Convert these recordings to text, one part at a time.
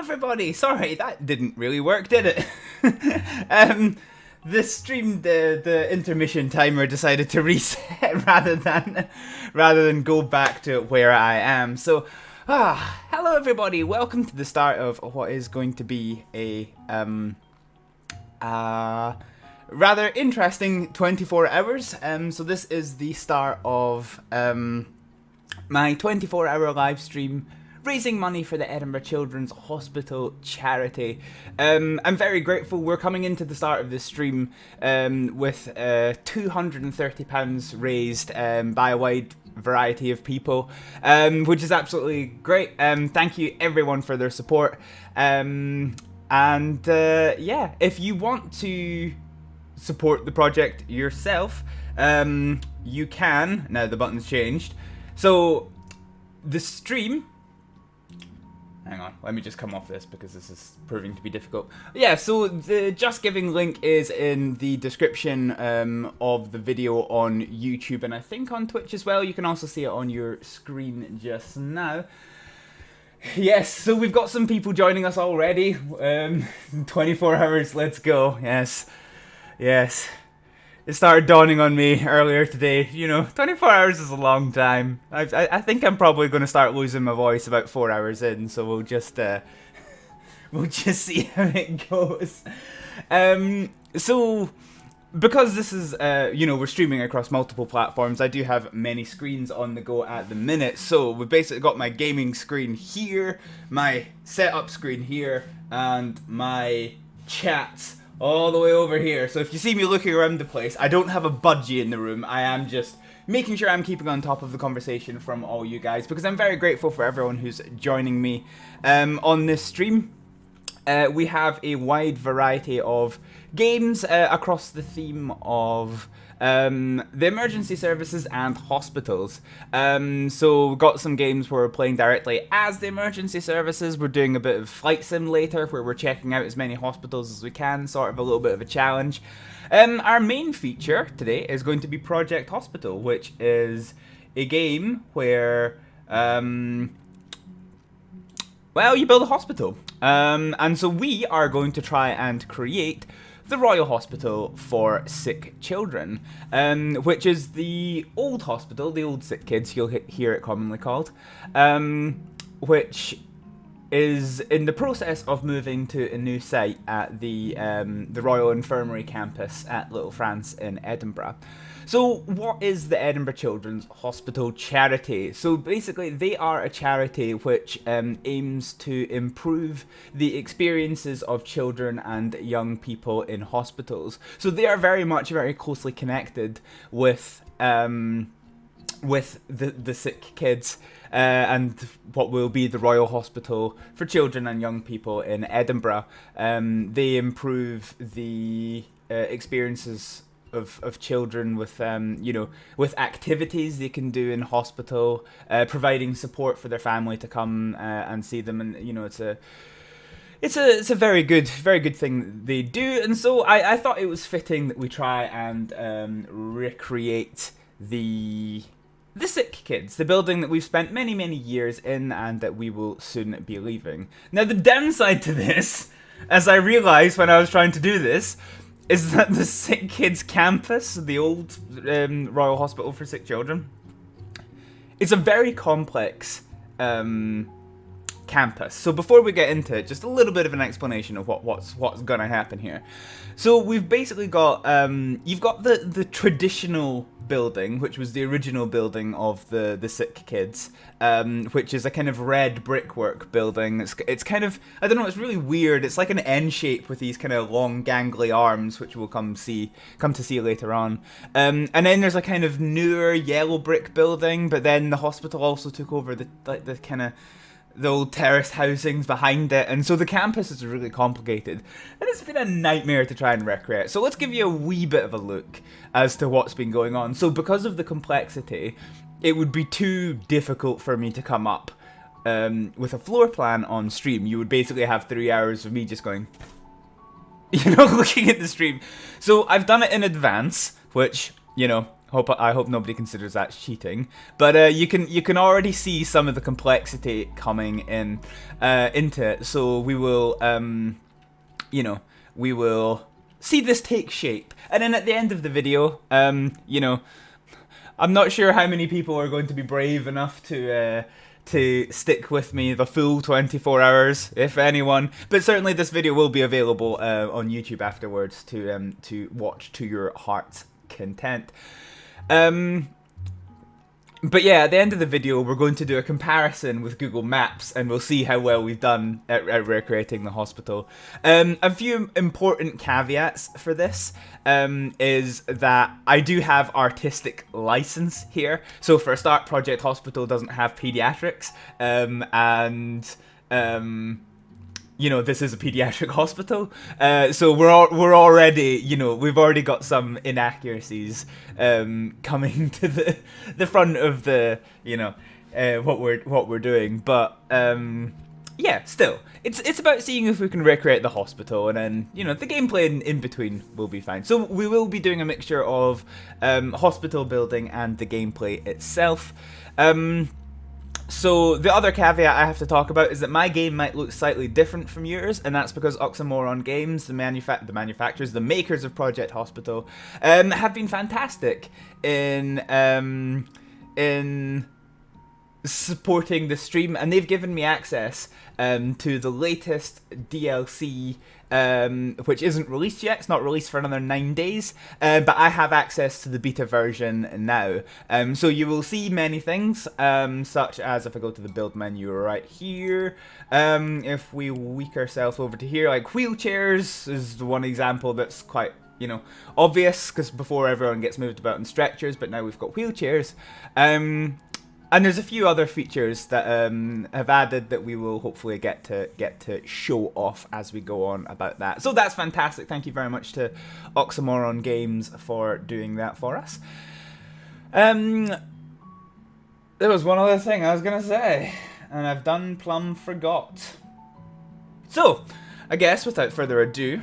everybody! Sorry, that didn't really work, did it? The stream, the intermission timer decided to reset rather than go back to where I am. So, hello everybody! Welcome to the start of what is going to be a rather interesting 24 hours. So this is the start of my 24-hour live stream raising money for the Edinburgh Children's Hospital charity. I'm very grateful. We're coming into the start of this stream with £230 raised by a wide variety of people, which is absolutely great. Thank you everyone for their support. Yeah, if you want to support the project yourself, you can. Now the button's changed. So the stream, hang on, let me just come off this because this is proving to be difficult. Yeah, so the Just Giving link is in the description of the video on YouTube, and I think on Twitch as well. You can also see it on your screen just now. Yes, so we've got some people joining us already. 24 hours, let's go. Yes. It started dawning on me earlier today, 24 hours is a long time. I think I'm probably going to start losing my voice about 4 hours in, so we'll just see how it goes. So, because this is, we're streaming across multiple platforms, I do have many screens on the go at the minute. So, we've basically got my gaming screen here, my setup screen here, and my chat all the way over here. So if you see me looking around the place, I don't have a budgie in the room. I am just making sure I'm keeping on top of the conversation from all you guys, because I'm very grateful for everyone who's joining me on this stream. We have a wide variety of games across the theme of the emergency services and hospitals. So we've got some games where we're playing directly as the emergency services. We're doing a bit of flight simulator where we're checking out as many hospitals as we can, sort of a little bit of a challenge. Our main feature today is going to be Project Hospital, which is a game where you build a hospital. And so we are going to try and create the Royal Hospital for Sick Children, which is the old hospital, the old sick kids, you'll hear it commonly called, which is in the process of moving to a new site at the Royal Infirmary campus at Little France in Edinburgh. So what is the Edinburgh Children's Hospital charity? So basically they are a charity which aims to improve the experiences of children and young people in hospitals. So they are very closely connected with the sick kids and what will be the Royal Hospital for Children and Young People in Edinburgh. They improve the experiences of children with with activities they can do in hospital, providing support for their family to come and see them, and it's a very good thing they do. And so I thought it was fitting that we try and recreate the sick kids, the building that we've spent many years in and that we will soon be leaving. Now the downside to this, as I realized when I was trying to do this, is that the Sick Kids campus, the old Royal Hospital for Sick Children, it's a very complex campus. So before we get into it, just a little bit of an explanation of what's going to happen here. So we've basically got, you've got the traditional building, which was the original building of the sick kids, which is a kind of red brickwork building. It's kind of, I don't know, it's really weird. It's like an N shape with these kind of long gangly arms, which we'll come to see later on. And then there's a kind of newer yellow brick building, but then the hospital also took over the kind of the old terraced housings behind it, and so the campus is really complicated, and it's been a nightmare to try and recreate. So let's give you a wee bit of a look as to what's been going on. So because of the complexity, it would be too difficult for me to come up with a floor plan on stream. You would basically have 3 hours of me just going, looking at the stream. So I've done it in advance, which, I hope nobody considers that cheating. But you can already see some of the complexity coming in into it. So we will you know, we will see this take shape, and then at the end of the video, you know, I'm not sure how many people are going to be brave enough to stick with me the full 24 hours, if anyone. But certainly this video will be available on YouTube afterwards to watch to your heart's content. But yeah, at the end of the video, we're going to do a comparison with Google Maps, and we'll see how well we've done at recreating the hospital. A few important caveats for this is that I do have artistic license here. So for a start, Project Hospital doesn't have pediatrics, you know, this is a pediatric hospital, so we're already, you know, we've already got some inaccuracies coming to the front of the, you know, what we're doing. But yeah, still, it's about seeing if we can recreate the hospital, and then, you know, the gameplay in between will be fine. So we will be doing a mixture of hospital building and the gameplay itself. So the other caveat I have to talk about is that my game might look slightly different from yours, and that's because Oxymoron Games, the manufacturers, the makers of Project Hospital, have been fantastic in supporting the stream, and they've given me access to the latest DLC, which isn't released yet. It's not released for another 9 days, but I have access to the beta version now. So you will see many things, such as, if I go to the build menu right here, if we weak ourselves over to here, like wheelchairs is the one example that's quite, you know, obvious, because before everyone gets moved about in stretchers, but now we've got wheelchairs. And there's a few other features that have added that we will hopefully get to show off as we go on about that. So that's fantastic. Thank you very much to Oxymoron Games for doing that for us. There was one other thing I was gonna say, and I've done plumb forgot. So, I guess without further ado,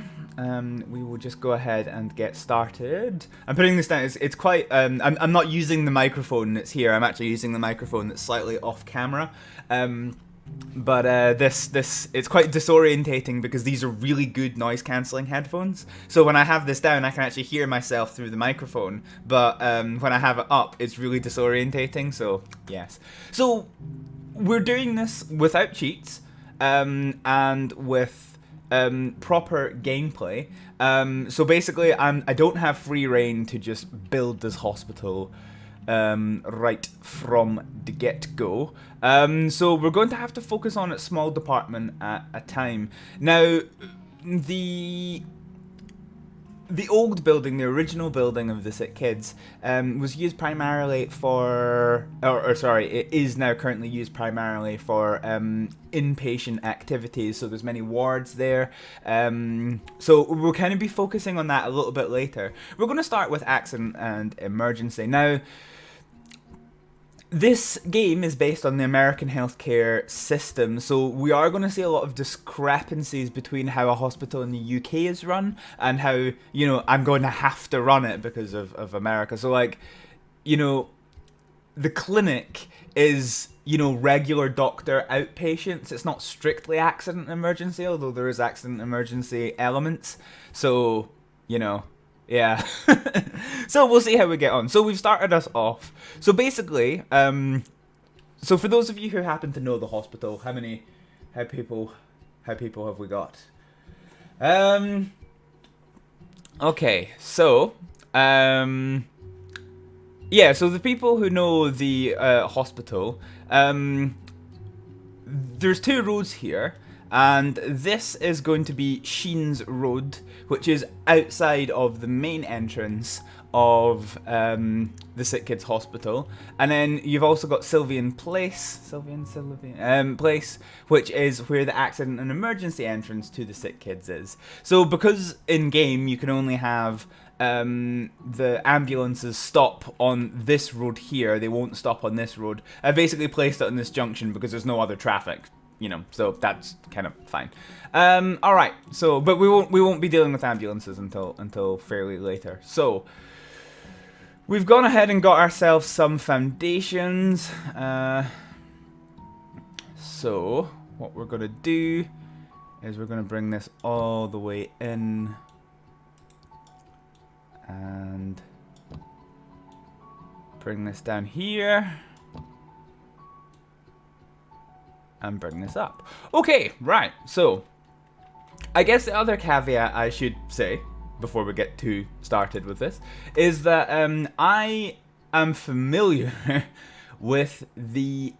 we will just go ahead and get started. I'm putting this down. It's quite. I'm not using the microphone that's here. I'm actually using the microphone that's slightly off camera. But it's quite disorientating because these are really good noise cancelling headphones. So when I have this down, I can actually hear myself through the microphone. But when I have it up, it's really disorientating. So yes. So we're doing this without cheats, and with proper gameplay. So basically, I don't have free reign to just build this hospital right from the get-go. So we're going to have to focus on a small department at a time. Now, the old building, the original building of the Sick Kids, was used primarily for, it is now currently used primarily for inpatient activities. So there's many wards there. So we'll kind of be focusing on that a little bit later. We're going to start with accident and emergency. Now, this game is based on the American healthcare system, so we are going to see a lot of discrepancies between how a hospital in the UK is run and how, you know, I'm going to have to run it because of America. So, like, you know, the clinic is, you know, regular doctor outpatients. It's not strictly accident and emergency, although there is accident and emergency elements. So, you know, yeah. So we'll see how we get on. So we've started us off. So basically, so for those of you who happen to know the hospital, how people have we got? Okay, so yeah, so the people who know the hospital, there's two roads here. And this is going to be Sheen's Road, which is outside of the main entrance of the Sick Kids Hospital. And then you've also got Sylvian Place, Place, which is where the accident and emergency entrance to the Sick Kids is. So because in-game you can only have the ambulances stop on this road here, they won't stop on this road. I basically placed it on this junction because there's no other traffic. You know, so that's kind of fine. All right. So, but we won't be dealing with ambulances until fairly later. So, We've gone ahead and got ourselves some foundations. So what we're gonna do is we're gonna bring this all the way in and bring this down here and bring this up. Okay, right, so I guess the other caveat I should say before we get too started with this is that I am familiar with the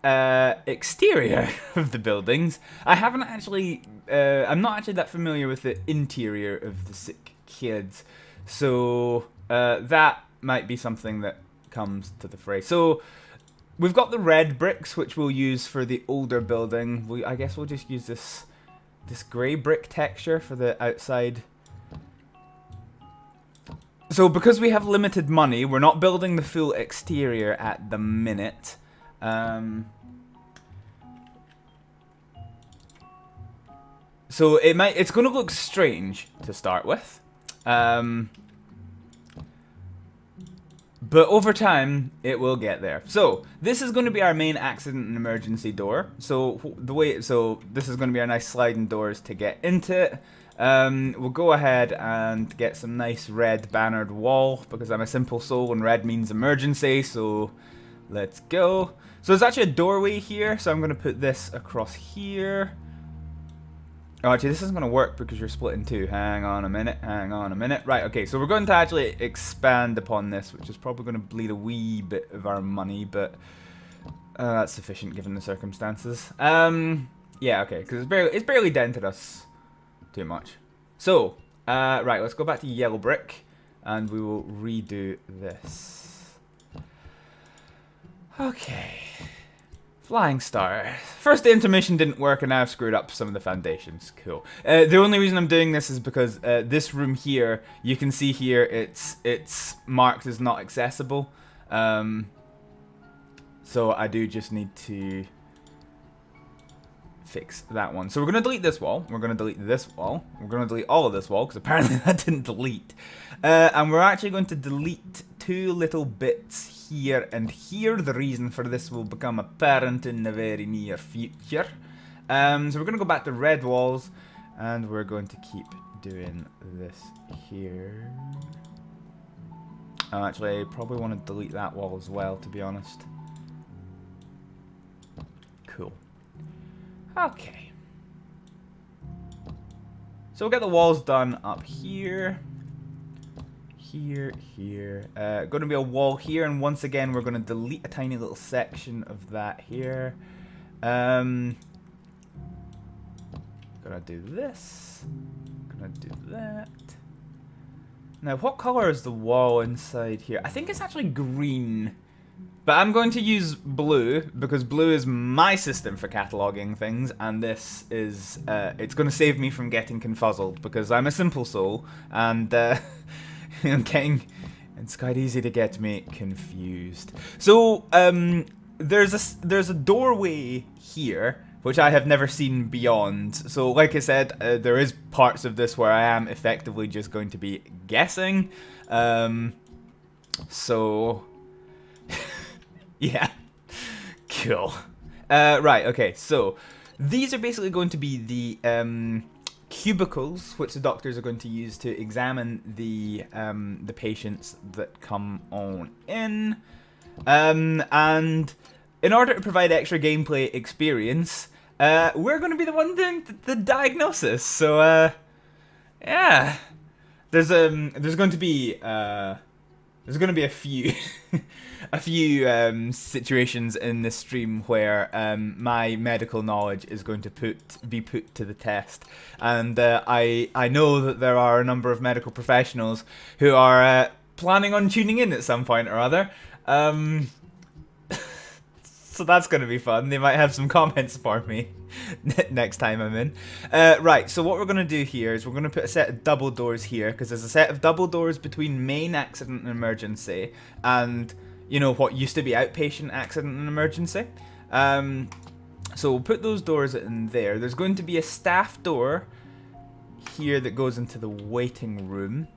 exterior of the buildings. I haven't actually, I'm not actually that familiar with the interior of the sick kids, so that might be something that comes to the fray. So we've got the red bricks, which we'll use for the older building. I guess we'll just use this grey brick texture for the outside. So because we have limited money, we're not building the full exterior at the minute. So it's going to look strange to start with. But over time, it will get there. So this is going to be our main accident and emergency door. So this is going to be our nice sliding doors to get into it. We'll go ahead and get some nice red bannered wall because I'm a simple soul and red means emergency. So let's go. So there's actually a doorway here. So I'm going to put this across here. Oh, actually, this isn't going to work because you're split in two. Hang on a minute. Right, okay, so we're going to actually expand upon this, which is probably going to bleed a wee bit of our money, but that's sufficient given the circumstances. Yeah, okay, because it's barely dented us too much. So, right, let's go back to yellow brick, and we will redo this. Okay. Flying Star. First the intermission didn't work and now I've screwed up some of the foundations. Cool. The only reason I'm doing this is because this room here, you can see here, it's marked as not accessible. So I do just need to fix that one. So we're going to delete this wall. We're going to delete this wall. We're going to delete all of this wall because apparently that didn't delete. And we're actually going to delete two little bits here and here. The reason for this will become apparent in the very near future. So we're going to go back to red walls and we're going to keep doing this here. Actually, I probably want to delete that wall as well, to be honest. Cool. Okay. So we'll get the walls done up here. Here. Going to be a wall here, and once again we're going to delete a tiny little section of that here. Gonna do this. Gonna do that. Now, what color is the wall inside here? I think it's actually green. But I'm going to use blue, because blue is my system for cataloging things, and this is, it's going to save me from getting confuzzled, because I'm a simple soul, and it's quite easy to get me confused. So, there's a doorway here, which I have never seen beyond. So, like I said, there is parts of this where I am effectively just going to be guessing. So... yeah. Cool. Right, okay, so these are basically going to be the cubicles which the doctors are going to use to examine the patients that come on in. And in order to provide extra gameplay experience, we're going to be the one doing the diagnosis. So, yeah. There's going to be a few situations in this stream where my medical knowledge is going to be put to the test, and I know that there are a number of medical professionals who are planning on tuning in at some point or other. So that's going to be fun. They might have some comments for me next time I'm in. Right, so what we're going to do here is we're going to put a set of double doors here, because there's a set of double doors between main accident and emergency and, you know, what used to be outpatient accident and emergency. So we'll put those doors in there. There's going to be a staff door here that goes into the waiting room.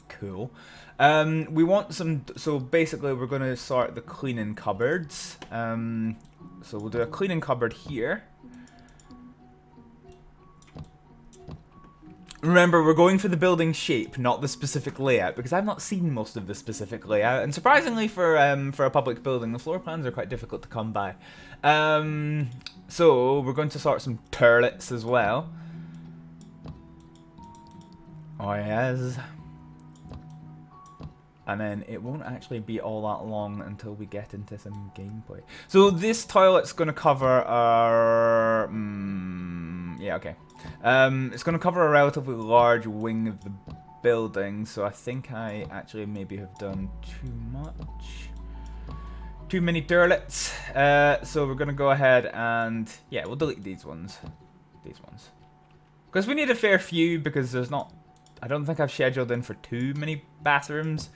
cool. We want some, so basically we're going to sort the cleaning cupboards. So we'll do a cleaning cupboard here. Remember, we're going for the building shape, not the specific layout, because I've not seen most of the specific layout, and surprisingly for a public building, the floor plans are quite difficult to come by. So we're going to sort some toilets as well. Oh yes. And then it won't actually be all that long until we get into some gameplay. So this toilet's going to cover our... yeah, okay. It's going to cover a relatively large wing of the building, so I think I actually maybe have done too much. Too many toilets. So we're going to go ahead and... yeah, we'll delete these ones. These ones. Because we need a fair few, because there's not... I don't think I've scheduled in for too many bathrooms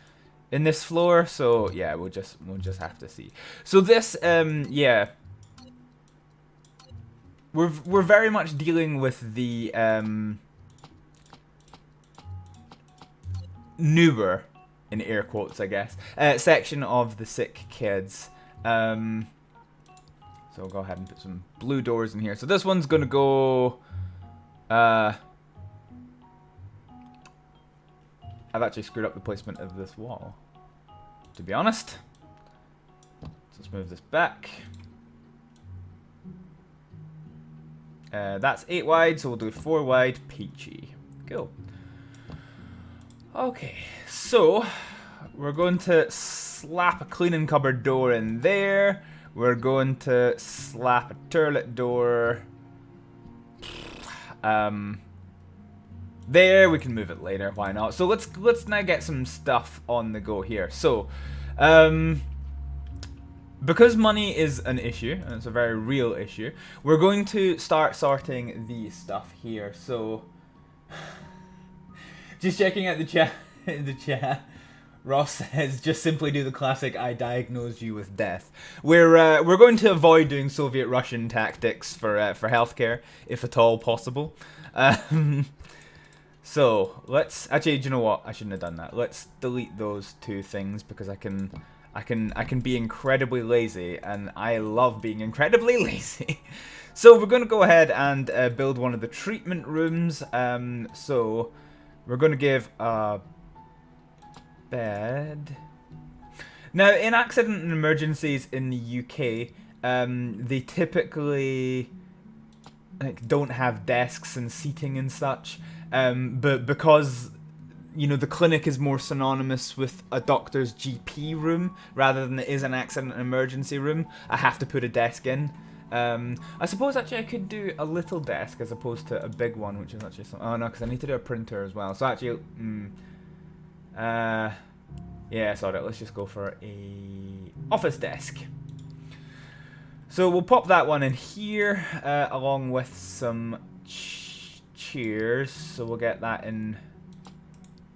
in this floor, so yeah, we'll just have to see. So this, yeah, we're very much dealing with the newer, in air quotes, I guess, section of the sick kids. So we'll go ahead and put some blue doors in here. So this one's gonna go. I've actually screwed up the placement of this wall, to be honest. So let's move this back. That's 8 wide, so we'll do 4 wide, peachy. Cool. Okay, so we're going to slap a cleaning cupboard door in there. We're going to slap a toilet door. There, we can move it later, why not? So let's now get some stuff on the go here. So, because money is an issue, and it's a very real issue, we're going to start sorting the stuff here. So, just checking out the chat, Ross says, just simply do the classic, I diagnose you with death. We're going to avoid doing Soviet Russian tactics for healthcare, if at all possible. So let's actually, do you know what? I shouldn't have done that. Let's delete those two things because I can be incredibly lazy, and I love being incredibly lazy. So we're going to go ahead and build one of the treatment rooms. So we're going to give a bed. Now, in accident and emergencies in the UK, they typically don't have desks and seating and such. But because, you know, the clinic is more synonymous with a doctor's GP room rather than it is an accident and emergency room, I have to put a desk in. I suppose actually I could do a little desk as opposed to a big one, which is actually oh no, because I need to do a printer as well. So actually, yeah, sorry, let's just go for a office desk. So we'll pop that one in here, along with some chairs. So we'll get that in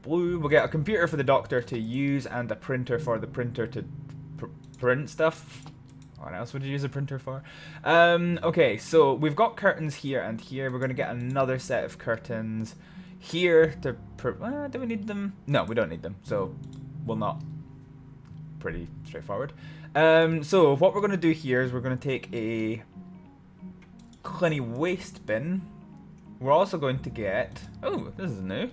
blue. We'll get a computer for the doctor to use and a printer for the printer to print stuff. What else would you use a printer for? Okay, so we've got curtains here and here. We're going to get another set of curtains here to... do we need them? No, we don't need them. So we'll not. Pretty straightforward. So what we're going to do here is we're going to take a cleany waste bin. We're also going to get... oh, this is new.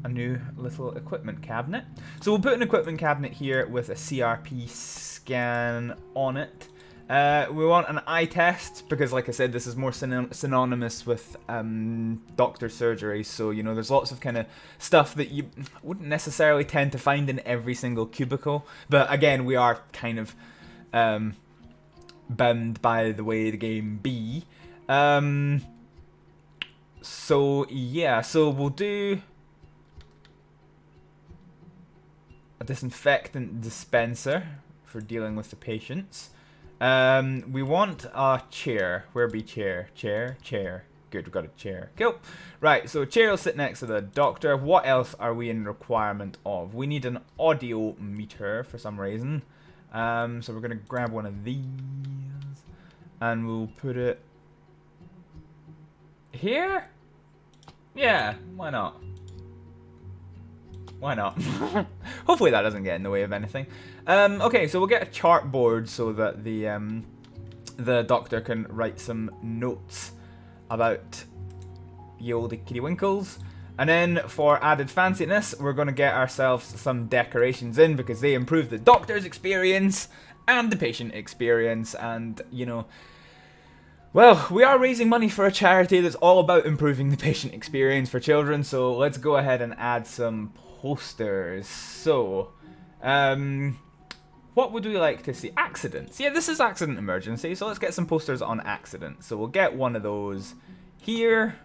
A new little equipment cabinet. So we'll put an equipment cabinet here with a CRP scan on it. We want an eye test because, like I said, this is more synonymous with doctor surgery. So, you know, there's lots of kind of stuff that you wouldn't necessarily tend to find in every single cubicle. But again, we are kind of bound by the way the game be. So, yeah, so we'll do a disinfectant dispenser for dealing with the patients. We want a chair. Where be chair? Chair? Chair. Good, we've got a chair. Cool. Right, so chair will sit next to the doctor. What else are we in requirement of? We need an audio meter for some reason. So we're going to grab one of these. And we'll put it here? Yeah, why not? Why not? Hopefully that doesn't get in the way of anything. Okay, so we'll get a chart board so that the doctor can write some notes about ye olde kitty winkles. And then for added fanciness, we're going to get ourselves some decorations in because they improve the doctor's experience and the patient experience. And, you know, well, we are raising money for a charity that's all about improving the patient experience for children. So let's go ahead and add some posters. So, what would we like to see? Accidents. Yeah, this is accident emergency. So let's get some posters on accidents. So we'll get one of those here.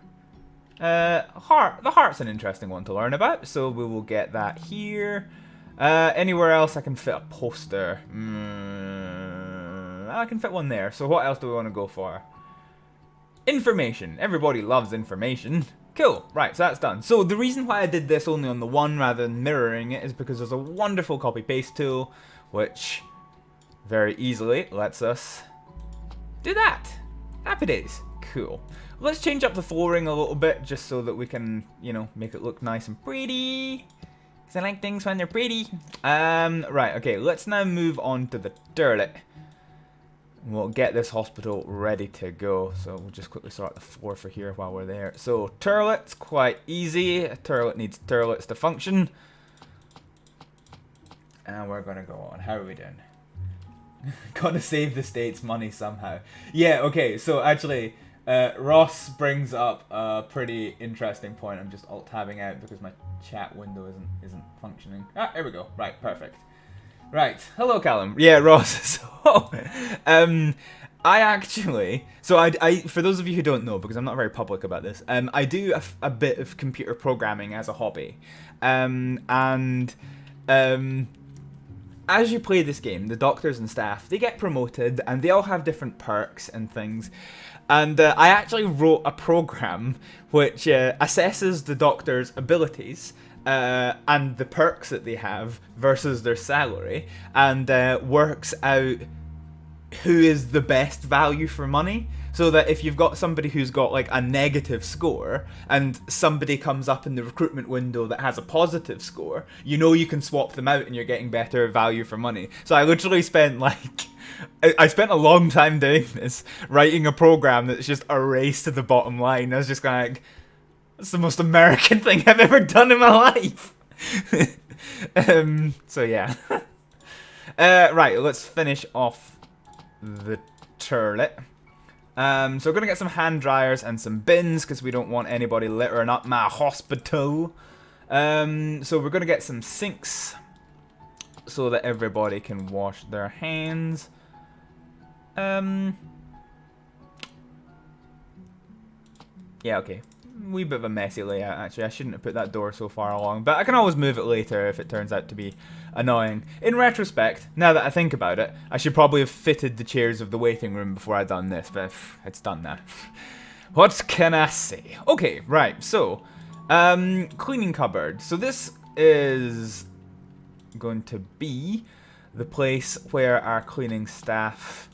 The heart's an interesting one to learn about, so we will get that here. Anywhere else I can fit a poster? I can fit one there, so what else do we want to go for? Information. Everybody loves information. Cool, right, so that's done. So the reason why I did this only on the one rather than mirroring it is because there's a wonderful copy-paste tool, which very easily lets us do that. Happy days. Cool. Let's change up the flooring a little bit just so that we can, you know, make it look nice and pretty. Because I like things when they're pretty. Right, okay, let's now move on to the toilet. We'll get this hospital ready to go. So we'll just quickly sort the floor for here while we're there. So toilet's quite easy. A toilet needs toilets to function. And we're going to go on. How are we doing? Gotta save the state's money somehow. Yeah, okay, so actually... Ross brings up a pretty interesting point. I'm just alt-tabbing out because my chat window isn't functioning. Ah, here we go. Right, perfect. Right, hello Callum. Yeah, Ross. So, I actually, I for those of you who don't know, because I'm not very public about this, I do a bit of computer programming as a hobby, as you play this game, the doctors and staff, they get promoted, and they all have different perks and things. And I actually wrote a program which assesses the doctor's abilities and the perks that they have versus their salary, and works out who is the best value for money. So that if you've got somebody who's got like a negative score and somebody comes up in the recruitment window that has a positive score, you know you can swap them out and you're getting better value for money. So I literally spent I spent a long time doing this, writing a program that's just a race to the bottom line. I was just kind of like, that's the most American thing I've ever done in my life. So yeah. Right, let's finish off the toilet. So we're going to get some hand dryers and some bins because we don't want anybody littering up my hospital. So we're going to get some sinks so that everybody can wash their hands. Yeah, okay. Wee bit of a messy layout, actually. I shouldn't have put that door so far along, but I can always move it later if it turns out to be annoying. In retrospect, now that I think about it, I should probably have fitted the chairs of the waiting room before I'd done this, but it's done now. What can I say? Okay, right, so, cleaning cupboard. So this is going to be the place where our cleaning staff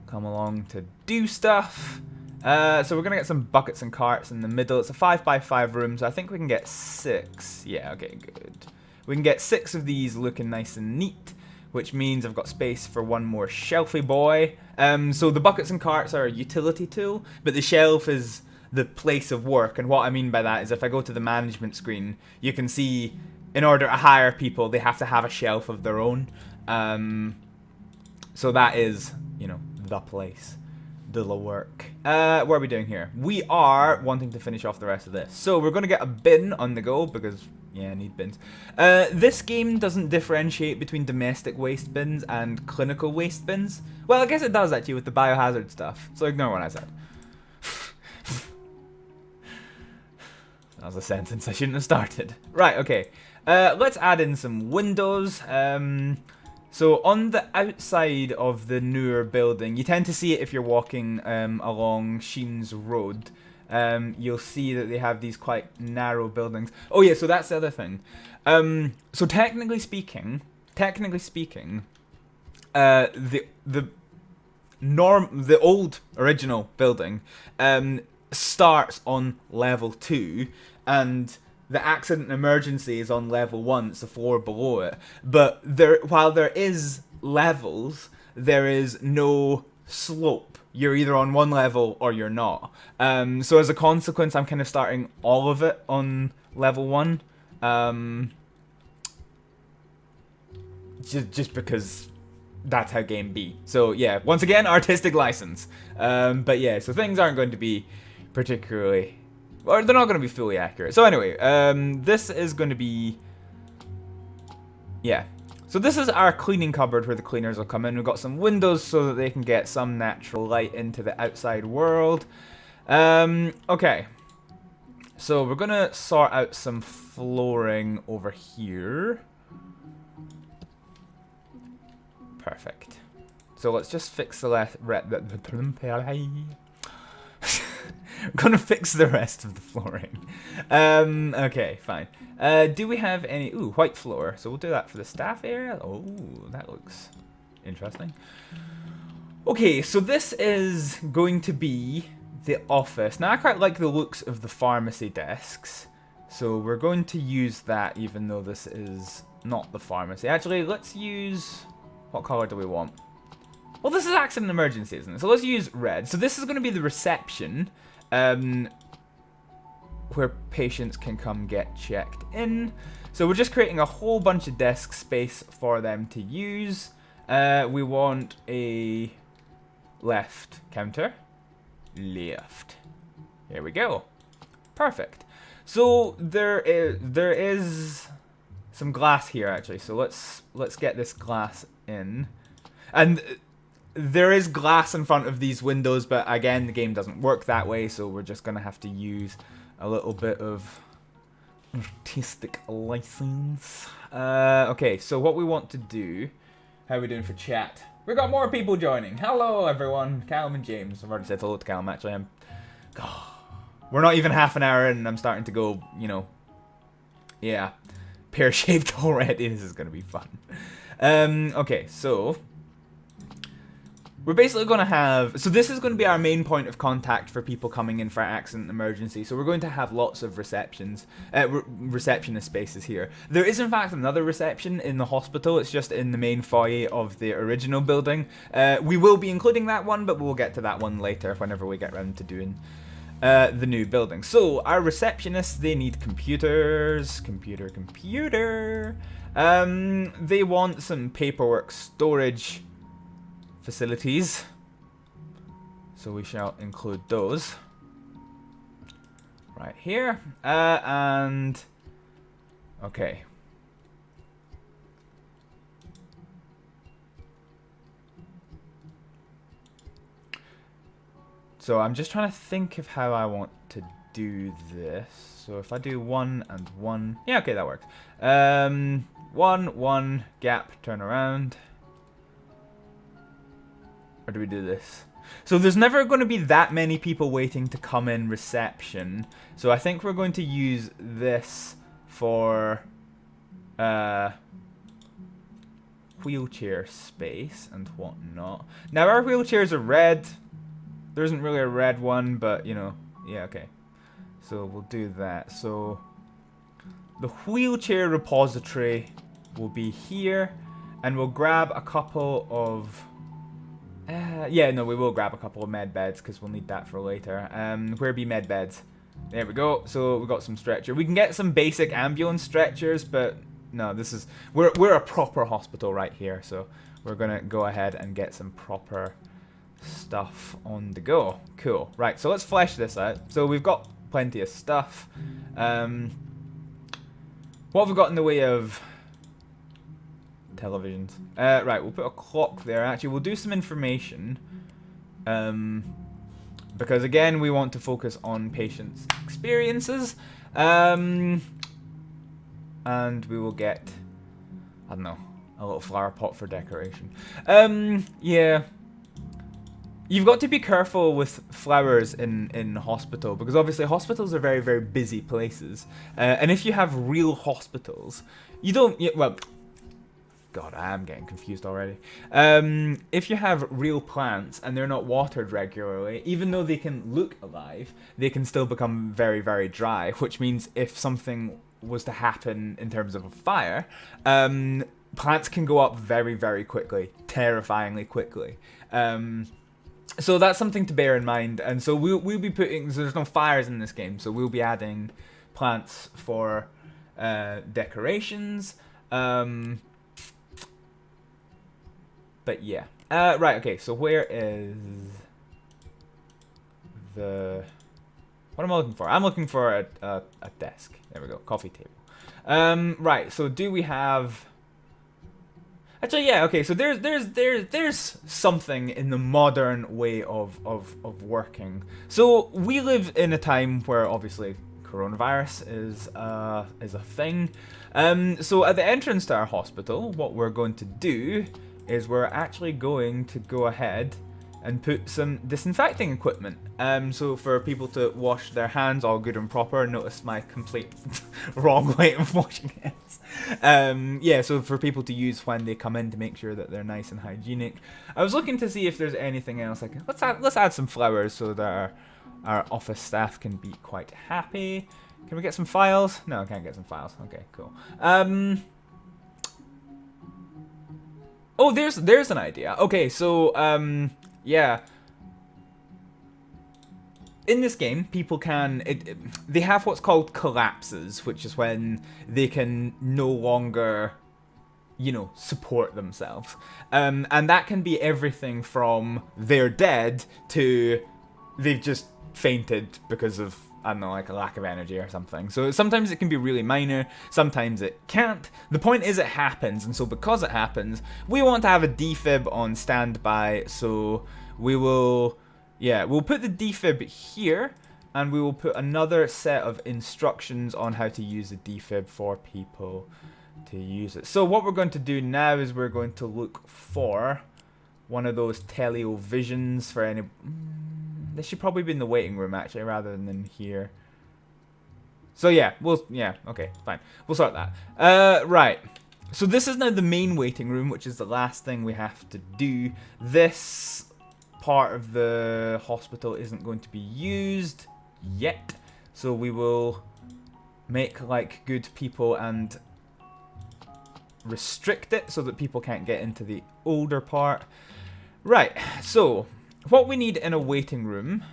come along to do stuff. So we're going to get some buckets and carts in the middle. It's a 5x5 room, so I think we can get 6. Yeah, okay, good. We can get 6 of these looking nice and neat, which means I've got space for one more shelfy boy. So the buckets and carts are a utility tool, but the shelf is the place of work. And what I mean by that is if I go to the management screen, you can see in order to hire people, they have to have a shelf of their own. So that is, you know, the place. The work. What are we doing here? We are wanting to finish off the rest of this. So we're going to get a bin on the go because, yeah, I need bins. This game doesn't differentiate between domestic waste bins and clinical waste bins. Well, I guess it does actually with the biohazard stuff. So ignore what I said. That was a sentence I shouldn't have started. Right, okay. Let's add in some windows. So on the outside of the newer building, you tend to see it if you're walking along Sheen's Road. You'll see that they have these quite narrow buildings. Oh yeah, so that's the other thing. So technically speaking, the old original building starts on level 2, and the accident emergency is on level 1, it's the floor below it. But while there is levels, there is no slope. You're either on one level or you're not. So as a consequence, I'm kind of starting all of it on level 1. Just because that's how game be. So yeah, once again, artistic license. But yeah, so things aren't going to be particularly... Or they're not going to be fully accurate. So anyway, this is going to be... Yeah. So this is our cleaning cupboard where the cleaners will come in. We've got some windows so that they can get some natural light into the outside world. Okay. So we're going to sort out some flooring over here. Perfect. So let's just fix the I'm gonna fix the rest of the flooring. Okay, fine. Do we have any... Ooh, white floor. So we'll do that for the staff area. Oh, that looks interesting. Okay, so this is going to be the office. Now, I quite like the looks of the pharmacy desks. So we're going to use that even though this is not the pharmacy. Actually, let's use... What color do we want? Well, this is accident emergency, isn't it? So let's use red. So this is going to be the reception. Where patients can come get checked in. So we're just creating a whole bunch of desk space for them to use. We want a left counter. Left. Here we go. Perfect. So there is some glass here actually. So let's get this glass in. And there is glass in front of these windows, but again, the game doesn't work that way, so we're just going to have to use a little bit of artistic license. Okay, so what we want to do... How are we doing for chat? We've got more people joining. Hello, everyone. Callum and James. I've already said hello to Callum, actually. We're not even half an hour in, and I'm starting to go, you know... Yeah. Pear-shaped already. This is going to be fun. Okay, so... We're basically going to have... So this is going to be our main point of contact for people coming in for accident emergency. So we're going to have lots of receptionist spaces here. There is, in fact, another reception in the hospital. It's just in the main foyer of the original building. We will be including that one, but we'll get to that one later whenever we get around to doing the new building. So our receptionists, they need computers. Computer. They want some paperwork storage facilities, so we shall include those right here. And okay, so I'm just trying to think of how I want to do this. So if I do 1 and 1, yeah, okay, that works. 1 gap, turn around. Or do we do this? So there's never going to be that many people waiting to come in reception. So I think we're going to use this for wheelchair space and whatnot. Now our wheelchairs are red. There isn't really a red one, but you know, yeah, okay. So we'll do that. So the wheelchair repository will be here, and we'll grab a couple of... yeah, no, we will grab a couple of med beds because we'll need that for later. Where be med beds? There we go. So we've got some stretcher. We can get some basic ambulance stretchers, but no, this is... We're a proper hospital right here, so we're going to go ahead and get some proper stuff on the go. Cool. Right, so let's flesh this out. So we've got plenty of stuff. What have we got in the way of... televisions? Right, we'll put a clock there. Actually, we'll do some information. Because, again, we want to focus on patients' experiences. And we will get, I don't know, a little flower pot for decoration. Yeah. You've got to be careful with flowers in hospital, because obviously hospitals are very, very busy places. And if you have real hospitals, you don't... well... God, I am getting confused already. If you have real plants and they're not watered regularly, even though they can look alive, they can still become very, very dry, which means if something was to happen in terms of a fire, plants can go up very, very quickly, terrifyingly quickly. So that's something to bear in mind. And so we'll be putting, so there's no fires in this game, so we'll be adding plants for decorations. But yeah. Right, okay, so where is the... What am I looking for? I'm looking for a desk. There we go, coffee table. Right, so do we have... Actually, yeah, okay, so there's something in the modern way of working. So we live in a time where obviously coronavirus is a thing. So at the entrance to our hospital, what we're going to do is we're actually going to go ahead and put some disinfecting equipment. So for people to wash their hands all good and proper. Notice my complete wrong way of washing hands. Yeah, so for people to use when they come in to make sure that they're nice and hygienic. I was looking to see if there's anything else. Like, let's add some flowers so that our office staff can be quite happy. Can we get some files? No, I can't get some files. Okay, cool. Oh, there's an idea. Okay, so yeah. In this game, people can... they have what's called collapses, which is when they can no longer, you know, support themselves. And that can be everything from they're dead to they've just fainted because of, I don't know, like a lack of energy or something. So sometimes it can be really minor, sometimes it can't. The point is it happens, and so because it happens, we want to have a defib on standby, so we will... Yeah, we'll put the defib here, and we will put another set of instructions on how to use the defib for people to use it. So what we're going to do now is we're going to look for one of those televisions for any... They should probably be in the waiting room, actually, rather than in here. So yeah, okay, fine. We'll sort that. Right. So this is now the main waiting room, which is the last thing we have to do. This part of the hospital isn't going to be used yet, so we will make like good people and restrict it so that people can't get into the older part. Right, so what we need in a waiting room,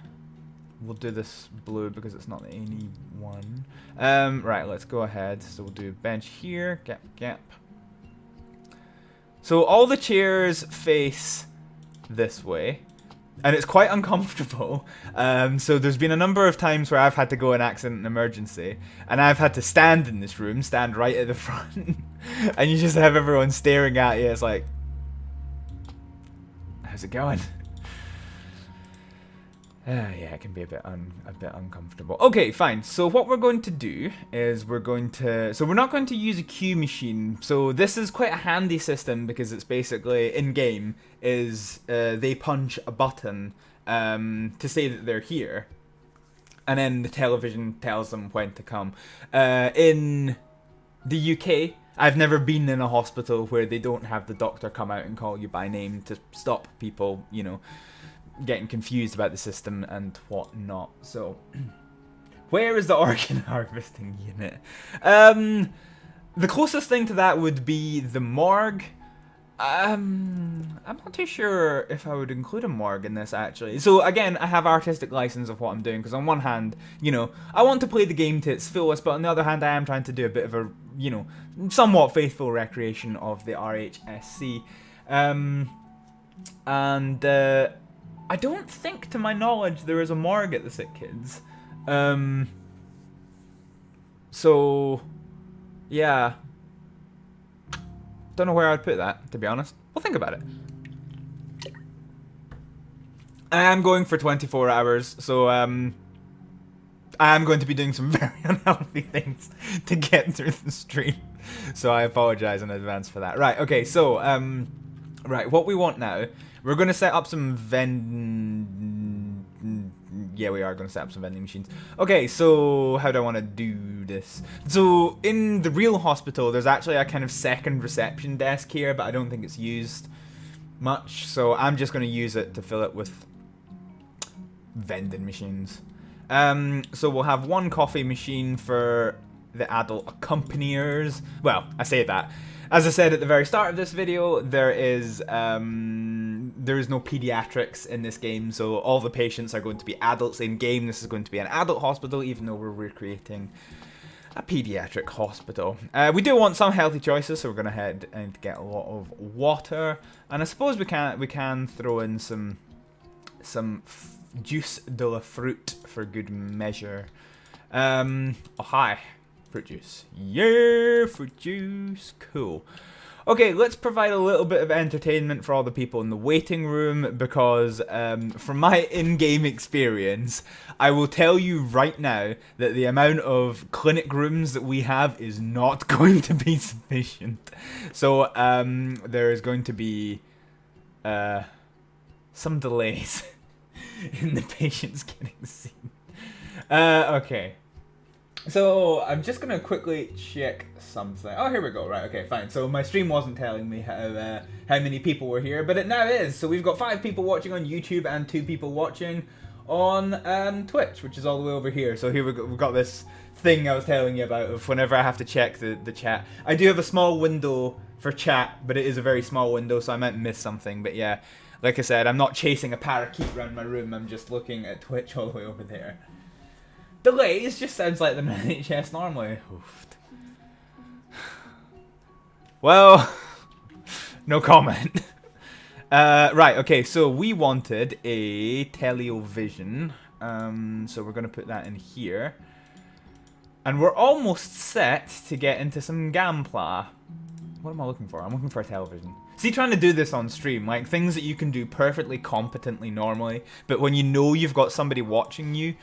we'll do this blue because it's not the only one. Right, let's go ahead. So we'll do bench here, gap. So all the chairs face this way. And it's quite uncomfortable. So there's been a number of times where I've had to go in accident and emergency, and I've had to stand in this room, stand right at the front, and you just have everyone staring at you. It's like, how's it going? Yeah, it can be a bit uncomfortable. Okay, fine. So what we're going to do is so we're not going to use a queue machine. So this is quite a handy system because it's basically in game is they punch a button to say that they're here, and then the television tells them when to come. In the UK, I've never been in a hospital where they don't have the doctor come out and call you by name to stop people, you know, getting confused about the system and whatnot. So where is the organ harvesting unit? The closest thing to that would be the morgue. I'm not too sure if I would include a morgue in this, actually. So again, I have artistic license of what I'm doing, because on one hand, you know, I want to play the game to its fullest, but on the other hand, I am trying to do a bit of a, you know, somewhat faithful recreation of the RHSC. I don't think, to my knowledge, there is a morgue at the Sick Kids. So, yeah. Don't know where I'd put that, to be honest. We'll think about it. I am going for 24 hours, so I am going to be doing some very unhealthy things to get through the stream. So I apologize in advance for that. Right, okay, so, right, what we want now, we're going to set up some yeah, we are going to set up some vending machines. Okay, so how do I want to do this? So in the real hospital, there's actually a kind of second reception desk here, but I don't think it's used much. So I'm just going to use it to fill it with vending machines. So we'll have one coffee machine for the adult accompaniers. Well, I say that. As I said at the very start of this video, there is no pediatrics in this game, so all the patients are going to be adults in game. This is going to be an adult hospital, even though we're recreating a pediatric hospital. We do want some healthy choices, so we're going to head and get a lot of water, and I suppose we can throw in some juice de la fruit for good measure. Oh hi. Fruit juice. Yeah, fruit juice. Cool. Okay, let's provide a little bit of entertainment for all the people in the waiting room, because from my in-game experience, I will tell you right now that the amount of clinic rooms that we have is not going to be sufficient. So there is going to be some delays in the patients getting seen. Okay. So, I'm just going to quickly check something. Oh, here we go. Right, okay, fine. So, my stream wasn't telling me how many people were here, but it now is. So, we've got 5 people watching on YouTube and 2 people watching on Twitch, which is all the way over here. So, here we've got this thing I was telling you about of whenever I have to check the chat. I do have a small window for chat, but it is a very small window, so I might miss something. But yeah, like I said, I'm not chasing a parakeet around my room. I'm just looking at Twitch all the way over there. Delays just sounds like the NHS normally. Oof. Well, no comment. Right, okay, so we wanted a television. So we're going to put that in here. And we're almost set to get into some gameplay. What am I looking for? I'm looking for a television. See, trying to do this on stream, like things that you can do perfectly competently normally, but when you know you've got somebody watching you,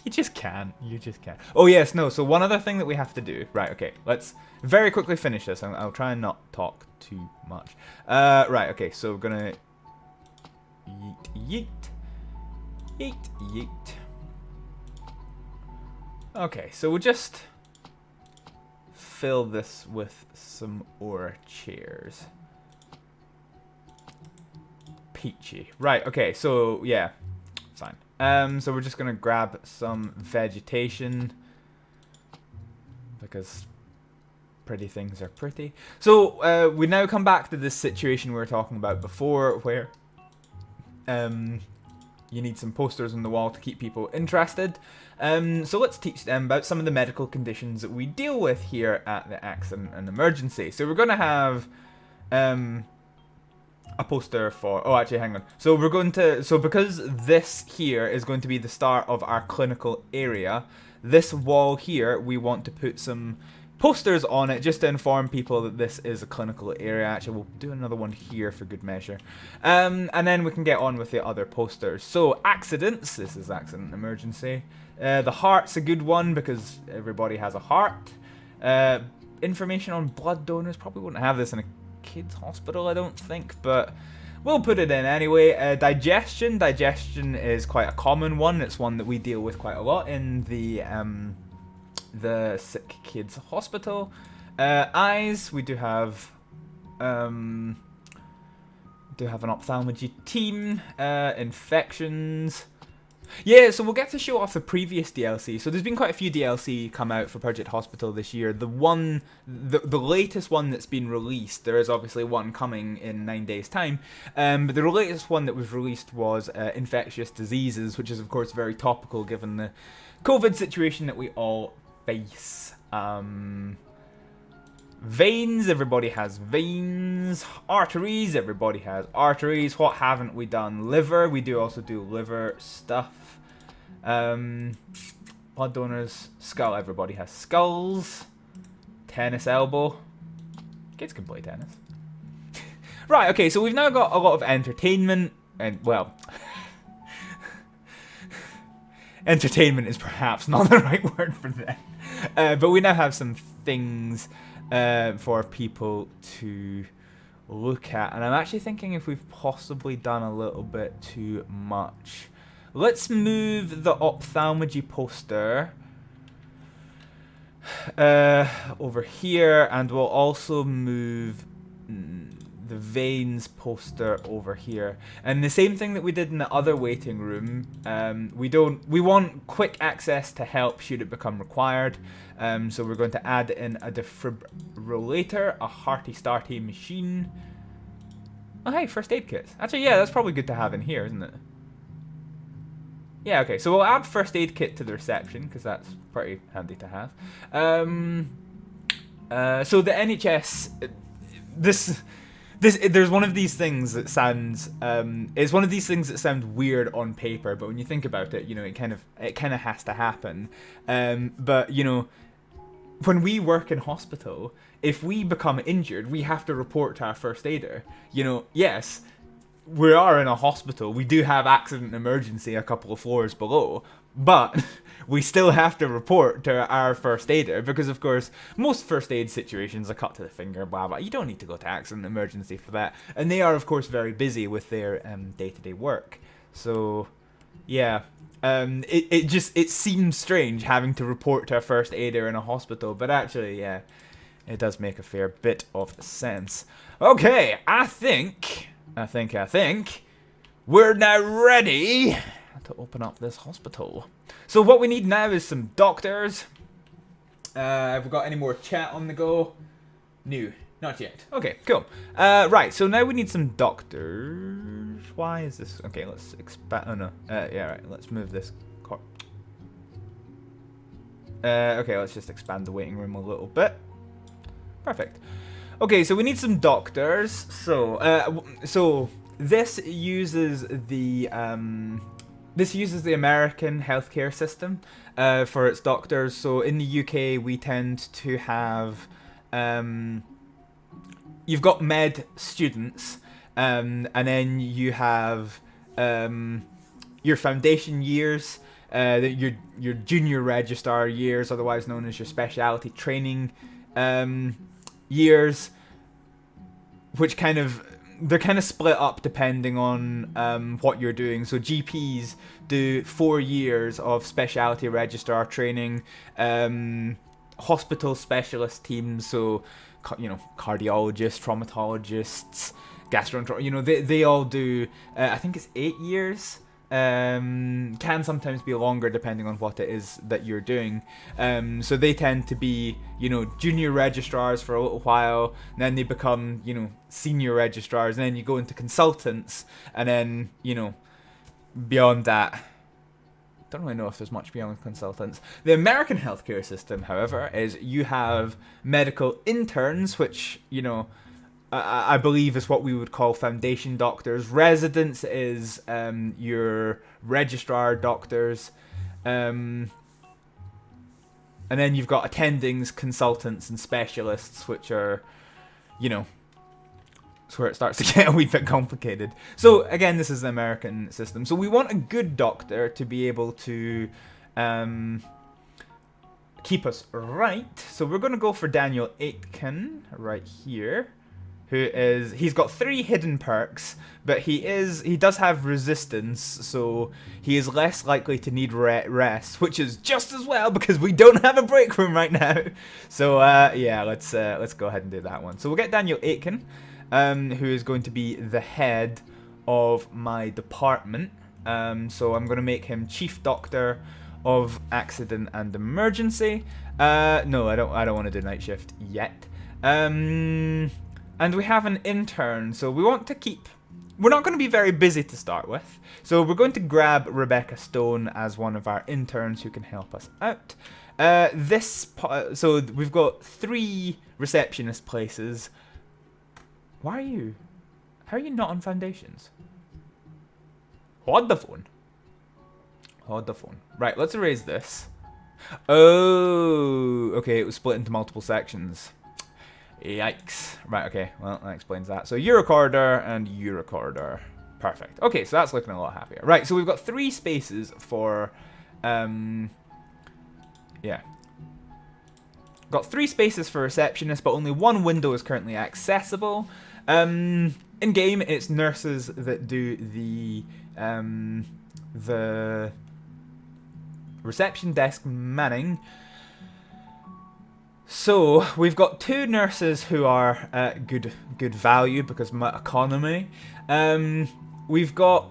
you just can't. You just can't. Oh, yes, no. So one other thing that we have to do. Right, okay. Let's very quickly finish this. I'll try and not talk too much. Right, okay. So we're going to yeet, yeet, yeet, yeet. Okay, so we'll just fill this with some more chairs. Peachy. Right, okay. So, yeah. Fine. So we're just gonna grab some vegetation because pretty things are pretty. So we now come back to this situation we were talking about before, where you need some posters on the wall to keep people interested. So let's teach them about some of the medical conditions that we deal with here at the Accident and Emergency. So we're gonna have a poster for, oh actually hang on, so we're going to, so because this here is going to be the start of our clinical area, this wall here we want to put some posters on it just to inform people that this is a clinical area. Actually, we'll do another one here for good measure, and then we can get on with the other posters. So accidents, this is accident and emergency. The heart's a good one because everybody has a heart. Information on blood donors, probably wouldn't have this in a kids hospital, I don't think, but we'll put it in anyway. Digestion is quite a common one. It's one that we deal with quite a lot in the sick kids hospital. Eyes, we do have an ophthalmology team. Infections. Yeah, so we'll get to show off the previous DLC. So there's been quite a few DLC come out for Project Hospital this year. The latest one that's been released, there is obviously one coming in 9 days' time, but the latest one that was released was infectious diseases, which is of course very topical given the COVID situation that we all face. Veins, everybody has veins. Arteries, everybody has arteries. What haven't we done? Liver, we do also do liver stuff. Blood donors, skull, everybody has skulls. Tennis elbow. Kids can play tennis. Right, okay, so we've now got a lot of entertainment, and, well, entertainment is perhaps not the right word for that. But we now have some things for people to look at, and I'm actually thinking if we've possibly done a little bit too much. let's move the ophthalmology poster over here, and we'll also move the veins poster over here. And the same thing that we did in the other waiting room. We want quick access to help should it become required. So we're going to add in a defibrillator, a hearty-starty machine. Oh hey, first aid kits. Actually, yeah, that's probably good to have in here, isn't it? Yeah, okay, so we'll add first aid kit to the reception, because that's pretty handy to have. So the NHS, there's one of these things that sounds, it's one of these things that sound weird on paper, but when you think about it, you know, it kind of has to happen. But, you know, when we work in hospital, if we become injured, we have to report to our first aider. You know, yes, we are in a hospital. We do have accident and emergency a couple of floors below, but we still have to report to our first aider because, of course, most first aid situations are cut to the finger, blah, blah. You don't need to go to accident and emergency for that. And they are, of course, very busy with their day-to-day work. So, yeah. It seems strange having to report to a first aider in a hospital, but actually, yeah, it does make a fair bit of sense. Okay, I think we're now ready to open up this hospital. So what we need now is some doctors. Have we got any more chat on the go? No, not yet. Okay, cool. Right, so now we need some doctors. Why is this? Okay, let's expand. Oh no. Yeah, right. Let's move this. Okay, let's just expand the waiting room a little bit. Perfect. Okay, so we need some doctors. So this uses the American healthcare system for its doctors. So in the UK, we tend to have you've got med students, and then you have your foundation years, your junior registrar years, otherwise known as your specialty training years, which they're kind of split up depending on what you're doing. So GPs do 4 years of specialty registrar training, hospital specialist teams, so you know, cardiologists, traumatologists, gastroenterologists, you know, they all do, I think it's 8 years. Can sometimes be longer depending on what it is that you're doing. So they tend to be, you know, junior registrars for a little while, and then they become, you know, senior registrars, and then you go into consultants, and then, you know, beyond that, don't really know if there's much beyond consultants. The American healthcare system, however, is you have medical interns, which, you know, I believe is what we would call foundation doctors. Residents is your registrar doctors. And then you've got attendings, consultants, and specialists, which are, you know, it's where it starts to get a wee bit complicated. So, again, this is the American system. So we want a good doctor to be able to keep us right. So we're going to go for Daniel Aitken right here. He's got 3 hidden perks, but he does have resistance, so he is less likely to need rest, which is just as well because we don't have a break room right now. So yeah, let's go ahead and do that one. So we'll get Daniel Aitken, who is going to be the head of my department. So I'm going to make him Chief Doctor of Accident and Emergency. No, I don't want to do night shift yet. And we have an intern, so we want to keep... We're not going to be very busy to start with, so we're going to grab Rebecca Stone as one of our interns who can help us out. So we've got 3 receptionist places. Why are you... How are you not on foundations? Hold the phone. Hold the phone. Right, let's erase this. Oh, okay, it was split into multiple sections. Yikes. Right, okay, well, that explains that. So Eurocorder and Eurocorder. Perfect. Okay, so that's looking a lot happier. Right, so we've got 3 spaces for, yeah. Got 3 spaces for receptionists, but only 1 window is currently accessible. In-game, it's nurses that do the the reception desk manning. So we've got 2 nurses who are good value because my economy. We've got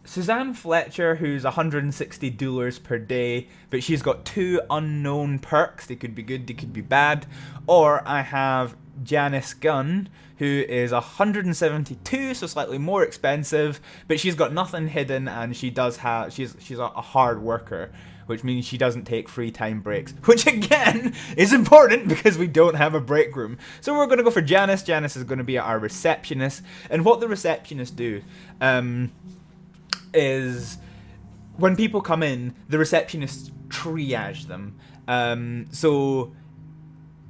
Suzanne Fletcher, who's $160 per day, but she's got 2 unknown perks. They could be good, they could be bad. Or I have Janice Gunn, who is $172, so slightly more expensive, but she's got nothing hidden, and she's a hard worker, which means she doesn't take free time breaks, which again is important because we don't have a break room. So we're going to go for Janice. Janice is going to be our receptionist, and what the receptionists do is when people come in, the receptionists triage them. So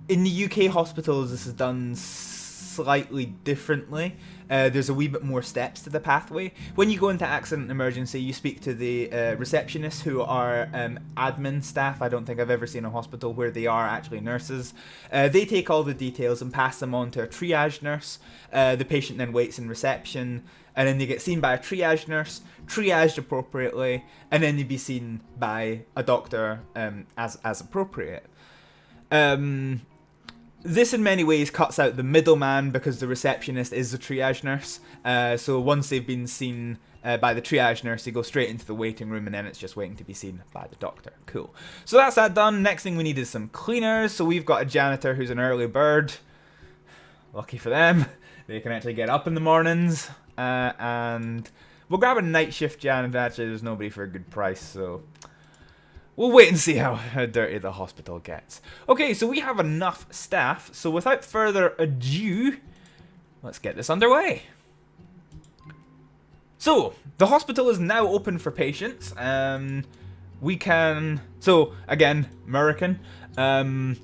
in the UK hospitals, this is done slightly differently. There's a wee bit more steps to the pathway. When you go into accident emergency, you speak to the receptionists, who are admin staff. I don't think I've ever seen a hospital where they are actually nurses. They take all the details and pass them on to a triage nurse. The patient then waits in reception, and then they get seen by a triage nurse, triaged appropriately, and then they'd be seen by a doctor as appropriate. This in many ways cuts out the middleman because the receptionist is the triage nurse. So once they've been seen by the triage nurse, they go straight into the waiting room, and then it's just waiting to be seen by the doctor. Cool. So that's that done. Next thing we need is some cleaners. So we've got a janitor who's an early bird. Lucky for them. They can actually get up in the mornings. And we'll grab a night shift janitor. Actually, there's nobody for a good price, so we'll wait and see how dirty the hospital gets. Okay, so we have enough staff, so without further ado, let's get this underway. So, the hospital is now open for patients. We can, so again, American,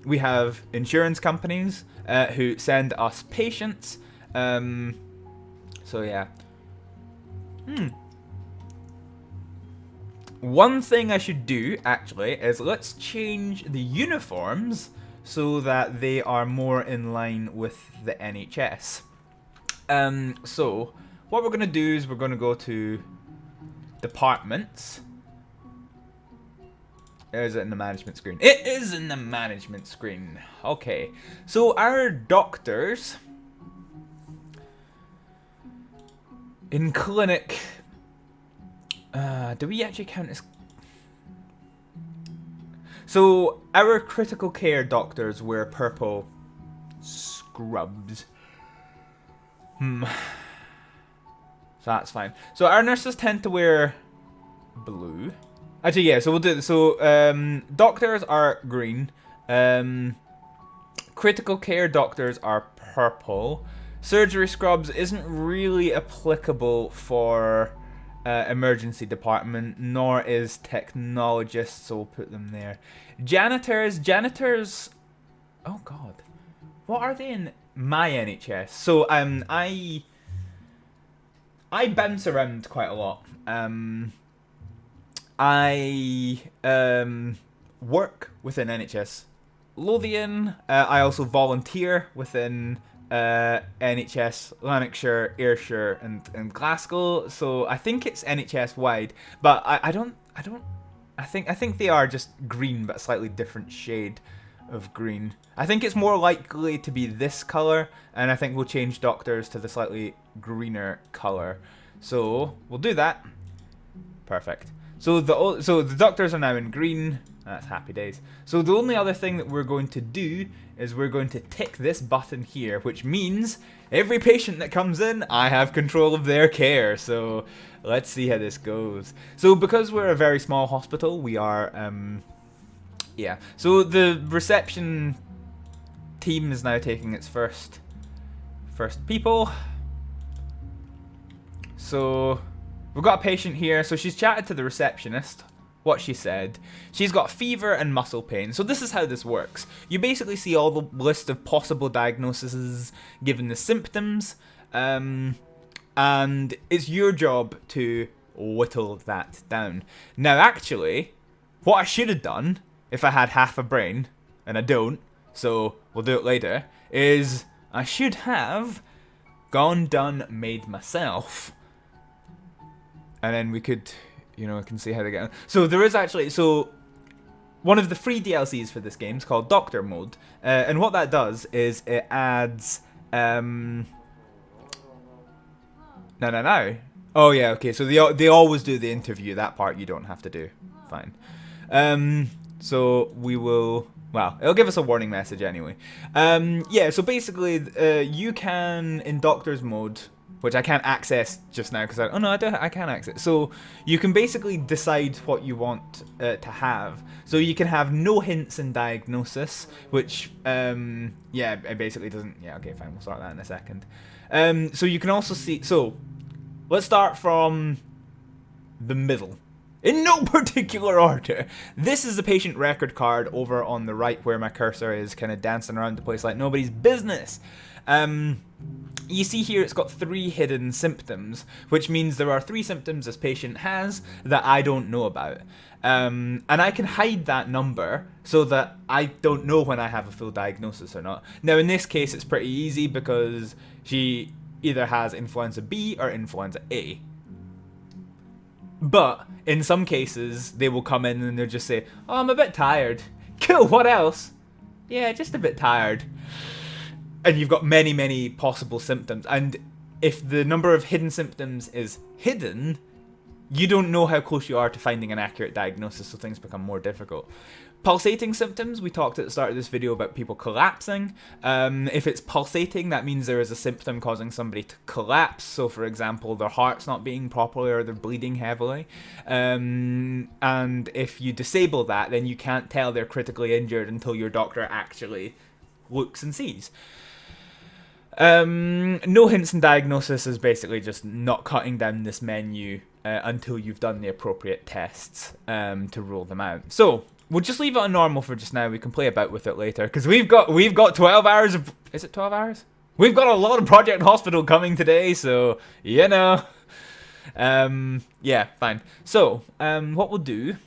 we have insurance companies who send us patients. So yeah. One thing I should do, actually, is let's change the uniforms so that they are more in line with the NHS. So, what we're going to do is we're going to go to departments. Is it in the management screen? It is in the management screen. Okay. So, our doctors in clinic... do we actually count as... So, our critical care doctors wear purple scrubs. So that's fine. So, our nurses tend to wear blue. Actually, yeah, so we'll do this. So, doctors are green. Critical care doctors are purple. Surgery scrubs isn't really applicable for emergency department, nor is technologists, so we'll put them there. Janitors, oh god, what are they in my NHS? So I bounce around quite a lot. I work within NHS Lothian. I also volunteer within NHS Lanarkshire, Ayrshire, and Glasgow. So I think it's NHS wide, but I think they are just green, but a slightly different shade of green. I think it's more likely to be this color, and I think we'll change doctors to the slightly greener color. So we'll do that. Perfect. So the doctors are now in green. That's happy days. So the only other thing that we're going to do is we're going to tick this button here, which means every patient that comes in, I have control of their care. So let's see how this goes. So because we're a very small hospital, we are, yeah. So the reception team is now taking its first people. So we've got a patient here. So she's chatted to the receptionist. What she said, she's got fever and muscle pain. So this is how this works. You basically see all the list of possible diagnoses given the symptoms, and it's your job to whittle that down. Now actually, what I should have done, if I had half a brain, and I don't, so we'll do it later, is I should have made myself and then we could, you know, I can see how they get on. So there is actually, so one of the free DLCs for this game is called Doctor Mode, and what that does is it adds, no. Oh yeah, okay. So they always do the interview. That part you don't have to do. Fine. So we will. Well, it'll give us a warning message anyway. Yeah. So basically, you can in Doctor's mode, which I can't access just now because I can access. So you can basically decide what you want to have. So you can have no hints in diagnosis, which yeah, it basically doesn't. Yeah. Okay. Fine. We'll start that in a second. So you can also see. So let's start from the middle. In no particular order. This is the patient record card over on the right where my cursor is kind of dancing around the place like nobody's business. You see here it's got 3 hidden symptoms, which means there are 3 symptoms this patient has that I don't know about. And I can hide that number so that I don't know when I have a full diagnosis or not. Now in this case it's pretty easy because she either has influenza B or influenza A. But in some cases, they will come in and they'll just say, "Oh, I'm a bit tired." Cool, what else? Yeah, just a bit tired. And you've got many, many possible symptoms. And if the number of hidden symptoms is hidden, you don't know how close you are to finding an accurate diagnosis, so things become more difficult. Pulsating symptoms, we talked at the start of this video about people collapsing. If it's pulsating, that means there is a symptom causing somebody to collapse. So for example, their heart's not beating properly or they're bleeding heavily. And if you disable that, then you can't tell they're critically injured until your doctor actually looks and sees. No hints in diagnosis is basically just not cutting down this menu until you've done the appropriate tests to rule them out. So we'll just leave it on normal for just now. We can play about with it later because we've got 12 hours of. Is it 12 hours? We've got a lot of Project Hospital coming today, so you know. Yeah, fine. So what we'll do.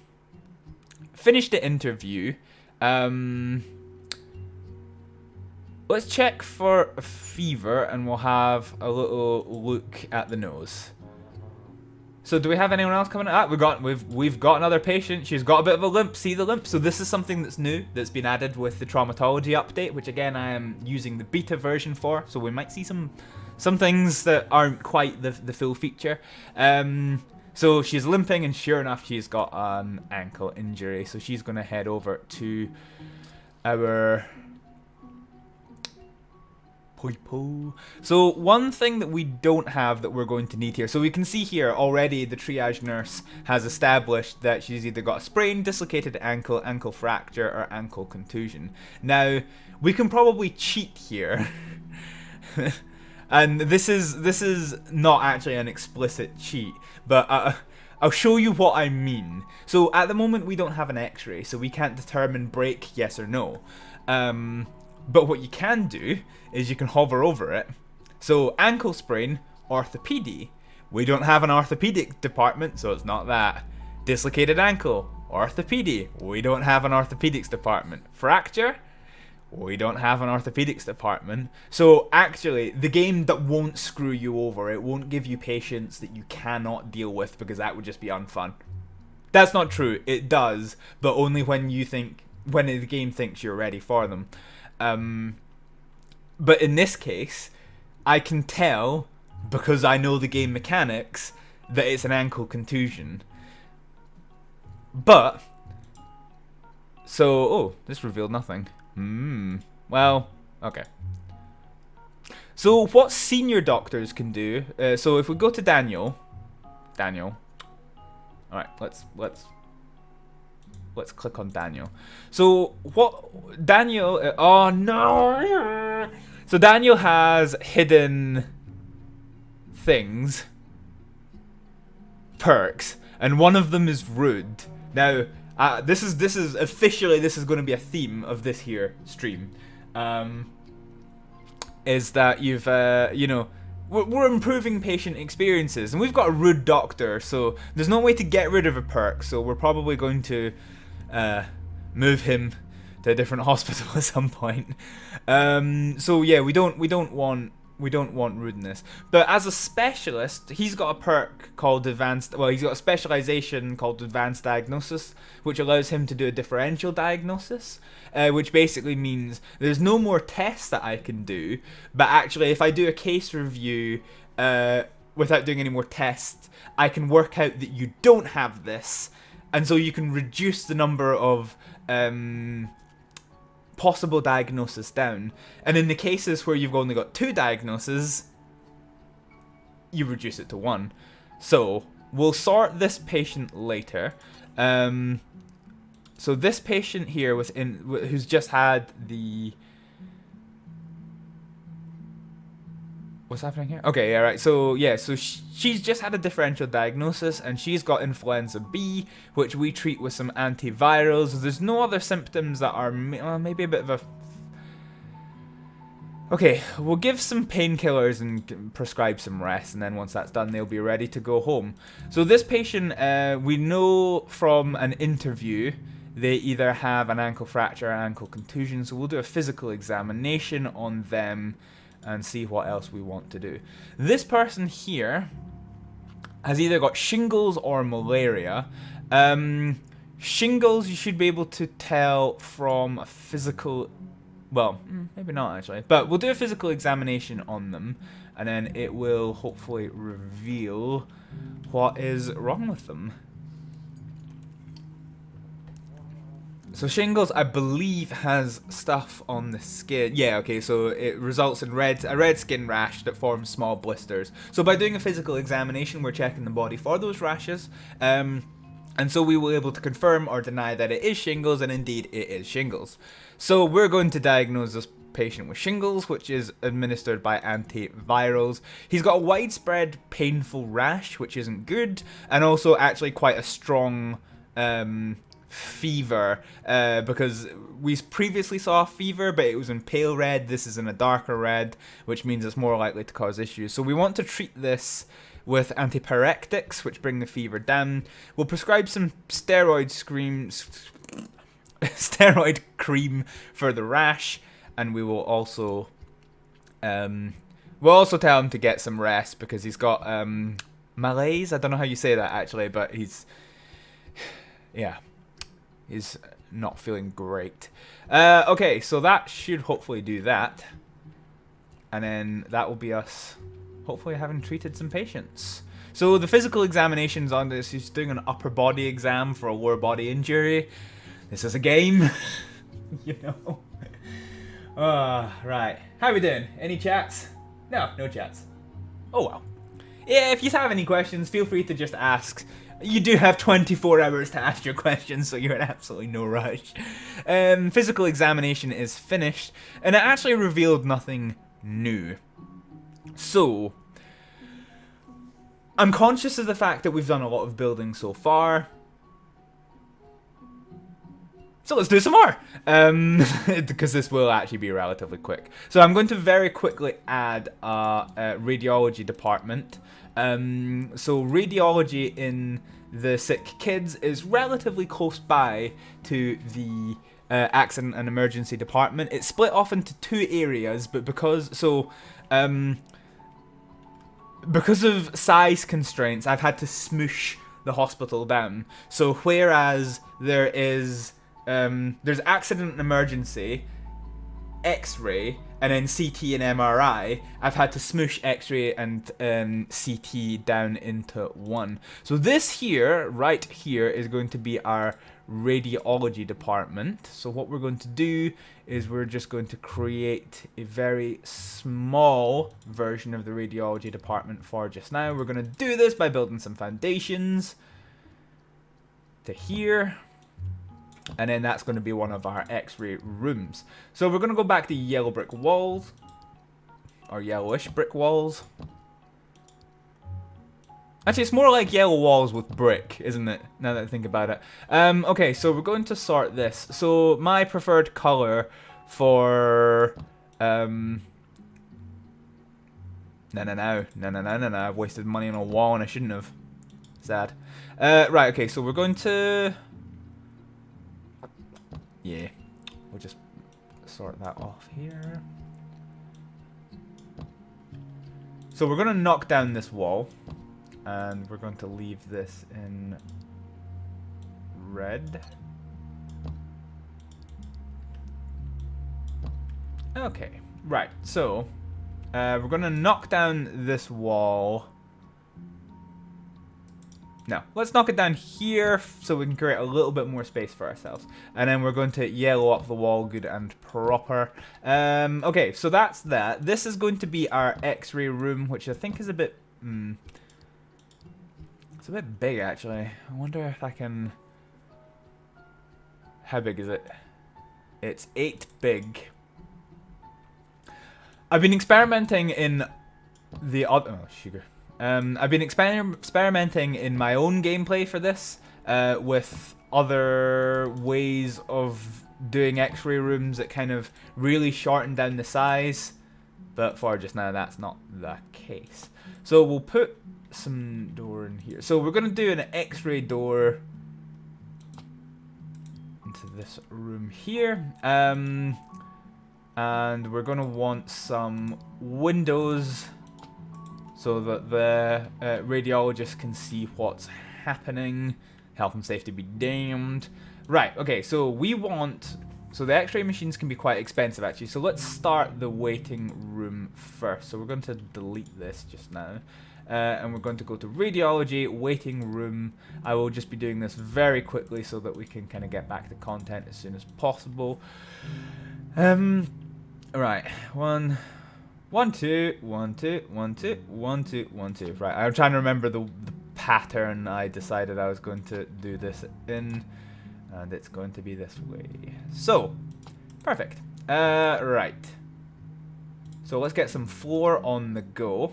Finish the interview. Let's check for a fever, and we'll have a little look at the nose. So do we have anyone else coming up? We've got another patient. She's got a bit of a limp. See the limp? So this is something that's new, that's been added with the traumatology update, which again I am using the beta version for. So we might see some things that aren't quite the full feature. So she's limping, and sure enough, she's got an ankle injury. So she's going to head over to our. So one thing that we don't have that we're going to need here, so we can see here already the triage nurse has established that she's either got a sprained, dislocated ankle, ankle fracture, or ankle contusion. Now, we can probably cheat here. And this is not actually an explicit cheat, but I'll show you what I mean. So at the moment we don't have an x-ray, so we can't determine break yes or no. But what you can do is you can hover over it. So ankle sprain, orthopedy. We don't have an orthopedic department, so it's not that. Dislocated ankle, orthopedy. We don't have an orthopedics department. Fracture, we don't have an orthopedics department. So actually, the game that won't screw you over, it won't give you patients that you cannot deal with because that would just be unfun. That's not true. It does, but only when the game thinks you're ready for them. But in this case, I can tell, because I know the game mechanics, that it's an ankle contusion. But, so, this revealed nothing. Well, okay. So what senior doctors can do, so if we go to Daniel, alright, let's click on Daniel. So what Daniel? Oh no! So Daniel has hidden things, perks, and one of them is rude. Now, this is officially going to be a theme of this here stream. Is that you've we're improving patient experiences, and we've got a rude doctor, so there's no way to get rid of a perk. So we're probably going to move him to a different hospital at some point. So yeah, we don't want We don't want rudeness. But as a specialist, he's got a perk called advanced, well, he's got a specialization called advanced diagnosis, which allows him to do a differential diagnosis, which basically means there's no more tests that I can do, but actually if I do a case review without doing any more tests, I can work out that you don't have this, and so you can reduce the number of possible diagnosis down, and in the cases where you've only got 2 diagnoses, you reduce it to 1. So we'll sort this patient later. So this patient here who's just had the... What's happening here? Okay, yeah, right. So yeah, so she's just had a differential diagnosis, and she's got influenza B, which we treat with some antivirals. There's no other symptoms that are maybe a bit of a... Okay, we'll give some painkillers and prescribe some rest, and then once that's done, they'll be ready to go home. So this patient, we know from an interview, they either have an ankle fracture or ankle contusion, so we'll do a physical examination on them and see what else we want to do. This person here has either got shingles or malaria. Shingles, you should be able to tell from a physical... Well, maybe not actually. But we'll do a physical examination on them, and then it will hopefully reveal what is wrong with them. So shingles, I believe, has stuff on the skin. Yeah, okay, so it results in a red skin rash that forms small blisters. So by doing a physical examination, we're checking the body for those rashes. And so we will be able to confirm or deny that it is shingles, and indeed it is shingles. So we're going to diagnose this patient with shingles, which is administered by antivirals. He's got a widespread painful rash, which isn't good, and also actually quite a strong... fever, because we previously saw a fever, but it was in pale red. This is in a darker red, which means it's more likely to cause issues. So we want to treat this with antipyretics, which bring the fever down. We'll prescribe some steroid cream for the rash, and we will also we'll also tell him to get some rest because he's got malaise. I don't know how you say that actually, but he's not feeling great. Okay, so that should hopefully do that. And then that will be us hopefully having treated some patients. So the physical examinations on this, he's doing an upper body exam for a lower body injury. This is a game, you know. Right. How are we doing? Any chats? No chats. Oh well. Yeah, if you have any questions, feel free to just ask. You do have 24 hours to ask your questions, so you're in absolutely no rush. Physical examination is finished, and it actually revealed nothing new. So, I'm conscious of the fact that we've done a lot of building so far. So let's do some more, because this will actually be relatively quick. So I'm going to very quickly add a radiology department. So radiology in the sick kids is relatively close by to the accident and emergency department. It's split off into 2 areas, but because of size constraints, I've had to smoosh the hospital down. So whereas there is there's accident and emergency, X-ray, and then CT and MRI, I've had to smoosh X-ray and CT down into one. So this here, right here, is going to be our radiology department. So what we're going to do is we're just going to create a very small version of the radiology department for just now. We're going to do this by building some foundations to here. And then that's going to be one of our X-ray rooms. So we're going to go back to yellow brick walls. Or yellowish brick walls. Actually, it's more like yellow walls with brick, isn't it? Now that I think about it. Okay, so we're going to sort this. So my preferred color for... No. I've wasted money on a wall and I shouldn't have. Sad. Right, okay, so we're going to... Yeah, we'll just sort that off here. So we're going to knock down this wall. And we're going to leave this in red. Okay, right. So we're going to knock down this wall. No, let's knock it down here so we can create a little bit more space for ourselves. And then we're going to yellow up the wall good and proper. Okay, so that's that. This is going to be our X-ray room, which I think is a bit... it's a bit big, actually. I wonder if I can... How big is it? It's 8 big. I've been experimenting in the other... Oh, sugar. I've been experimenting in my own gameplay for this with other ways of doing X-ray rooms that kind of really shorten down the size, but for just now that's not the case. So we'll put some door in here. So we're going to do an X-ray door into this room here, and we're going to want some windows so that the radiologist can see what's happening. Health and safety be damned. Right, okay, so we want... So the X-ray machines can be quite expensive, actually. So let's start the waiting room first. So we're going to delete this just now. And we're going to go to radiology, waiting room. I will just be doing this very quickly so that we can kind of get back to content as soon as possible. Right, 1, 2, 1, 2, 1, 2, 1, 2, 1, 2. Right, I'm trying to remember the pattern I decided I was going to do this in. And it's going to be this way. So, perfect. Right. So let's get some floor on the go.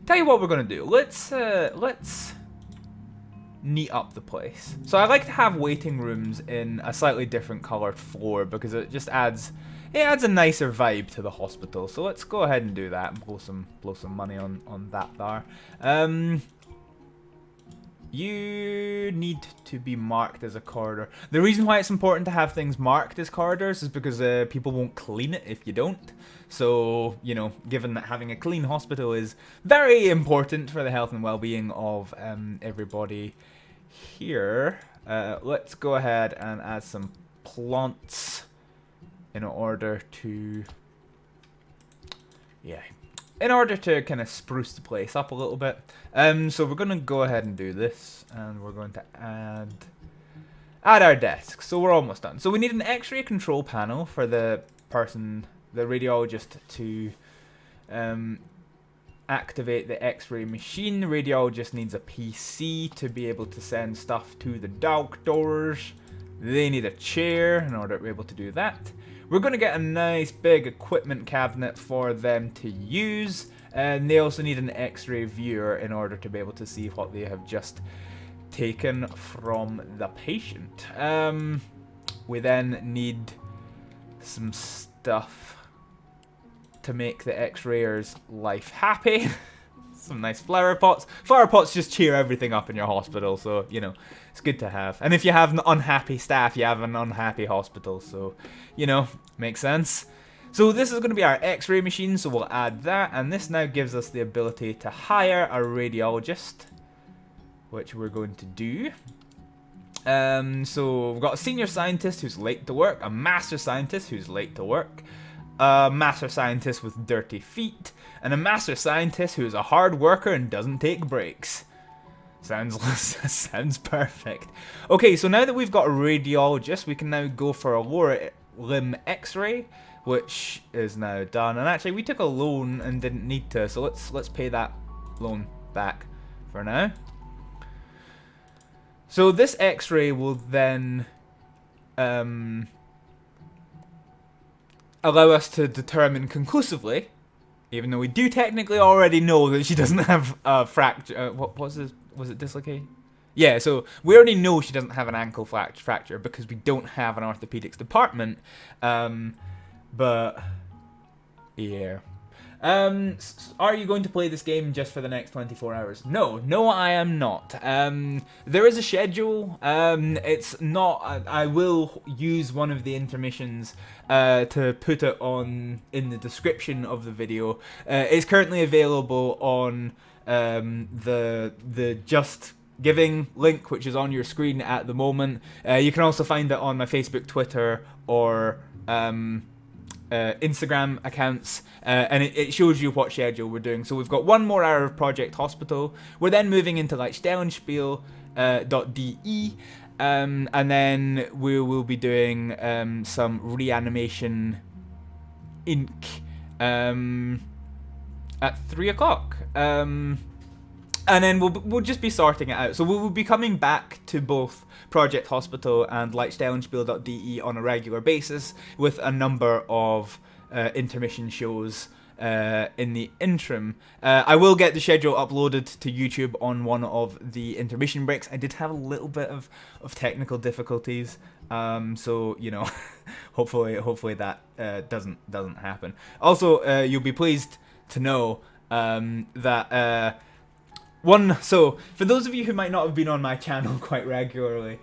Tell you what we're going to do. Let's neat up the place. So I like to have waiting rooms in a slightly different colored floor because it just adds a nicer vibe to the hospital. So let's go ahead and do that and blow some money on that there. You need to be marked as a corridor. The reason why it's important to have things marked as corridors is because people won't clean it if you don't. So, you know, given that having a clean hospital is very important for the health and well-being of everybody here, let's go ahead and add some plants in order to... Yeah. In order to kind of spruce the place up a little bit. So we're going to go ahead and do this. And we're going to add our desk. So we're almost done. So we need an X-ray control panel for the person, the radiologist, to activate the X-ray machine. The radiologist needs a PC to be able to send stuff to the doctors. They need a chair in order to be able to do that. We're going to get a nice big equipment cabinet for them to use, and they also need an X-ray viewer in order to be able to see what they have just taken from the patient. We then need some stuff to make the X-rayer's life happy. Some nice flower pots. Flower pots just cheer everything up in your hospital, so, you know, it's good to have. And if you have unhappy staff, you have an unhappy hospital, so, you know, makes sense. So this is going to be our X-ray machine, so we'll add that, and this now gives us the ability to hire a radiologist, which we're going to do. So we've got a senior scientist who's late to work, a master scientist who's late to work, a master scientist with dirty feet, and a master scientist who's a hard worker and doesn't take breaks. Sounds perfect. Okay, so now that we've got a radiologist, we can now go for a lower limb X-ray, which is now done. And actually, we took a loan and didn't need to, so let's pay that loan back for now. So this X-ray will then allow us to determine conclusively, even though we do technically already know that she doesn't have a fracture. What was this? Was it dislocated? Yeah, so we already know she doesn't have an ankle fracture because we don't have an orthopedics department. But yeah, Are you going to play this game just for the next 24 hours? No, I am not. There is a schedule. It's not. I will use one of the intermissions to put it on in the description of the video. It's currently available on the Just Giving link, which is on your screen at the moment. You can also find it on my Facebook, Twitter, or Instagram accounts, and it shows you what schedule we're doing. So we've got 1 more hour of Project Hospital. We're then moving into livestream.de, and then we will be doing some Reanimation Inc. At 3 o'clock. And then we'll just be sorting it out. So we'll be coming back to both Project Hospital and Lightstellenspiel.de on a regular basis with a number of intermission shows in the interim. I will get the schedule uploaded to YouTube on one of the intermission breaks. I did have a little bit of technical difficulties, so you know, hopefully that doesn't happen. Also, you'll be pleased to know that. So for those of you who might not have been on my channel quite regularly,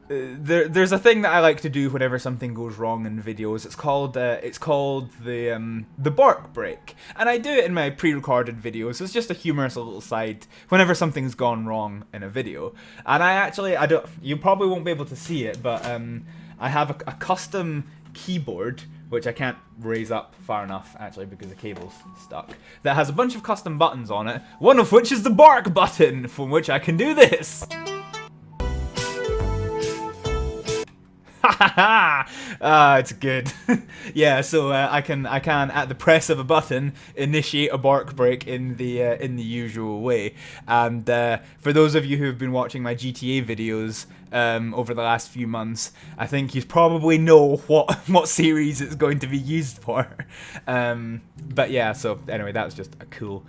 there's a thing that I like to do whenever something goes wrong in videos. It's called the bark break, and I do it in my pre-recorded videos. It's just a humorous little side whenever something's gone wrong in a video. And you probably won't be able to see it, but I have a custom keyboard, which I can't raise up far enough, actually, because the cable's stuck, that has a bunch of custom buttons on it, one of which is the bark button, from which I can do this. It's good. Yeah, so I can at the press of a button initiate a bark break in the usual way. And for those of you who have been watching my GTA videos over the last few months, I think you probably know what series it's going to be used for. But yeah, so anyway, that was just a cool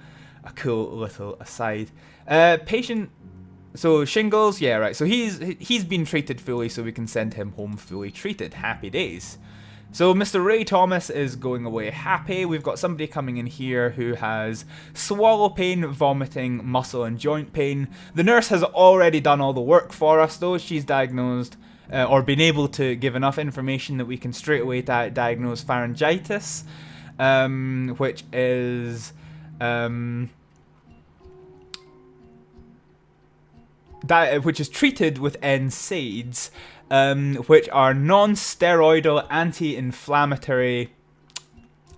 little aside. Patient. So shingles, yeah, right. So he's been treated fully, so we can send him home fully treated. Happy days. So Mr. Ray Thomas is going away happy. We've got somebody coming in here who has swallow pain, vomiting, muscle and joint pain. The nurse has already done all the work for us, though. She's diagnosed or been able to give enough information that we can straight away diagnose pharyngitis, which is treated with NSAIDs, which are non-steroidal anti-inflammatory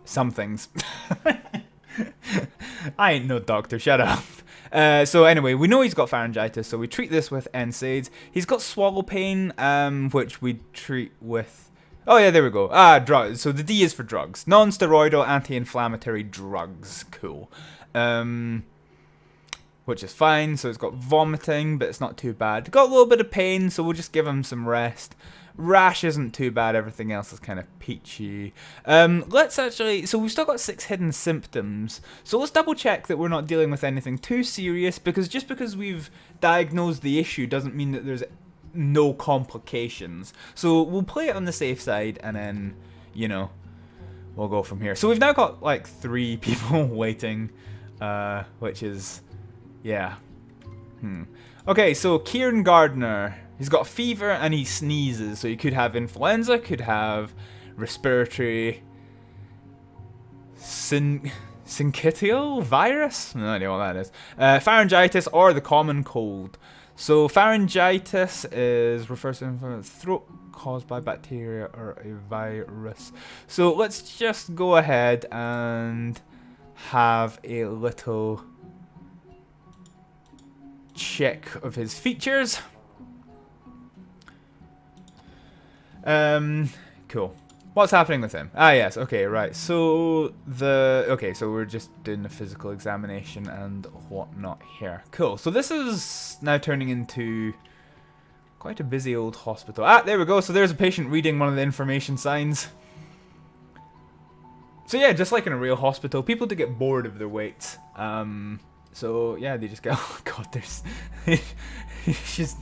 somethings. I ain't no doctor, shut up. So anyway, we know he's got pharyngitis, so we treat this with NSAIDs. He's got swallow pain, which we treat with... Oh yeah, there we go. Drugs. So the D is for drugs. Non-steroidal anti-inflammatory drugs. Cool. Which is fine. So it's got vomiting, but it's not too bad. Got a little bit of pain, so we'll just give him some rest. Rash isn't too bad. Everything else is kind of peachy. Let's actually... So we've still got 6 hidden symptoms. So let's double check that we're not dealing with anything too serious, because just because we've diagnosed the issue doesn't mean that there's no complications. So we'll play it on the safe side, and then, you know, we'll go from here. So we've now got like 3 people waiting, which is... Yeah. Okay, so Kieran Gardner. He's got a fever and he sneezes. So he could have influenza, could have respiratory syncytial virus? No idea what that is. Pharyngitis or the common cold. So pharyngitis refers to throat caused by bacteria or a virus. So let's just go ahead and have a little check of his features. Cool. What's happening with him? Yes, okay, right. So so we're just doing the physical examination and whatnot here. Cool. So this is now turning into quite a busy old hospital. There we go. So there's a patient reading one of the information signs. So yeah, just like in a real hospital, people do get bored of their waits. So yeah, they just go, oh god, there's she's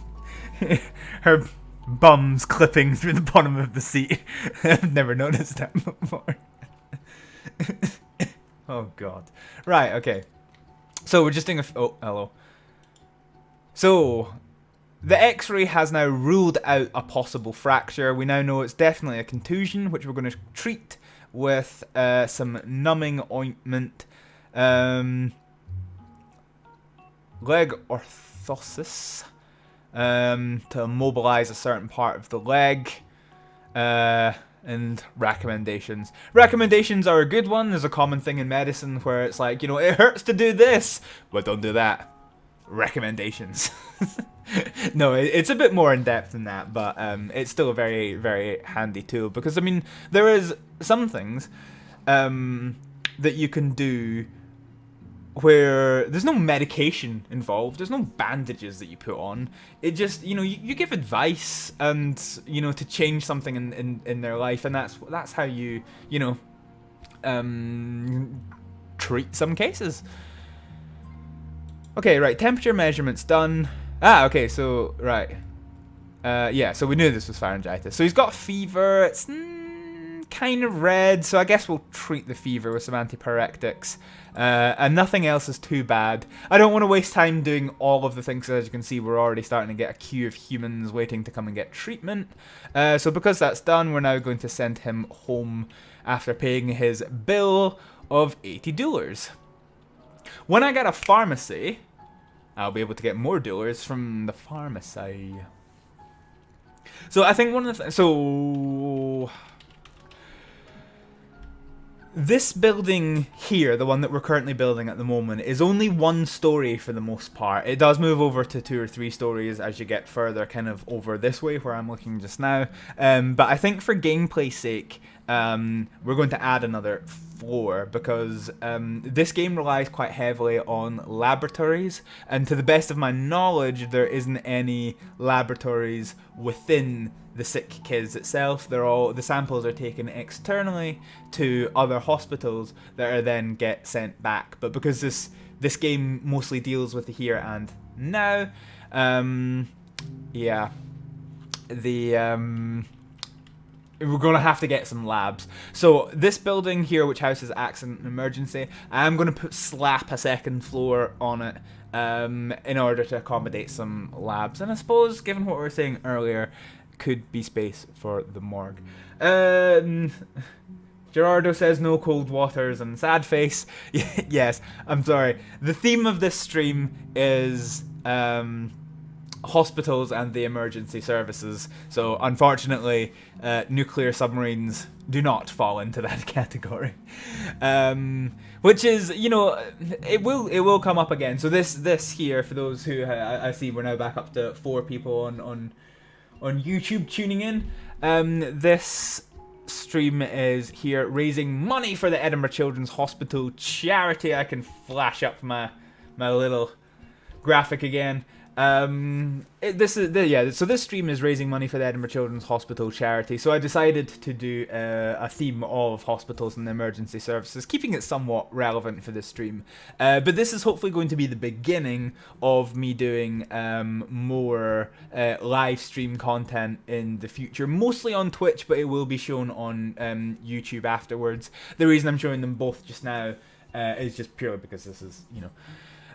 her bum's clipping through the bottom of the seat. I've never noticed that before. Oh god. Right, okay. So we're just doing oh, hello. So the X-ray has now ruled out a possible fracture. We now know it's definitely a contusion, which we're going to treat with some numbing ointment. Leg orthosis to immobilize a certain part of the leg. And recommendations. Recommendations are a good one. There's a common thing in medicine where it's like, you know, it hurts to do this, but don't do that. Recommendations. No, it's a bit more in depth than that, but it's still a very, very handy tool because, I mean, there is some things that you can do where there's no medication involved, there's no bandages that you put on. It just, you know, you give advice and, you know, to change something in their life, and that's how you know, treat some cases. Okay, right, temperature measurements done. Ah, okay, so, right. Yeah, so we knew this was pharyngitis. So he's got fever, it's kind of red, so I guess we'll treat the fever with some antipyretics. And nothing else is too bad. I don't want to waste time doing all of the things, as you can see we're already starting to get a queue of humans waiting to come and get treatment. So because that's done, we're now going to send him home after paying his bill of $80. When I get a pharmacy, I'll be able to get more dollars from the pharmacy. So I think one of the so this building here, the one that we're currently building at the moment, is only one story for the most part. It does move over to 2 or 3 stories as you get further kind of over this way where I'm looking just now. But I think for gameplay's sake, we're going to add another floor because this game relies quite heavily on laboratories, and to the best of my knowledge there isn't any laboratories within the sick kids itself. The samples are taken externally to other hospitals that are then get sent back. But because this game mostly deals with the here and now, yeah, we're going to have to get some labs. So this building here, which houses accident and emergency, I'm going to slap a second floor on it in order to accommodate some labs. And I suppose, given what we were saying earlier, could be space for the morgue. Gerardo says no cold waters and sad face. Yes, I'm sorry. The theme of this stream is hospitals and the emergency services. So unfortunately, nuclear submarines do not fall into that category. Which is, you know, it will come up again. So this here, for those who I see, we're now back up to 4 people on YouTube tuning in. This stream is here raising money for the Edinburgh Children's Hospital charity. I can flash up my little graphic again. So this stream is raising money for the Edinburgh Children's Hospital charity. So I decided to do a theme of hospitals and emergency services, keeping it somewhat relevant for this stream. But this is hopefully going to be the beginning of me doing more live stream content in the future, mostly on Twitch, but it will be shown on YouTube afterwards. The reason I'm showing them both just now is just purely because this is, you know,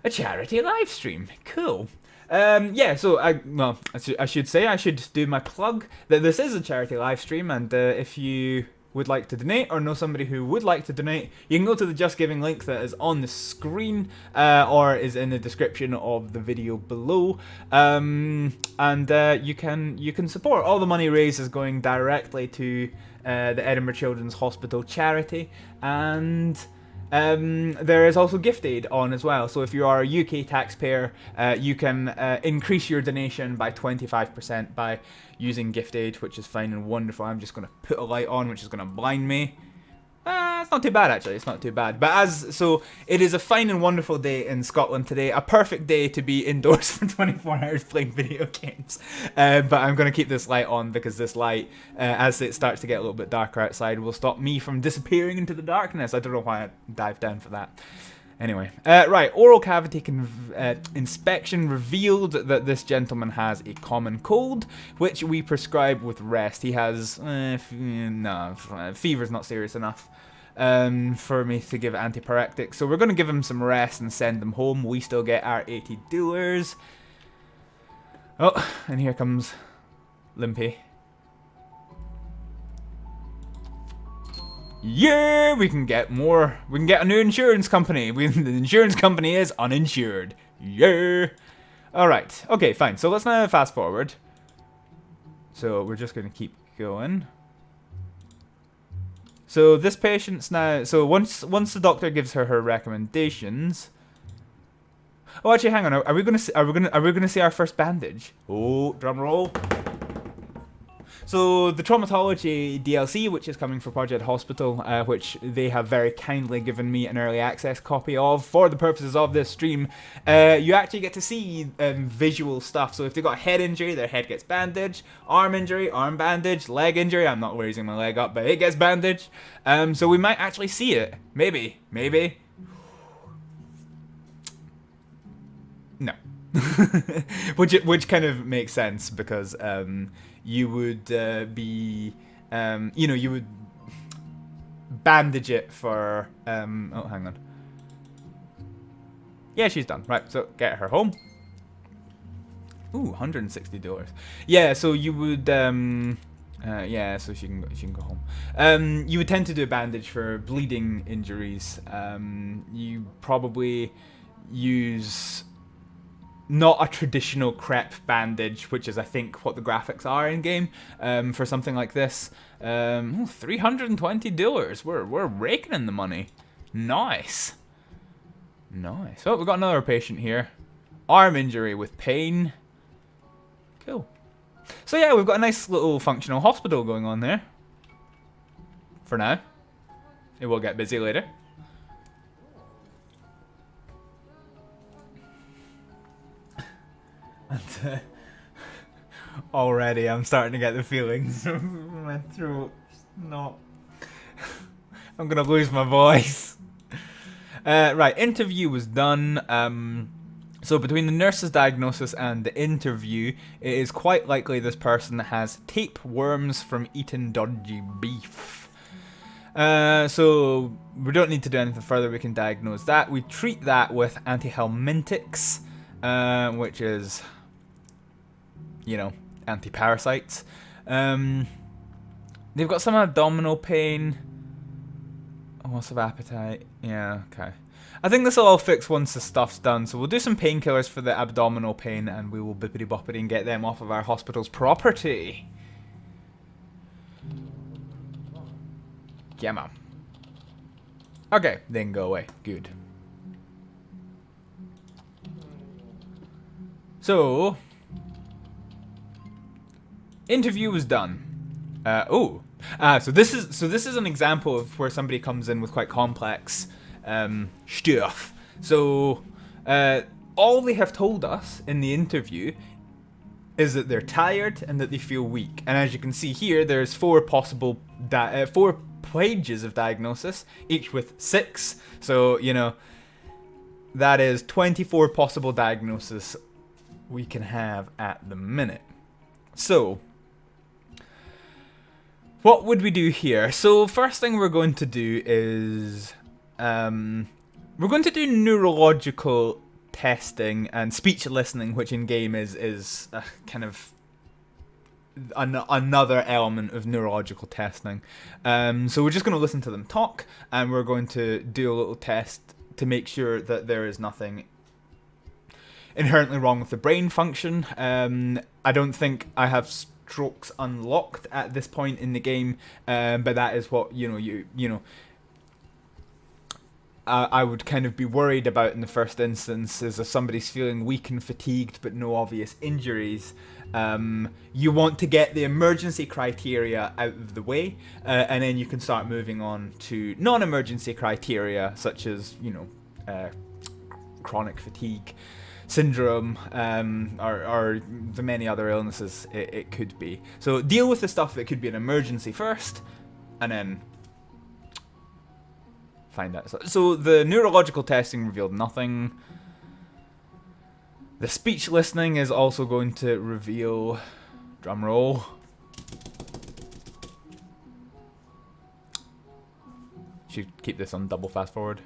a charity live stream. Cool. Yeah, so I should say I should do my plug that this is a charity live stream, and if you would like to donate or know somebody who would like to donate, you can go to the Just Giving link that is on the screen or is in the description of the video below, and you can support. All the money raised is going directly to the Edinburgh Children's Hospital charity, and there is also gift aid on as well. So if you are a UK taxpayer, you can increase your donation by 25% by using gift aid, which is fine and wonderful. I'm just going to put a light on, which is going to blind me. It's not too bad, actually. It's not too bad. But so it is a fine and wonderful day in Scotland today. A perfect day to be indoors for 24 hours playing video games. But I'm going to keep this light on because this light, as it starts to get a little bit darker outside, will stop me from disappearing into the darkness. I don't know why I dived down for that. Anyway, right, oral cavity inspection revealed that this gentleman has a common cold, which we prescribe with rest. He has, fever's not serious enough. for me to give antipyrectic. So we're going to give him some rest and send him home. We still get our $80. Oh, and here comes Limpy. Yeah, we can get more. We can get a new insurance company. The insurance company is uninsured. Yeah. Alright, okay, fine. So let's now fast forward. So we're just going to keep going. So this patient's now... So once the doctor gives her recommendations... Oh, actually, hang on. Are we gonna see our first bandage? Oh, drum roll. So the traumatology DLC, which is coming for Project Hospital, which they have very kindly given me an early access copy of for the purposes of this stream, you actually get to see visual stuff. So if they've got a head injury, their head gets bandaged. Arm injury, arm bandaged. Leg injury, I'm not raising my leg up, but it gets bandaged. So we might actually see it. Maybe. No. which kind of makes sense because you would you would bandage it for oh, hang on. Yeah, she's done. Right, so get her home. Ooh, $160. Yeah, so you would yeah, so she can go home. You would tend to do a bandage for bleeding injuries. You probably use not a traditional crepe bandage, which is I think what the graphics are in game, for something like this. $320. We're raking in the money. Nice. Nice. Oh, we've got another patient here. Arm injury with pain. Cool. So yeah, we've got a nice little functional hospital going on there. For now. It will get busy later. And already I'm starting to get the feelings. My throat's not... I'm gonna lose my voice. Right, interview was done. So between the nurse's diagnosis and the interview, it is quite likely this person has tapeworms from eating dodgy beef. So we don't need to do anything further. We can diagnose that. We treat that with antihelminthics, which is, you know, anti-parasites. They've got some abdominal pain. Loss of appetite. Yeah, okay. I think this will all fix once the stuff's done. So we'll do some painkillers for the abdominal pain and we will bippity boppity and get them off of our hospital's property. Yeah, man. Okay, then go away. Good. So, interview was done. So this is an example of where somebody comes in with quite complex stuff. So, all they have told us in the interview is that they're tired and that they feel weak. And as you can see here, there's four pages of diagnosis, each with 6. So, you know, that is 24 possible diagnoses we can have at the minute. So, what would we do here? So, first thing we're going to do is we're going to do neurological testing and speech listening, which in game is kind of another element of neurological testing. So we're just going to listen to them talk, and we're going to do a little test to make sure that there is nothing inherently wrong with the brain function. I don't think I have strokes unlocked at this point in the game, but that is what you know I would kind of be worried about in the first instance, is if somebody's feeling weak and fatigued but no obvious injuries. You want to get the emergency criteria out of the way, and then you can start moving on to non-emergency criteria, such as, you know, chronic fatigue syndrome, or the many other illnesses it could be. So deal with the stuff that could be an emergency first, and then find out. So the neurological testing revealed nothing. The speech listening is also going to reveal, drum roll, Should keep this on double fast forward.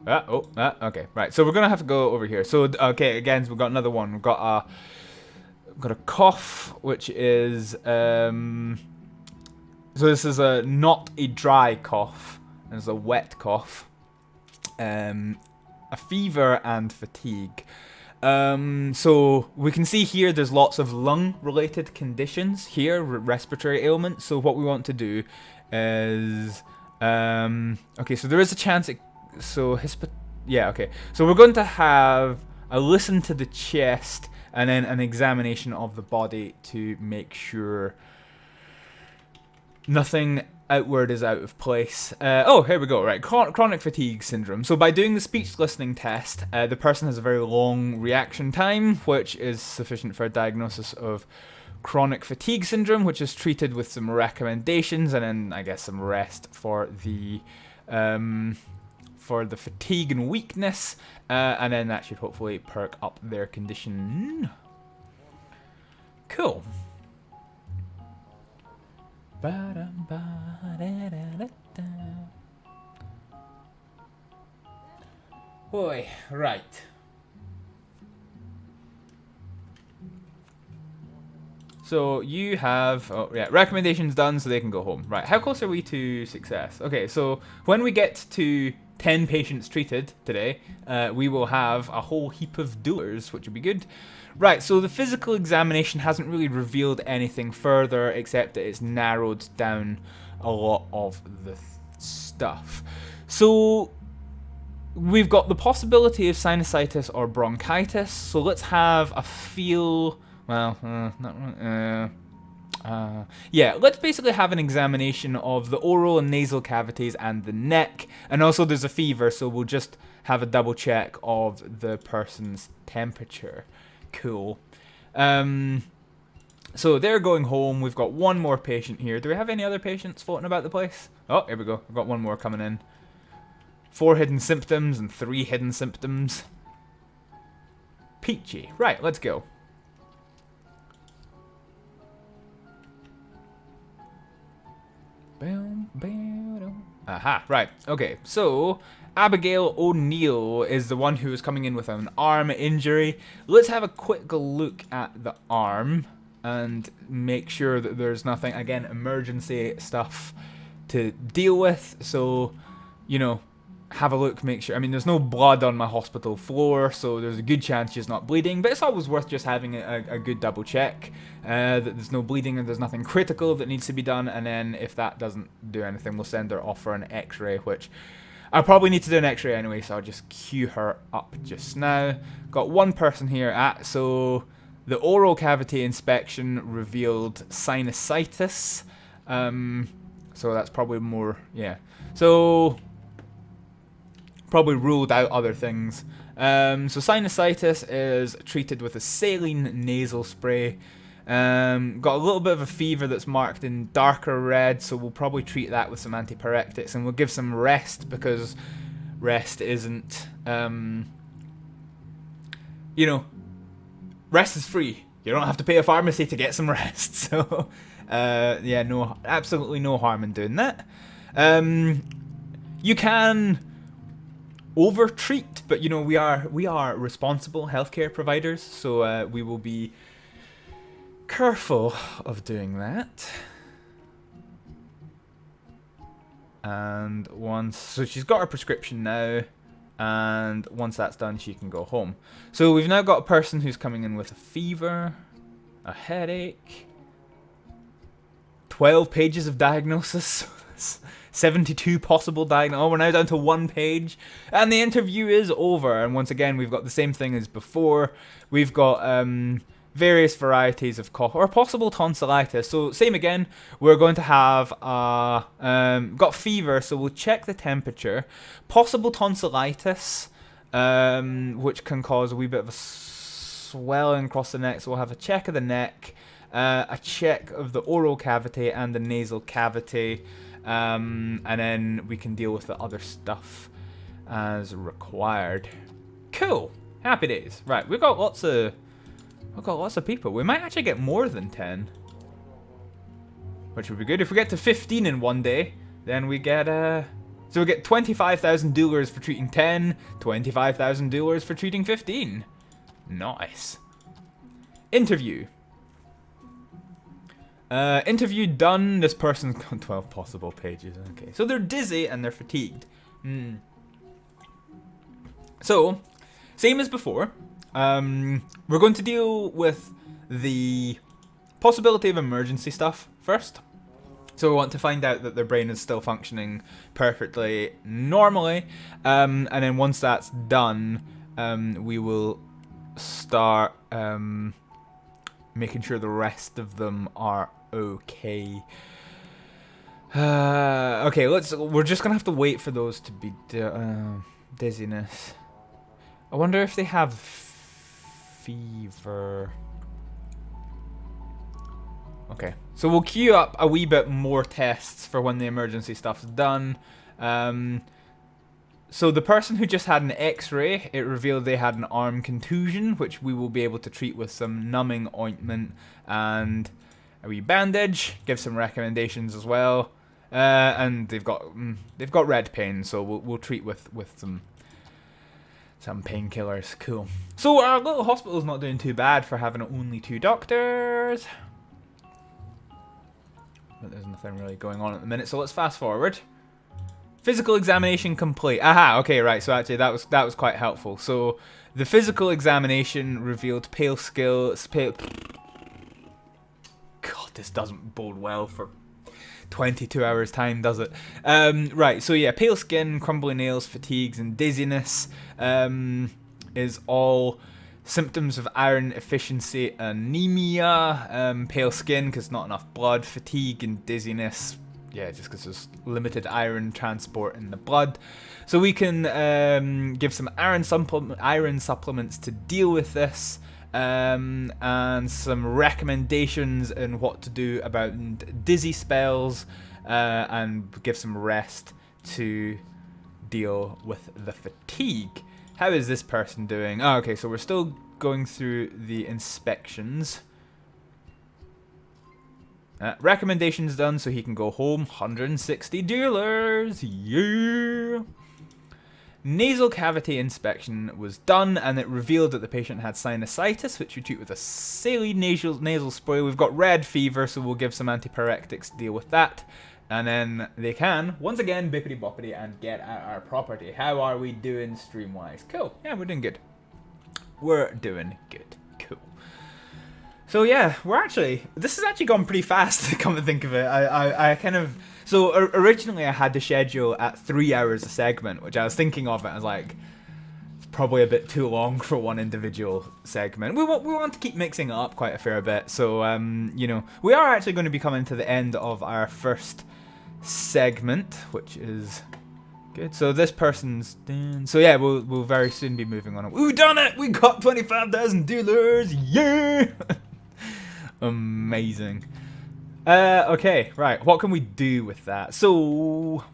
Okay, right. So we're gonna have to go over here. So okay, again, we've got another one. We've got a cough, which is so this is not a dry cough, it's a wet cough. A fever and fatigue. So we can see here there's lots of lung-related conditions here, respiratory ailments. So what we want to do is okay. So there is a chance it. So okay. So we're going to have a listen to the chest and then an examination of the body to make sure nothing outward is out of place. Oh, here we go. Right, chronic fatigue syndrome. So by doing the speech listening test, the person has a very long reaction time, which is sufficient for a diagnosis of chronic fatigue syndrome, which is treated with some recommendations and then I guess some rest for the fatigue and weakness, and then that should hopefully perk up their condition. Cool. Boy, right. So you have, recommendations done so they can go home. Right, how close are we to success? Okay, so when we get to 10 patients treated today, we will have a whole heap of doers, which would be good. Right, so the physical examination hasn't really revealed anything further, except that it's narrowed down a lot of the stuff. So we've got the possibility of sinusitis or bronchitis, so let's have a feel. Well, let's basically have an examination of the oral and nasal cavities and the neck. And also there's a fever, so we'll just have a double check of the person's temperature. Cool. So they're going home. We've got one more patient here. Do we have any other patients floating about the place? Oh, here we go. We've got one more coming in. 4 hidden symptoms and 3 hidden symptoms. Peachy. Right, let's go. Aha, right, okay, so Abigail O'Neill is the one who is coming in with an arm injury. Let's have a quick look at the arm and make sure that there's nothing, again, emergency stuff to deal with. So, you know, have a look, make sure. I mean, there's no blood on my hospital floor, so there's a good chance she's not bleeding, but it's always worth just having a good double check that there's no bleeding and there's nothing critical that needs to be done. And then if that doesn't do anything, we'll send her off for an x-ray, which I probably need to do an x-ray anyway, so I'll just queue her up just now. Got one person here so the oral cavity inspection revealed sinusitis, so that's probably more, so probably ruled out other things. So sinusitis is treated with a saline nasal spray. Got a little bit of a fever that's marked in darker red, so we'll probably treat that with some antipyretics, and we'll give some rest because rest isn't, you know, rest is free. You don't have to pay a pharmacy to get some rest. So, no, absolutely no harm in doing that. You can over-treat, but you know, we are responsible healthcare providers, so we will be careful of doing that. And so she's got her prescription now, and once that's done, she can go home. So we've now got a person who's coming in with a fever, a headache, 12 pages of diagnosis. 72 possible diagnoses. Oh, we're now down to 1 page. And the interview is over. And once again, we've got the same thing as before. We've got various varieties of cough or possible tonsillitis. So same again, we're going to have got fever, so we'll check the temperature. Possible tonsillitis, which can cause a wee bit of a swelling across the neck. So we'll have a check of the neck, a check of the oral cavity and the nasal cavity. And then we can deal with the other stuff as required. Cool. Happy days. Right, we've got lots of people. We might actually get more than 10, which would be good. If we get to 15 in one day, then we get so So we get 25,000 dollars for treating 10, 25,000 dollars for treating 15. Nice. Interview. Interview done. This person's got 12 possible pages. Okay, so they're dizzy and they're fatigued. So, same as before. We're going to deal with the possibility of emergency stuff first. So we want to find out that their brain is still functioning perfectly normally. And then once that's done, we will start making sure the rest of them are okay. Okay, we're just gonna have to wait for those to be dizziness. I wonder if they have fever. Okay, so we'll queue up a wee bit more tests for when the emergency stuff's done. So the person who just had an x-ray, it revealed they had an arm contusion, which we will be able to treat with some numbing ointment and a wee bandage. Give some recommendations as well. And they've got red pain, so we'll treat with some painkillers. Cool. So our little hospital's not doing too bad for having only 2 doctors. But there's nothing really going on at the minute, so let's fast forward. Physical examination complete. Aha, okay, right, so actually that was quite helpful. So the physical examination revealed pale skills. God, this doesn't bode well for 22 hours time, does it? Right, so yeah, pale skin, crumbly nails, fatigues, and dizziness is all symptoms of iron deficiency anemia. Pale skin because not enough blood, fatigue and dizziness, yeah, just because there's limited iron transport in the blood. So we can give some iron supplements to deal with this, and some recommendations in what to do about dizzy spells, and give some rest to deal with the fatigue. How is this person doing? Oh, okay, so we're still going through the inspections. Recommendations done, so he can go home. $160. Yeah. Nasal cavity inspection was done, and it revealed that the patient had sinusitis, which we treat with a saline nasal spray. We've got red fever, so we'll give some antipyretics to deal with that. And then they can, once again, bippity boppity and get at our property. How are we doing stream-wise? Cool. Yeah, we're doing good. We're doing good. Cool. So yeah, this has actually gone pretty fast to come to think of it. I kind of, so originally I had to schedule at 3 hours a segment, which I was thinking of it. I was like, it's probably a bit too long for one individual segment. We want to keep mixing it up quite a fair bit. So, you know, we are actually going to be coming to the end of our first segment, which is good. So this person's done. So yeah, we'll very soon be moving on. We've done it! We got $25,000! Yeah! Amazing. Okay, right. What can we do with that? So,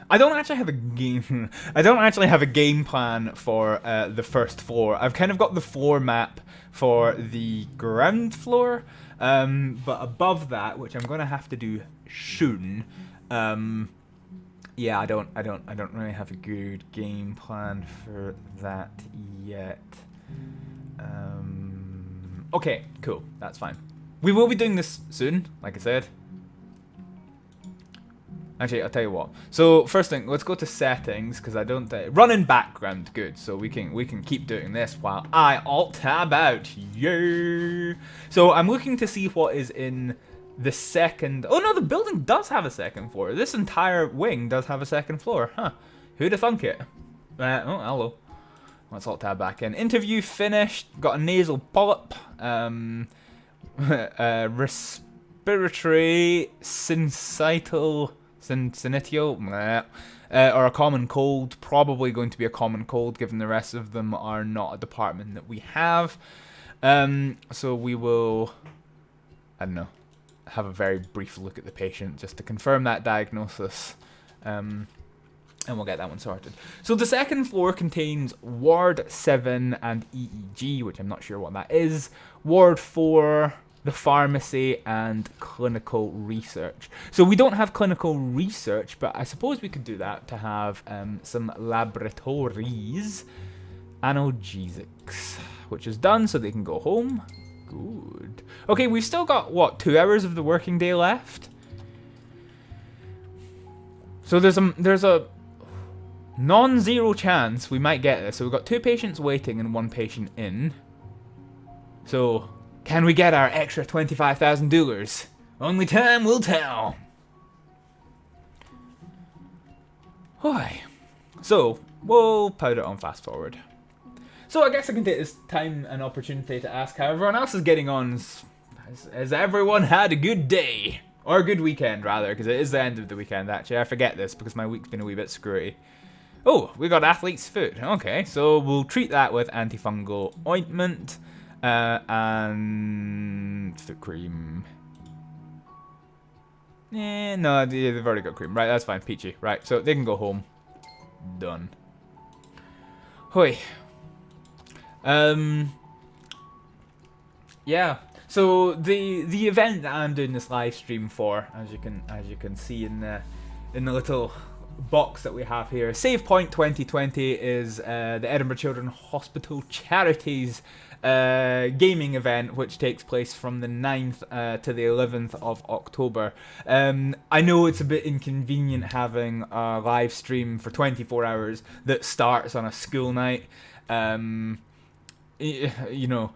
I don't actually have a game. I don't actually have a game plan for the first floor. I've kind of got the floor map for the ground floor, but above that, which I'm gonna have to do soon. Yeah, I don't really have a good game plan for that yet. Okay, cool. That's fine. We will be doing this soon, like I said. Actually, I'll tell you what. So first thing, let's go to settings because I don't run in background. Good. So we can keep doing this while I alt tab out. Yeah. So I'm looking to see what is in the second. Oh no, the building does have a second floor. This entire wing does have a second floor. Huh? Who'd have thunk it? Oh, hello. Let's alt tab back in. Interview finished. Got a nasal polyp. Respiratory syncytial, or a common cold. Probably going to be a common cold, given the rest of them are not a department that we have. So we will, I don't know, have a very brief look at the patient just to confirm that diagnosis. And we'll get that one sorted. So the second floor contains Ward 7 and EEG, which I'm not sure what that is. Ward 4 the pharmacy, and clinical research. So we don't have clinical research, but I suppose we could do that to have some laboratories. Analgesics, which is done, so they can go home. Good. Okay, we've still got, what, 2 hours of the working day left? So there's a non-zero chance we might get this. So we've got 2 patients waiting and 1 patient in. So, can we get our extra 25,000 dollars? Only time will tell. Hi. So, we'll put it on fast forward. So I guess I can take this time and opportunity to ask how everyone else is getting on. Has everyone had a good day? Or a good weekend, rather, because it is the end of the weekend, actually. I forget this because my week's been a wee bit screwy. Oh, we got athlete's foot. Okay, so we'll treat that with antifungal ointment and foot cream. No, they've already got cream. Right, that's fine, peachy. Right, so they can go home. Done. Hoi. Yeah. So the event that I'm doing this live stream for, as you can see in the little box that we have here, SavePoint2020 is the Edinburgh Children's Hospital Charities gaming event, which takes place from the 9th to the 11th of October. I know it's a bit inconvenient having a live stream for 24 hours that starts on a school night. You know,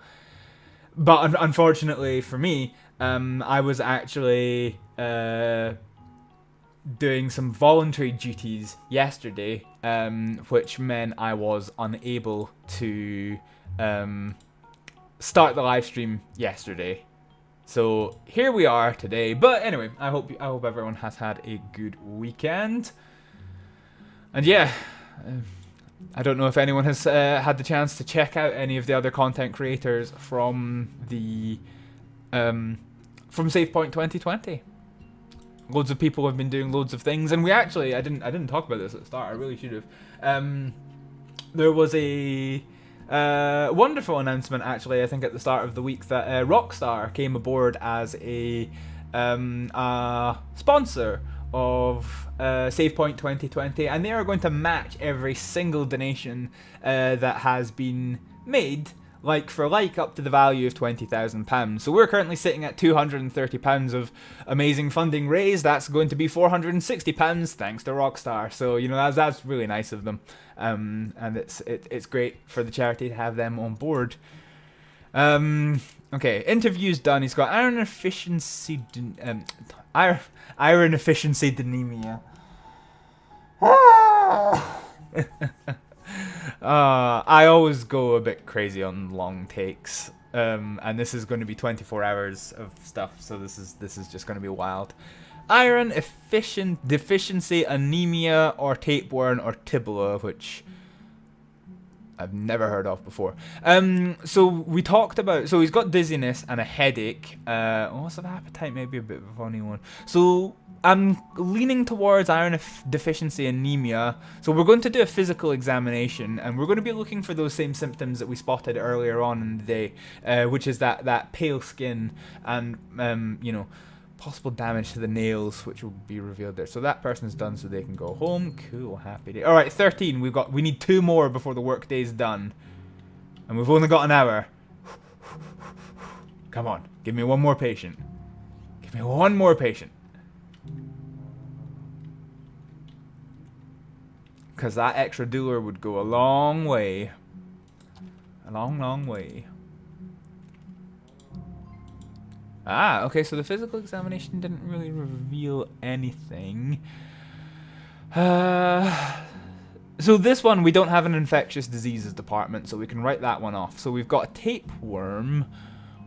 but unfortunately for me, I was actually doing some voluntary duties yesterday, which meant I was unable to start the live stream yesterday. So here we are today. But anyway, I hope everyone has had a good weekend. And yeah. I don't know if anyone has had the chance to check out any of the other content creators from the from SavePoint2020. Loads of people have been doing loads of things, and we actually I didn't talk about this at the start. I really should have. There was a wonderful announcement actually. I think at the start of the week that Rockstar came aboard as a sponsor of SavePoint2020, and they are going to match every single donation that has been made, like for like, up to the value of £20,000. So we're currently sitting at £230 of amazing funding raised. That's going to be £460 thanks to Rockstar. So you know that's really nice of them, and it's great for the charity to have them on board. Okay, interview's done. He's got iron efficiency. Iron efficiency anemia. I always go a bit crazy on long takes, and this is going to be 24 hours of stuff, so this is just going to be wild. Iron deficiency anemia, or tapeworm, or tibula, which I've never heard of before. So we talked about, so he's got dizziness and a headache. Loss of appetite, maybe a bit of a funny one. So I'm leaning towards iron deficiency anemia. So we're going to do a physical examination, and we're going to be looking for those same symptoms that we spotted earlier on in the day, which is that pale skin and you know, possible damage to the nails, which will be revealed there. So that person's done, so they can go home. Cool, happy day. All right, 13. We need 2 more before the work day's done, and we've only got an hour. Come on, give me one more patient. Give me one more patient, because that extra doer would go a long way. A long, long way. Ah, okay, so the physical examination didn't really reveal anything. So this one, we don't have an infectious diseases department, so we can write that one off. So we've got a tapeworm,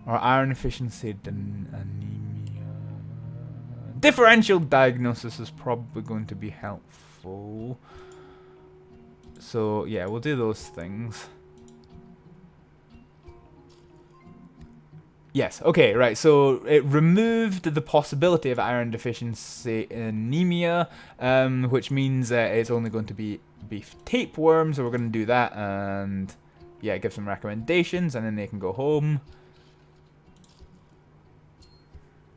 or iron deficiency anemia. Differential diagnosis is probably going to be helpful. So yeah, we'll do those things. Yes, okay, right, so it removed the possibility of iron deficiency anemia, which means that it's only going to be beef tapeworm, so we're going to do that, and yeah, give some recommendations, and then they can go home.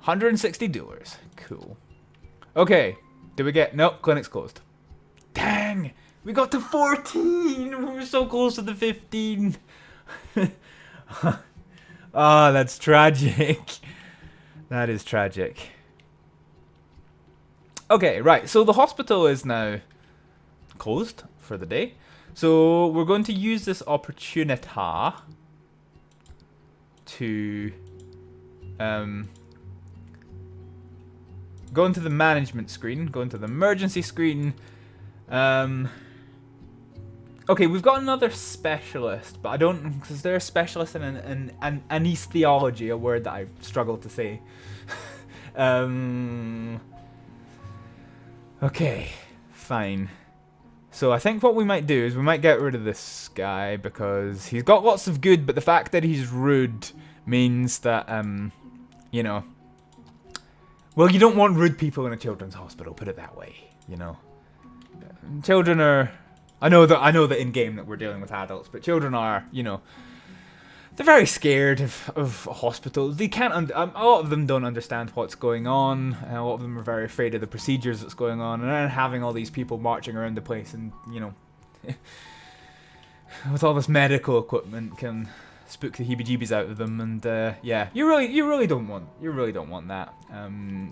$160. Cool. Okay. Did we get... Nope, clinic's closed. Dang! We got to 14! We were so close to the 15. Oh, that's tragic. That is tragic. Okay, right. So the hospital is now closed for the day. So we're going to use this opportunity to go into the management screen, go into the emergency screen. Okay, we've got another specialist, but I don't, because they're a specialist in anesthesiology, a word that I struggle to say. Okay, fine. So I think what we might do is we might get rid of this guy because he's got lots of good, but the fact that he's rude means that, you know, well, you don't want rude people in a children's hospital, put it that way, you know. Children are, I know that in game that we're dealing with adults, but children are, you know, they're very scared of hospitals. They can't, a lot of them don't understand what's going on. A lot of them are very afraid of the procedures that's going on. And then having all these people marching around the place and, you know, with all this medical equipment can spook the heebie-jeebies out of them. And yeah, you really don't want that.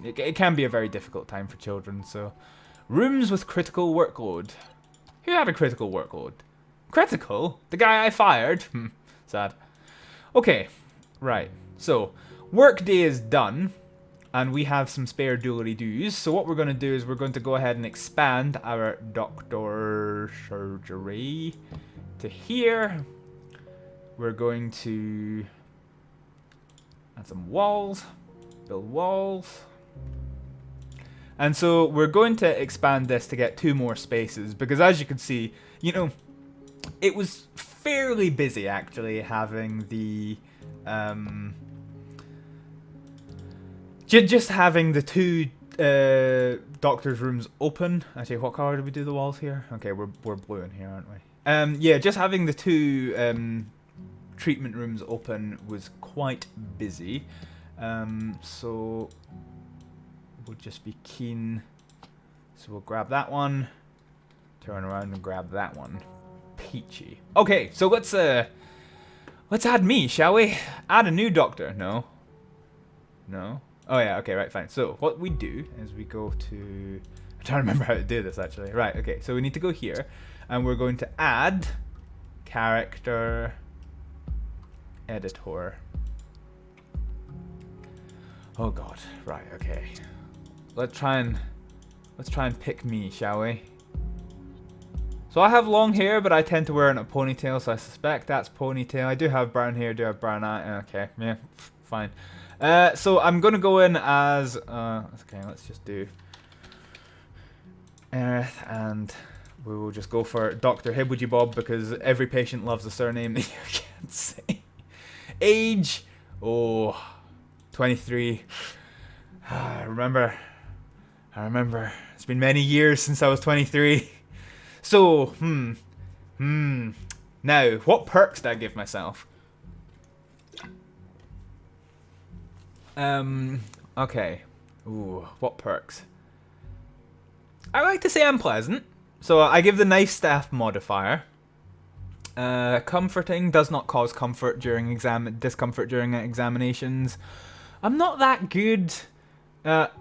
It can be a very difficult time for children. So, rooms with critical workload. Who had a critical workload? Critical? The guy I fired? Sad. Okay, right. So, work day is done, and we have some spare dooley-doos. So what we're going to do is we're going to go ahead and expand our doctor surgery to here. We're going to add some walls, build walls. And so we're going to expand this to get 2 more spaces, because as you can see, you know, it was fairly busy actually having the just having the 2 doctor's rooms open. Actually, what color did we do the walls here? Okay, we're blue in here, aren't we? Yeah, just having the 2 treatment rooms open was quite busy. So we'll just be keen. So we'll grab that one, turn around and grab that one. Peachy. Okay, so let's add me, shall we? Add a new doctor. No. No. Oh yeah, okay, right, fine. So what we do is we go to, I'm trying to remember how to do this actually. Right, okay, so we need to go here and we're going to add character editor. Oh god, right, okay. Let's try and pick me, shall we? So I have long hair, but I tend to wear it in a ponytail, so I suspect that's ponytail. I do have brown hair, do have brown eye. Okay, yeah, fine. So I'm gonna go in as okay. Let's just do Earth, and we will just go for Dr. Hibblegy Bob because every patient loves a surname that you can't say. Age, 23. I remember. It's been many years since I was 23. So, now, what perks did I give myself? Okay. Ooh, what perks? I like to say I'm pleasant. So I give the nice staff modifier. Comforting does not cause comfort during discomfort during examinations. I'm not that good at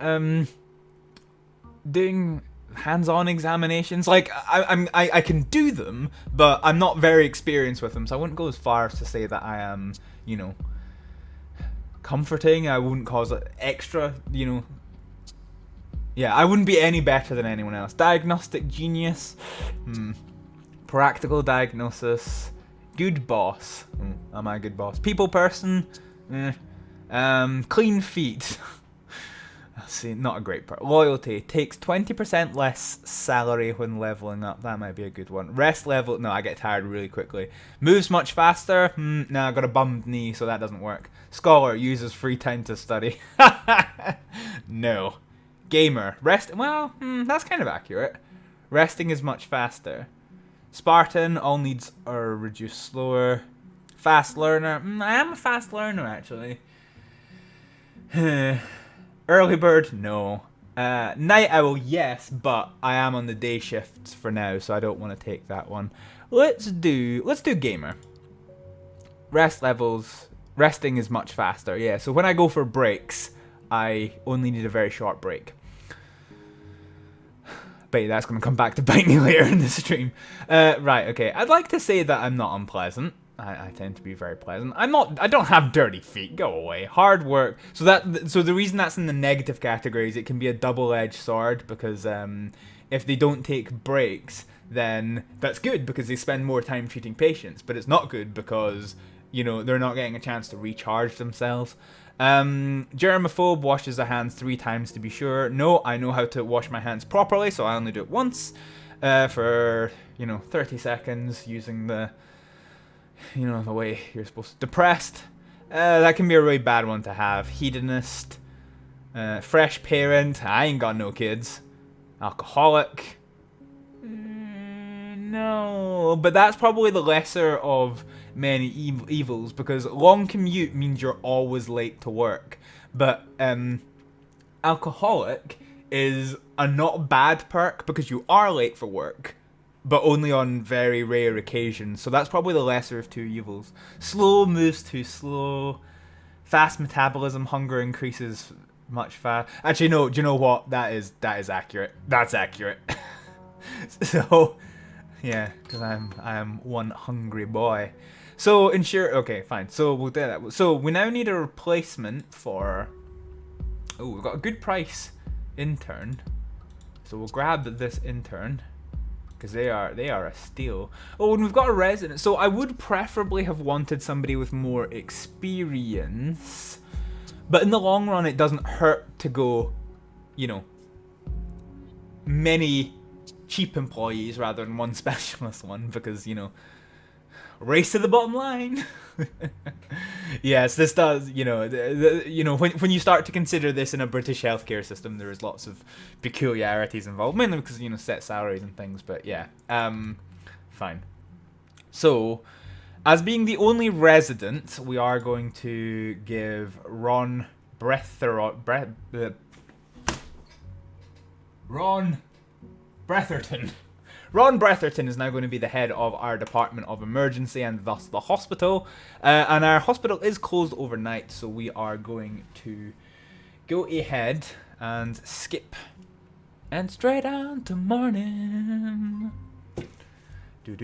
doing hands-on examinations. Like I can do them, but I'm not very experienced with them, so I wouldn't go as far as to say that I am, you know, comforting. I wouldn't cause extra, you know. Yeah, I wouldn't be any better than anyone else. Diagnostic genius, practical diagnosis, good boss. Am I a good boss? People person, clean feet. See, not a great part. Loyalty takes 20% less salary when leveling up. That might be a good one. Rest level. No, I get tired really quickly. Moves much faster. No, I got a bummed knee, so that doesn't work. Scholar uses free time to study. No. Gamer. Rest. Well, that's kind of accurate. Resting is much faster. Spartan. All needs are reduced slower. Fast learner. I am a fast learner, actually. Early bird, no. Night owl, yes, but I am on the day shift for now, so I don't want to take that one. Let's do gamer. Rest levels, resting is much faster, yeah. So when I go for breaks, I only need a very short break. Bet you that's going to come back to bite me later in the stream. Right, okay. I'd like to say that I'm not unpleasant. I tend to be very pleasant. I don't have dirty feet. Go away. Hard work. So the reason that's in the negative category is it can be a double-edged sword because if they don't take breaks, then that's good because they spend more time treating patients. But it's not good because, you know, they're not getting a chance to recharge themselves. Germaphobe, washes their hands 3 times to be sure. No, I know how to wash my hands properly, so I only do it once for, you know, 30 seconds using the, you know, the way you're supposed to. Depressed, that can be a really bad one to have. Hedonist, fresh parent, I ain't got no kids. Alcoholic, no, but that's probably the lesser of many evils because long commute means you're always late to work, but alcoholic is a not bad perk because you are late for work, but only on very rare occasions, so that's probably the lesser of 2 evils. Slow moves too slow. Fast metabolism, hunger increases much fast. Actually, no, do you know what? That is accurate. That's accurate. So yeah, because I am one hungry boy. So ensure. Okay, fine. So we'll do that. So we now need a replacement for. Oh, we've got a good price intern. So we'll grab this intern because they are a steal. Oh, and we've got a resident. So I would preferably have wanted somebody with more experience, but in the long run, it doesn't hurt to go, you know, many cheap employees rather than one specialist one because, you know, race to the bottom line. Yes, this does, you know, you know, when you start to consider this in a British healthcare system, there is lots of peculiarities involved, mainly because, you know, set salaries and things, but yeah, fine. So, as being the only resident, we are going to give Ron Bretherton. Ron Bretherton is now going to be the head of our Department of Emergency and thus the hospital. And our hospital is closed overnight, so we are going to go ahead and skip. And straight on to morning. A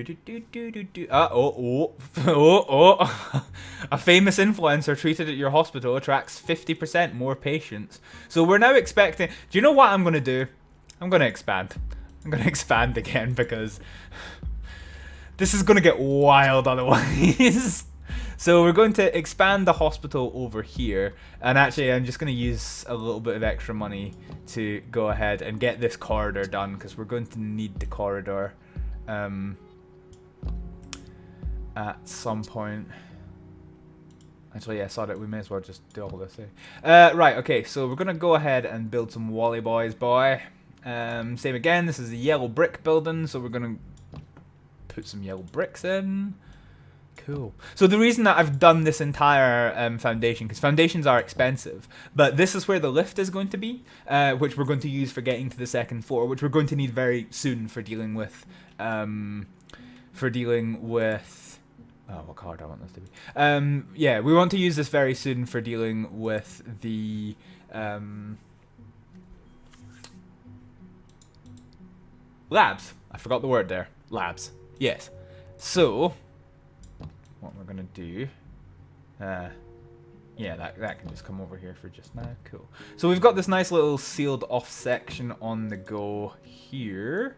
famous influencer tweeted at your hospital attracts 50% more patients. So we're now expecting... Do you know what I'm going to do? I'm going to expand. I'm going to expand again because this is going to get wild otherwise. So we're going to expand the hospital over here. And actually, I'm just going to use a little bit of extra money to go ahead and get this corridor done because we're going to need the corridor at some point. Actually, yeah, sorry, we may as well just do all this. Right, okay, so we're going to go ahead and build some Wally Boys, boy. Same again, this is a yellow brick building, so we're going to put some yellow bricks in. Cool. So the reason that I've done this entire foundation, because foundations are expensive, but this is where the lift is going to be, which we're going to use for getting to the second floor, which we're going to need very soon for dealing with, oh, what card do I want this to be? Yeah, we want to use this very soon for dealing with the, labs. I forgot the word there. Labs. Yes. So, what we're going to do, yeah, that can just come over here for just now. Cool. So we've got this nice little sealed off section on the go here.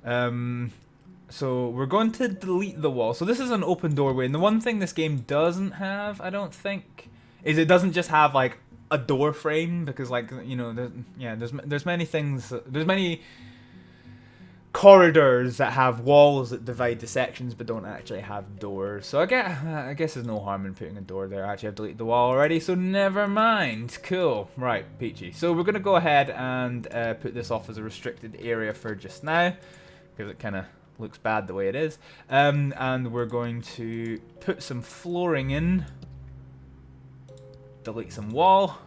So we're going to delete the wall. So this is an open doorway, and the one thing this game doesn't have, I don't think, is it doesn't just have like a door frame, because like, you know, there's many things, there's many corridors that have walls that divide the sections but don't actually have doors. So I guess there's no harm in putting a door there. Actually, I've deleted the wall already, so never mind. Cool. Right, peachy. So we're going to go ahead and put this off as a restricted area for just now, because it kind of looks bad the way it is. And we're going to put some flooring in. Delete some wall.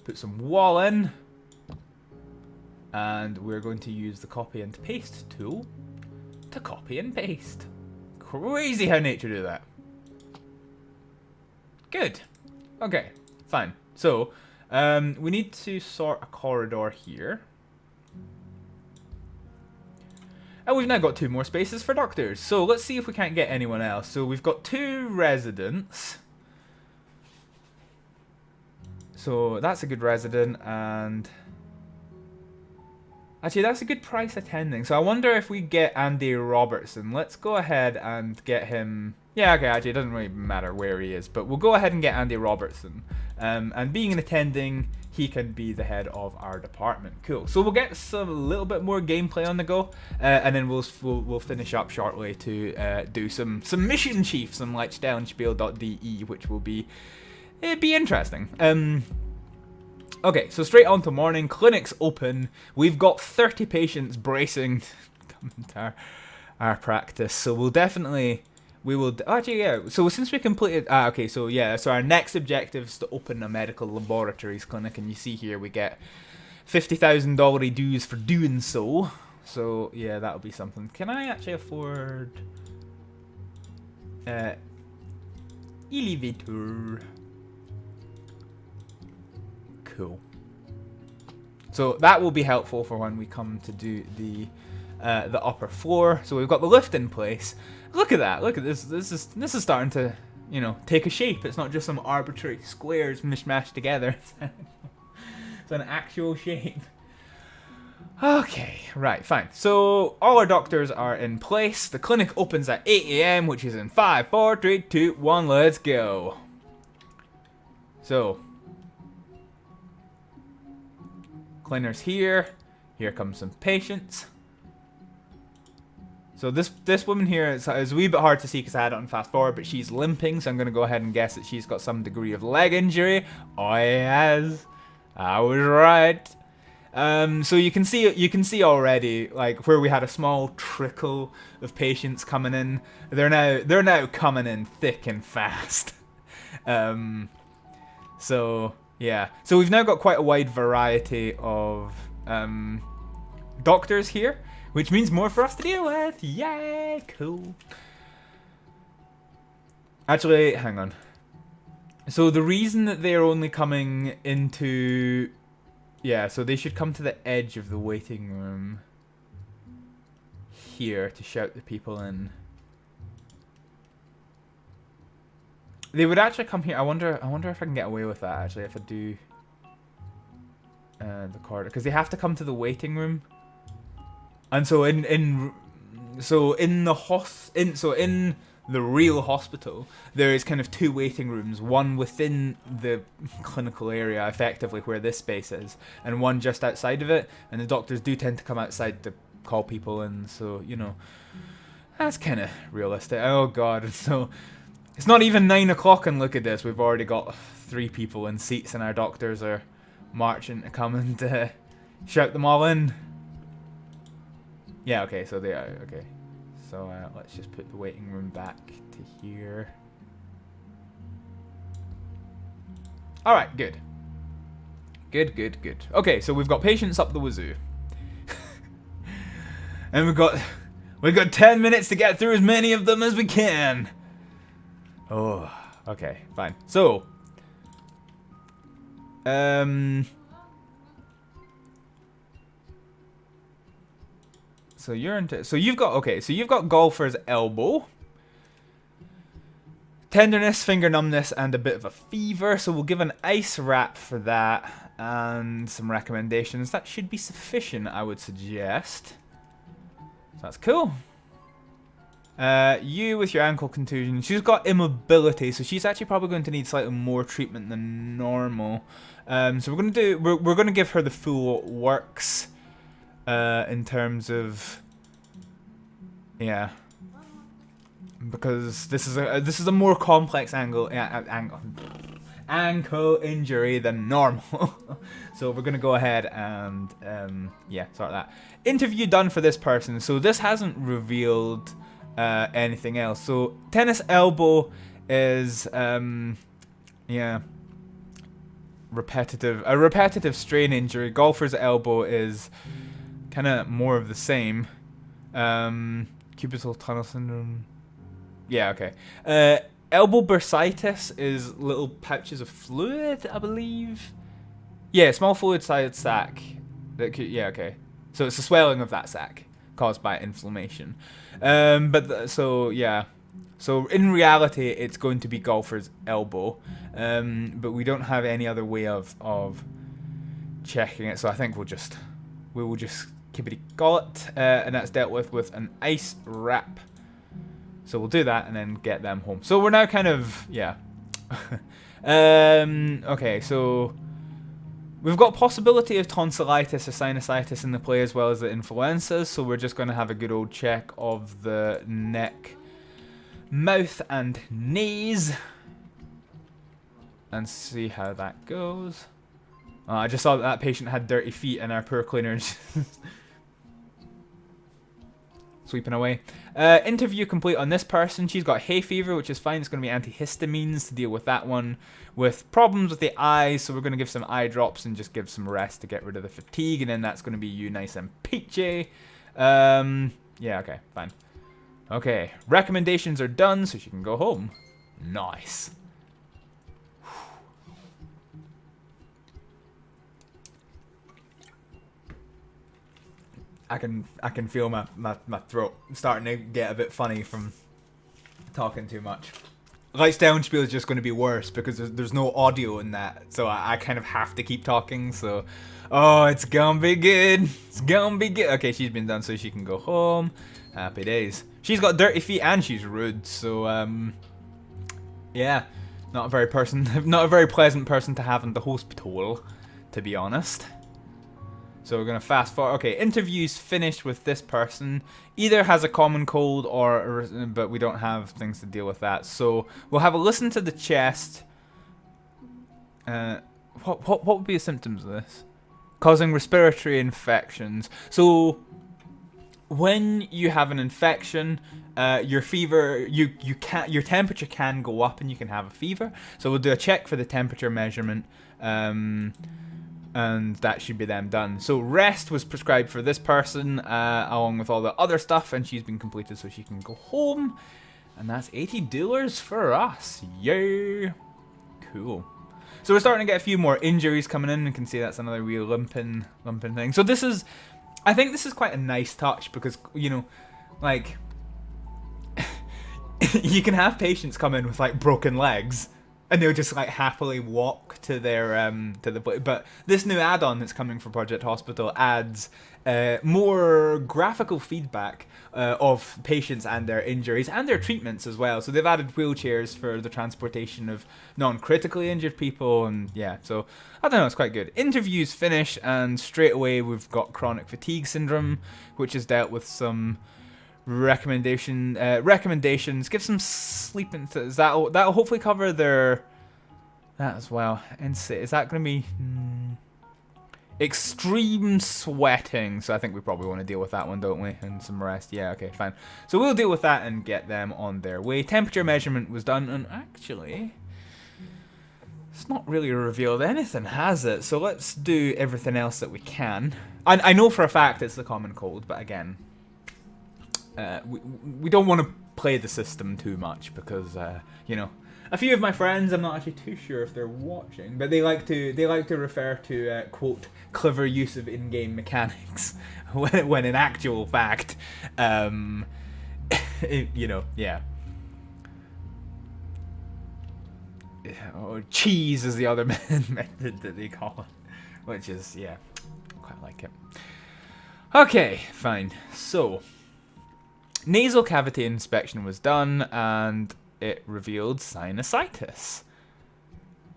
put some wall in. And we're going to use the copy and paste tool to copy and paste. Crazy how nature do that. Good. Okay, fine. So, we need to sort a corridor here. And we've now got 2 more spaces for doctors. So let's see if we can't get anyone else. So we've got 2 residents. So that's a good resident, and actually that's a good price attending. So I wonder if we get Andy Robertson. Let's go ahead and get him. Yeah, okay, actually it doesn't really matter where he is, but we'll go ahead and get Andy Robertson. And being an attending, he can be the head of our department. Cool. So we'll get a little bit more gameplay on the go, and then we'll finish up shortly to do some mission chief, some Lichtstellenspiel.de, which will be interesting. Okay, so straight on to morning. Clinic's open. We've got 30 patients bracing to come into our practice, so we'll definitely. We will actually, yeah. So since we completed, okay, so yeah, so our next objective is to open a medical laboratories clinic, and you see here we get $50,000 dues for doing so. So yeah, that'll be something. Can I actually afford elevator? Cool. So that will be helpful for when we come to do the upper floor. So we've got the lift in place. Look at that! Look at this. This is starting to, you know, take a shape. It's not just some arbitrary squares mishmashed together. It's an actual shape. Okay, right, fine. So all our doctors are in place. The clinic opens at 8 AM, which is in 5, 4, 3, 2, 1. Let's go. So cleaner's here. Here comes some patients. So this woman here is a wee bit hard to see because I had it on fast forward, but she's limping, so I'm going to go ahead and guess that she's got some degree of leg injury. Oh yes, I was right. So you can see already, like, where we had a small trickle of patients coming in. They're now coming in thick and fast. So yeah, so we've now got quite a wide variety of doctors here, which means more for us to deal with. Yay, cool. Actually, hang on. So the reason that they're only coming into... Yeah, so they should come to the edge of the waiting room here to shout the people in. They would actually come here. I wonder if I can get away with that, actually, if I do the corridor. Because they have to come to the waiting room. And so in the real hospital, there is kind of 2 waiting rooms, one within the clinical area, effectively where this space is, and one just outside of it. And the doctors do tend to come outside to call people in, so you know, that's kind of realistic. Oh god, so it's not even 9 o'clock, and look at this, we've already got 3 people in seats, and our doctors are marching to come and shout them all in. Yeah, okay, so they are, okay. So let's just put the waiting room back to here. Alright, good. Good. Okay, so we've got patients up the wazoo. And we've got 10 minutes to get through as many of them as we can. Oh, okay, fine. So, so you're into. So you've got So you've got golfer's elbow, tenderness, finger numbness, and a bit of a fever. So we'll give an ice wrap for that and some recommendations. That should be sufficient, I would suggest. So that's cool. You with your ankle contusion. She's got immobility, so she's actually probably going to need slightly more treatment than normal. So we're gonna give her the full works. In terms of, yeah, because this is a more complex ankle injury than normal. So we're gonna go ahead and yeah, sort that. Interview done for this person. So this hasn't revealed anything else. So tennis elbow is yeah. repetitive strain injury. Golfer's elbow is kind of more of the same. Cubital tunnel syndrome. Yeah, okay. Elbow bursitis is little pouches of fluid, I believe. Yeah, small fluid-sized sac. Yeah, okay. So it's the swelling of that sac caused by inflammation. So yeah. So in reality, it's going to be golfer's elbow, but we don't have any other way of checking it. So I think we will just keep call it, and that's dealt with an ice wrap. So we'll do that and then get them home. So we're now kind of okay. So we've got possibility of tonsillitis or sinusitis in the play as well as the influenzas. So we're just going to have a good old check of the neck, mouth and knees and see how that goes. I just saw that patient had dirty feet and our poor cleaners sweeping away. Interview complete on this person. She's got hay fever, which is fine. It's going to be antihistamines to deal with that one. With problems with the eyes, so we're going to give some eye drops and just give some rest to get rid of the fatigue, and then that's going to be you nice and peachy. Yeah, okay, fine. Okay, recommendations are done, so she can go home. Nice. I can feel my throat starting to get a bit funny from talking too much. Lights down spiel is just going to be worse because there's no audio in that, so I kind of have to keep talking. So, oh, it's gonna be good. It's gonna be good. Okay, she's been done, so she can go home. Happy days. She's got dirty feet and she's rude, so yeah, not a very pleasant person to have in the hospital, to be honest. So we're going to fast forward. Okay, interview's finished with this person. Either has a common cold but we don't have things to deal with that. So we'll have a listen to the chest. What would be the symptoms of this? Causing respiratory infections. So when you have an infection, your fever, your temperature can go up and you can have a fever. So we'll do a check for the temperature measurement. And that should be them done. So rest was prescribed for this person, along with all the other stuff, and she's been completed, so she can go home. And that's $80 for us. Yay! Cool. So we're starting to get a few more injuries coming in, and can see that's another wee limping thing. So this is, I think this is quite a nice touch because, you know, like, you can have patients come in with like broken legs. And they'll just like happily walk to their to the place. But this new add-on that's coming for Project Hospital adds more graphical feedback of patients and their injuries and their treatments as well. So they've added wheelchairs for the transportation of non-critically injured people, and yeah. So I don't know, it's quite good. Interviews finish, and straight away we've got chronic fatigue syndrome, which is dealt with some recommendations. Give some sleep into that'll hopefully cover that as well. And is that going to be extreme sweating? So I think we probably want to deal with that one, don't we? And some rest. Yeah, okay, fine. So we'll deal with that and get them on their way. Temperature measurement was done, and actually it's not really revealed anything, has it? So let's do everything else that we can. I know for a fact it's the common cold, but again, we don't want to play the system too much because you know, a few of my friends, I'm not actually too sure if they're watching, but they like to refer to quote clever use of in-game mechanics when in actual fact, you know, yeah. Or cheese is the other method that they call it, which is, yeah, quite like it. Okay, fine. So nasal cavity inspection was done, and it revealed sinusitis,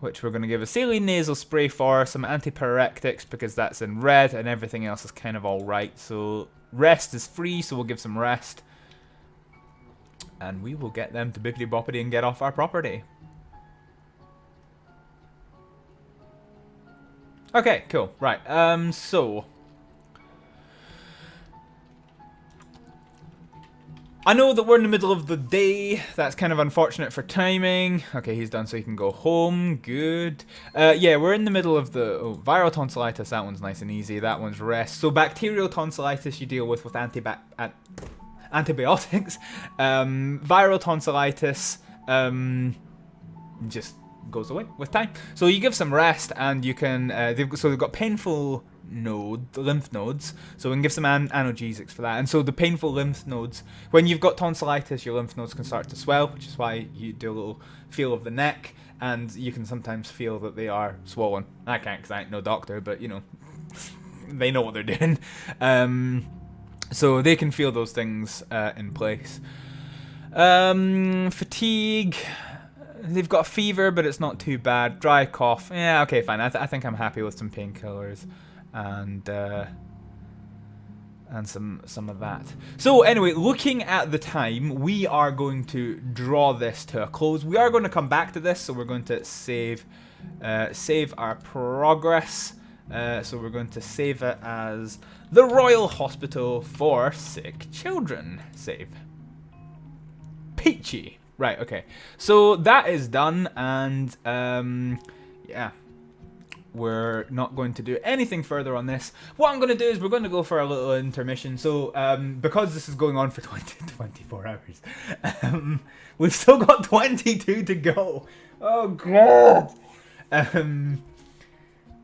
which we're going to give a saline nasal spray for, some antipyrectics because that's in red, and everything else is kind of all right. So rest is free, so we'll give some rest, and we will get them to bippity boppity and get off our property. Okay, cool. Right. So I know that we're in the middle of the day. That's kind of unfortunate for timing. Okay, he's done, so he can go home. Good. Yeah, we're in the middle of the viral tonsillitis. That one's nice and easy. That one's rest. So bacterial tonsillitis you deal with antibiotics. Viral tonsillitis just goes away with time. So you give some rest, and you can. They've got painful lymph nodes, so we can give some analgesics for that. And so the painful lymph nodes, when you've got tonsillitis, your lymph nodes can start to swell, which is why you do a little feel of the neck, and you can sometimes feel that they are swollen. I can't, because I ain't no doctor, but you know, they know what they're doing. So they can feel those things in place. Fatigue. They've got a fever, but it's not too bad. Dry cough. Yeah, okay, fine. I think I'm happy with some painkillers and some of that. So anyway, looking at the time, we are going to draw this to a close. We are going to come back to this, so we're going to save our progress. So we're going to save it as the Royal Hospital for Sick Children. Save. Peachy. Right, okay. So that is done, and yeah. We're not going to do anything further on this. What I'm going to do is we're going to go for a little intermission. So, because this is going on for 24 hours, we've still got 22 to go. Oh, God. I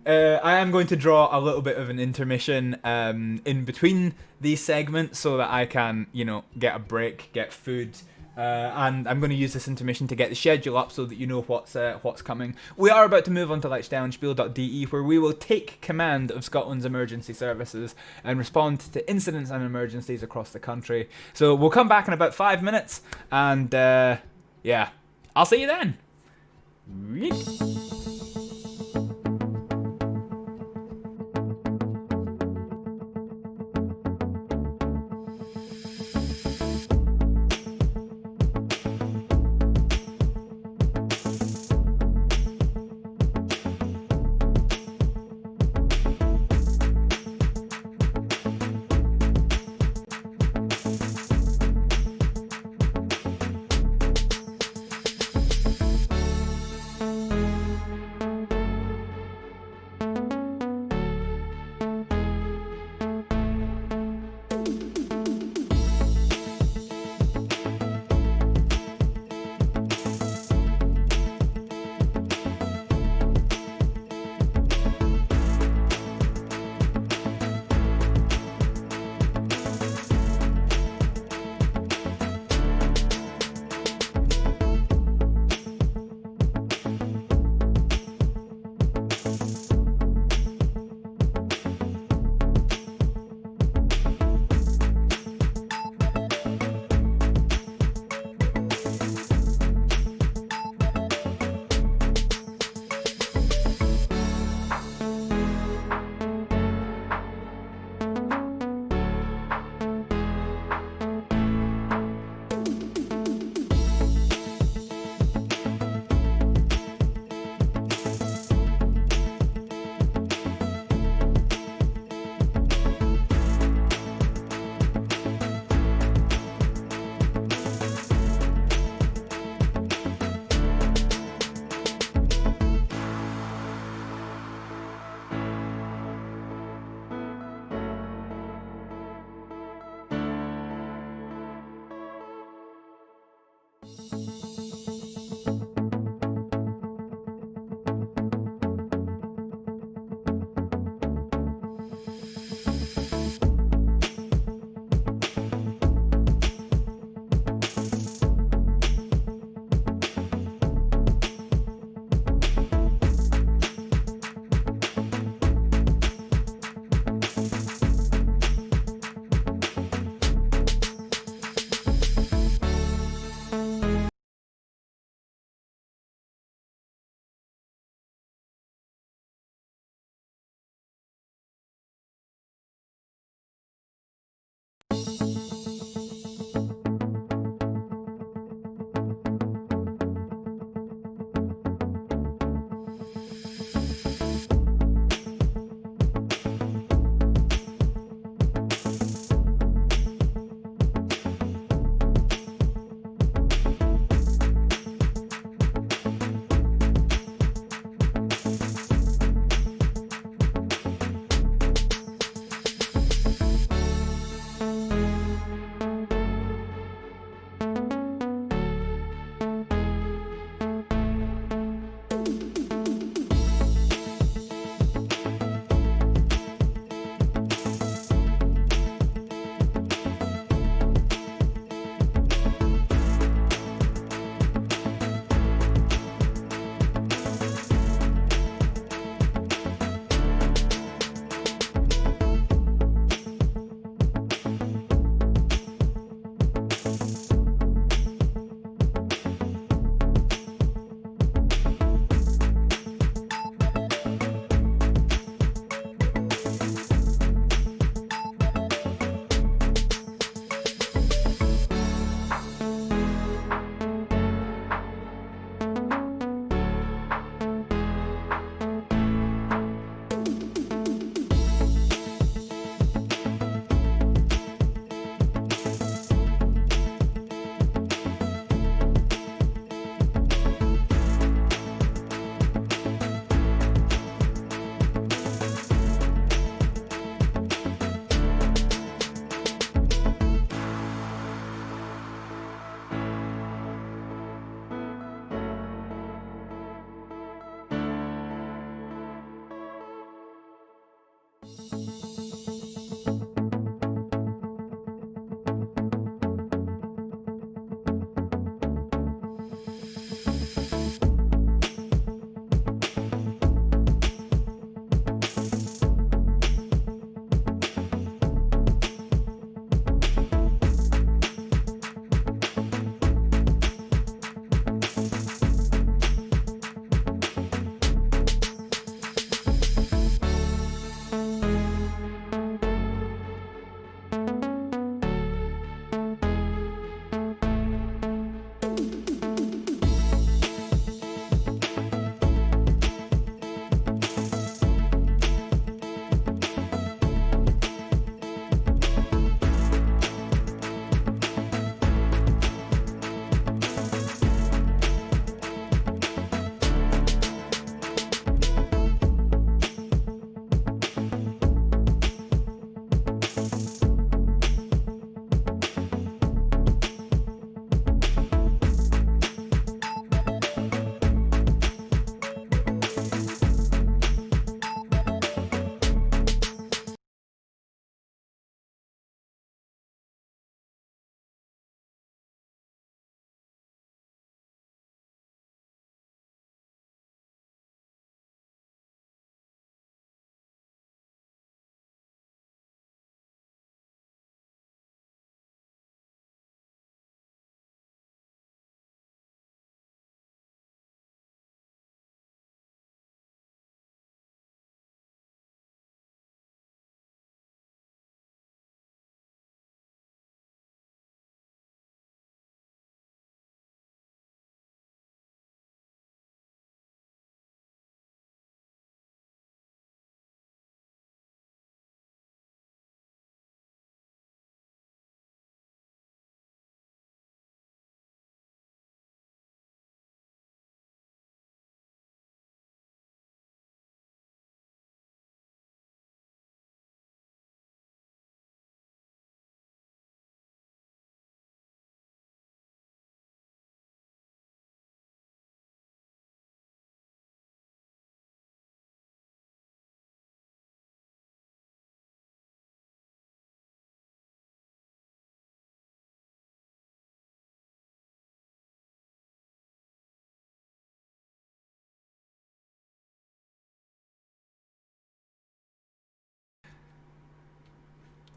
am going to draw a little bit of an intermission in between these segments so that I can, you know, get a break, get food. And I'm going to use this intermission to get the schedule up so that you know what's coming. We are about to move on to lichtstellenspiel.de, where we will take command of Scotland's emergency services and respond to incidents and emergencies across the country. So we'll come back in about 5 minutes, and yeah, I'll see you then.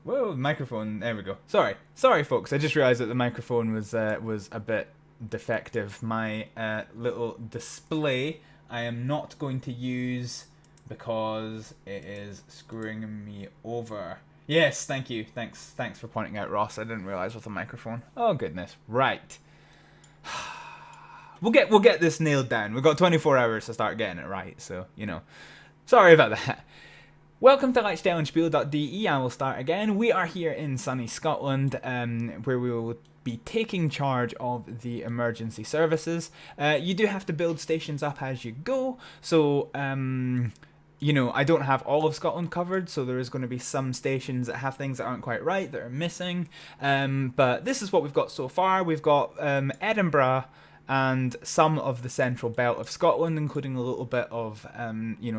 Whoa, microphone. There we go. Sorry, folks. I just realised that the microphone was a bit defective. My little display I am not going to use because it is screwing me over. Yes, thank you. Thanks for pointing out, Ross. I didn't realise with the microphone. Oh goodness. Right. We'll get this nailed down. We've got 24 hours to start getting it right. So sorry about that. Welcome to livestream.de. I will start again. We are here in sunny Scotland, where we will be taking charge of the emergency services. You do have to build stations up as you go, so I don't have all of Scotland covered, so there is going to be some stations that have things that aren't quite right, that are missing. But this is what we've got so far. We've got Edinburgh and some of the central belt of Scotland, including a little bit of,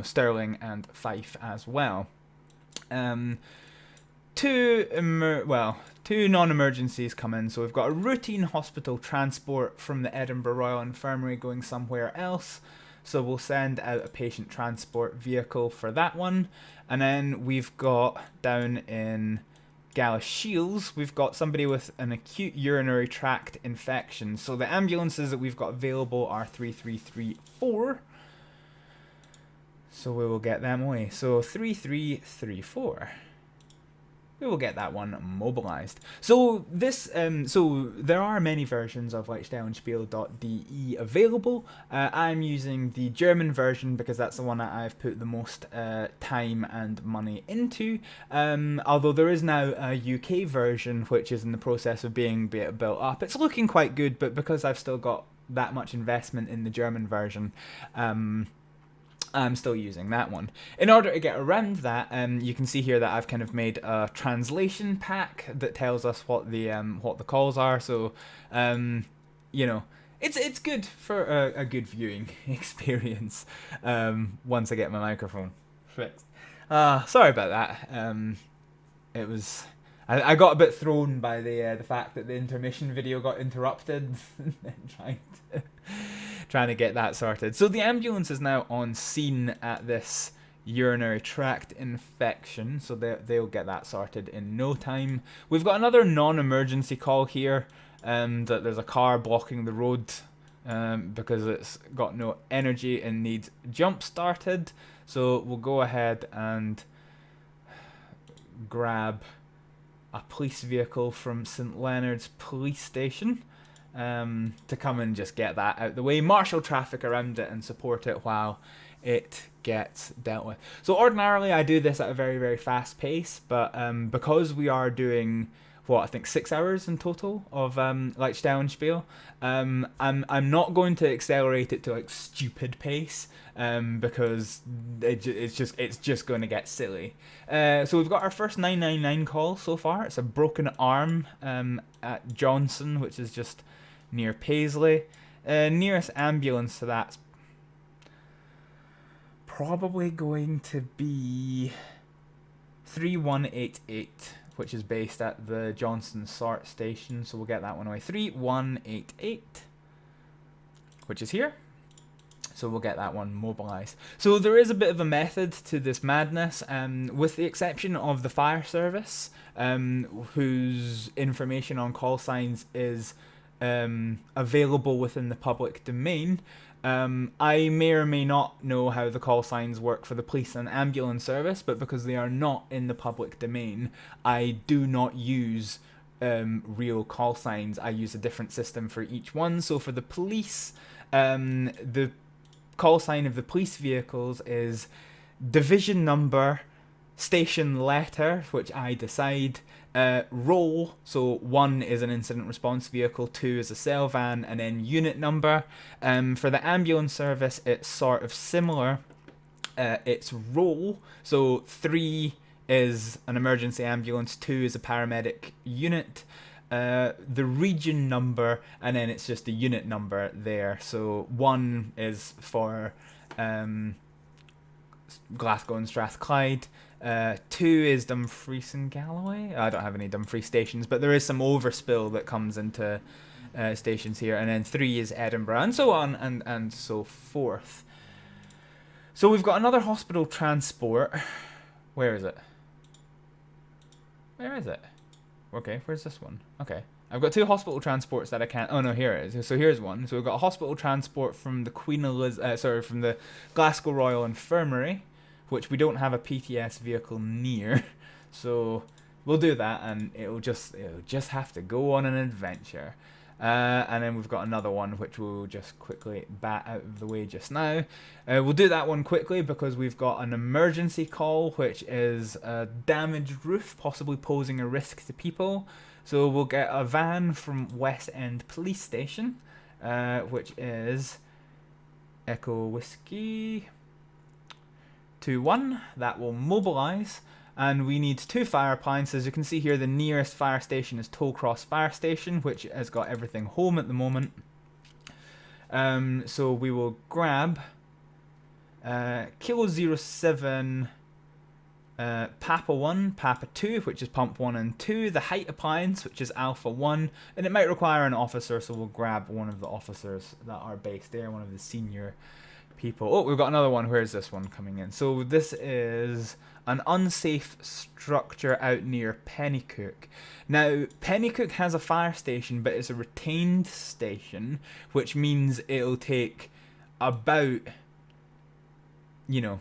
Stirling and Fife as well. Two non-emergencies come in. So we've got a routine hospital transport from the Edinburgh Royal Infirmary going somewhere else. So we'll send out a patient transport vehicle for that one. And then we've got down in Galashiels, we've got somebody with an acute urinary tract infection. So the ambulances that we've got available are 3334. So we will get them away. So 3334. We will get that one mobilized. So this, so there are many versions of livestream.de available. I'm using the German version because that's the one that I've put the most time and money into. Although there is now a UK version which is in the process of being built up. It's looking quite good, but because I've still got that much investment in the German version, I'm still using that one. In order to get around that, you can see here that I've kind of made a translation pack that tells us what the calls are. So, it's good for a good viewing experience. Once I get my microphone fixed. Sorry about that. It was. I got a bit thrown by the fact that the intermission video got interrupted. Trying to get that sorted. So the ambulance is now on scene at this urinary tract infection, so they'll get that sorted in no time. We've got another non-emergency call here, that there's a car blocking the road because it's got no energy and needs jump started. So we'll go ahead and grab a police vehicle from St Leonard's police station to come and just get that out the way, marshal traffic around it and support it while it gets dealt with. So ordinarily I do this at a very, very fast pace, but because we are doing I think 6 hours in total of Lichtstellenspiel, I'm not going to accelerate it to like stupid pace, because it's just going to get silly. So we've got our first 999 call so far. It's a broken arm at Johnson, which is just near Paisley. Nearest ambulance to that's probably going to be 3188, which is based at the Johnson Sort station. So we'll get that one away. 3188, which is here. So we'll get that one mobilized. So there is a bit of a method to this madness, with the exception of the fire service, whose information on call signs is available within the public domain. I may or may not know how the call signs work for the police and ambulance service, but because they are not in the public domain, I do not use real call signs. I use a different system for each one. So for the police, the call sign of the police vehicles is division number, station letter, which I decide, role, so 1 is an incident response vehicle, 2 is a cell van, and then unit number. For the ambulance service, it's sort of similar. It's role, so 3 is an emergency ambulance, 2 is a paramedic unit, the region number, and then it's just the unit number there. So 1 is for Glasgow and Strathclyde. 2 is Dumfries and Galloway. I don't have any Dumfries stations, but there is some overspill that comes into stations here. And then 3 is Edinburgh, and so on and so forth. So we've got another hospital transport. Where is it? Where is it? Okay, where's this one? Okay. I've got 2 hospital transports that I can't... Oh, no, here it is. So here's one. So we've got a hospital transport from the from the Glasgow Royal Infirmary, which we don't have a PTS vehicle near. So we'll do that, and it'll just have to go on an adventure. And then we've got another one which we'll just quickly bat out of the way just now. We'll do that one quickly because we've got an emergency call, which is a damaged roof, possibly posing a risk to people. So we'll get a van from West End Police Station, which is Echo Whiskey 21. That will mobilise. And we need 2 fire appliances. As you can see here, the nearest fire station is Tollcross Fire Station, which has got everything home at the moment. So we will grab Kilo 07 Papa 1, Papa 2, which is pump 1 and 2, the height appliance, which is Alpha 1, and it might require an officer, so we'll grab one of the officers that are based there, one of the senior people. Oh, we've got another one. Where's this one coming in? So this is an unsafe structure out near Pennycook. Now, Pennycook has a fire station, but it's a retained station, which means it'll take about, you know,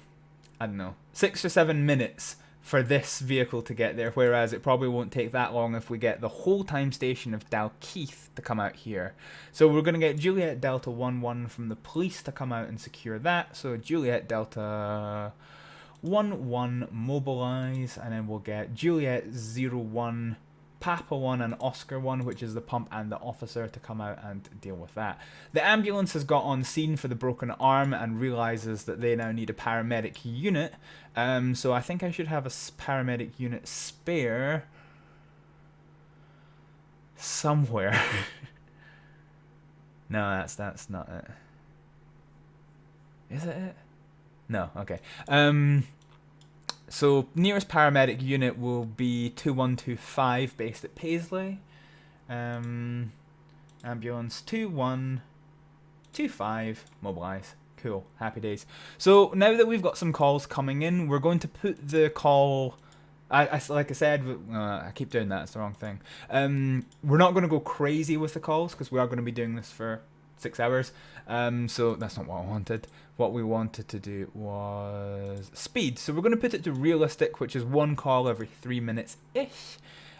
I don't know, 6 or 7 minutes for this vehicle to get there, whereas it probably won't take that long if we get the whole time station of Dalkeith to come out here. So we're going to get Juliet Delta 11 from the police to come out and secure that. So Juliet Delta 11 mobilize, and then we'll get Juliet 01 Papa 1 and Oscar 1, which is the pump and the officer, to come out and deal with that. The ambulance has got on scene for the broken arm and realizes that they now need a paramedic unit. So I think I should have a paramedic unit spare somewhere. No, that's not it. Is it? No, okay. So nearest paramedic unit will be 2125 based at Paisley. Ambulance 2125 mobilize. Cool, happy days. So now that we've got some calls coming in, we're going to put the call. Like I said, I keep doing that. It's the wrong thing. We're not going to go crazy with the calls because we are going to be doing this for 6 hours. So that's not what I wanted. What we wanted to do was speed. So we're going to put it to realistic, which is 1 call every 3 minutes-ish.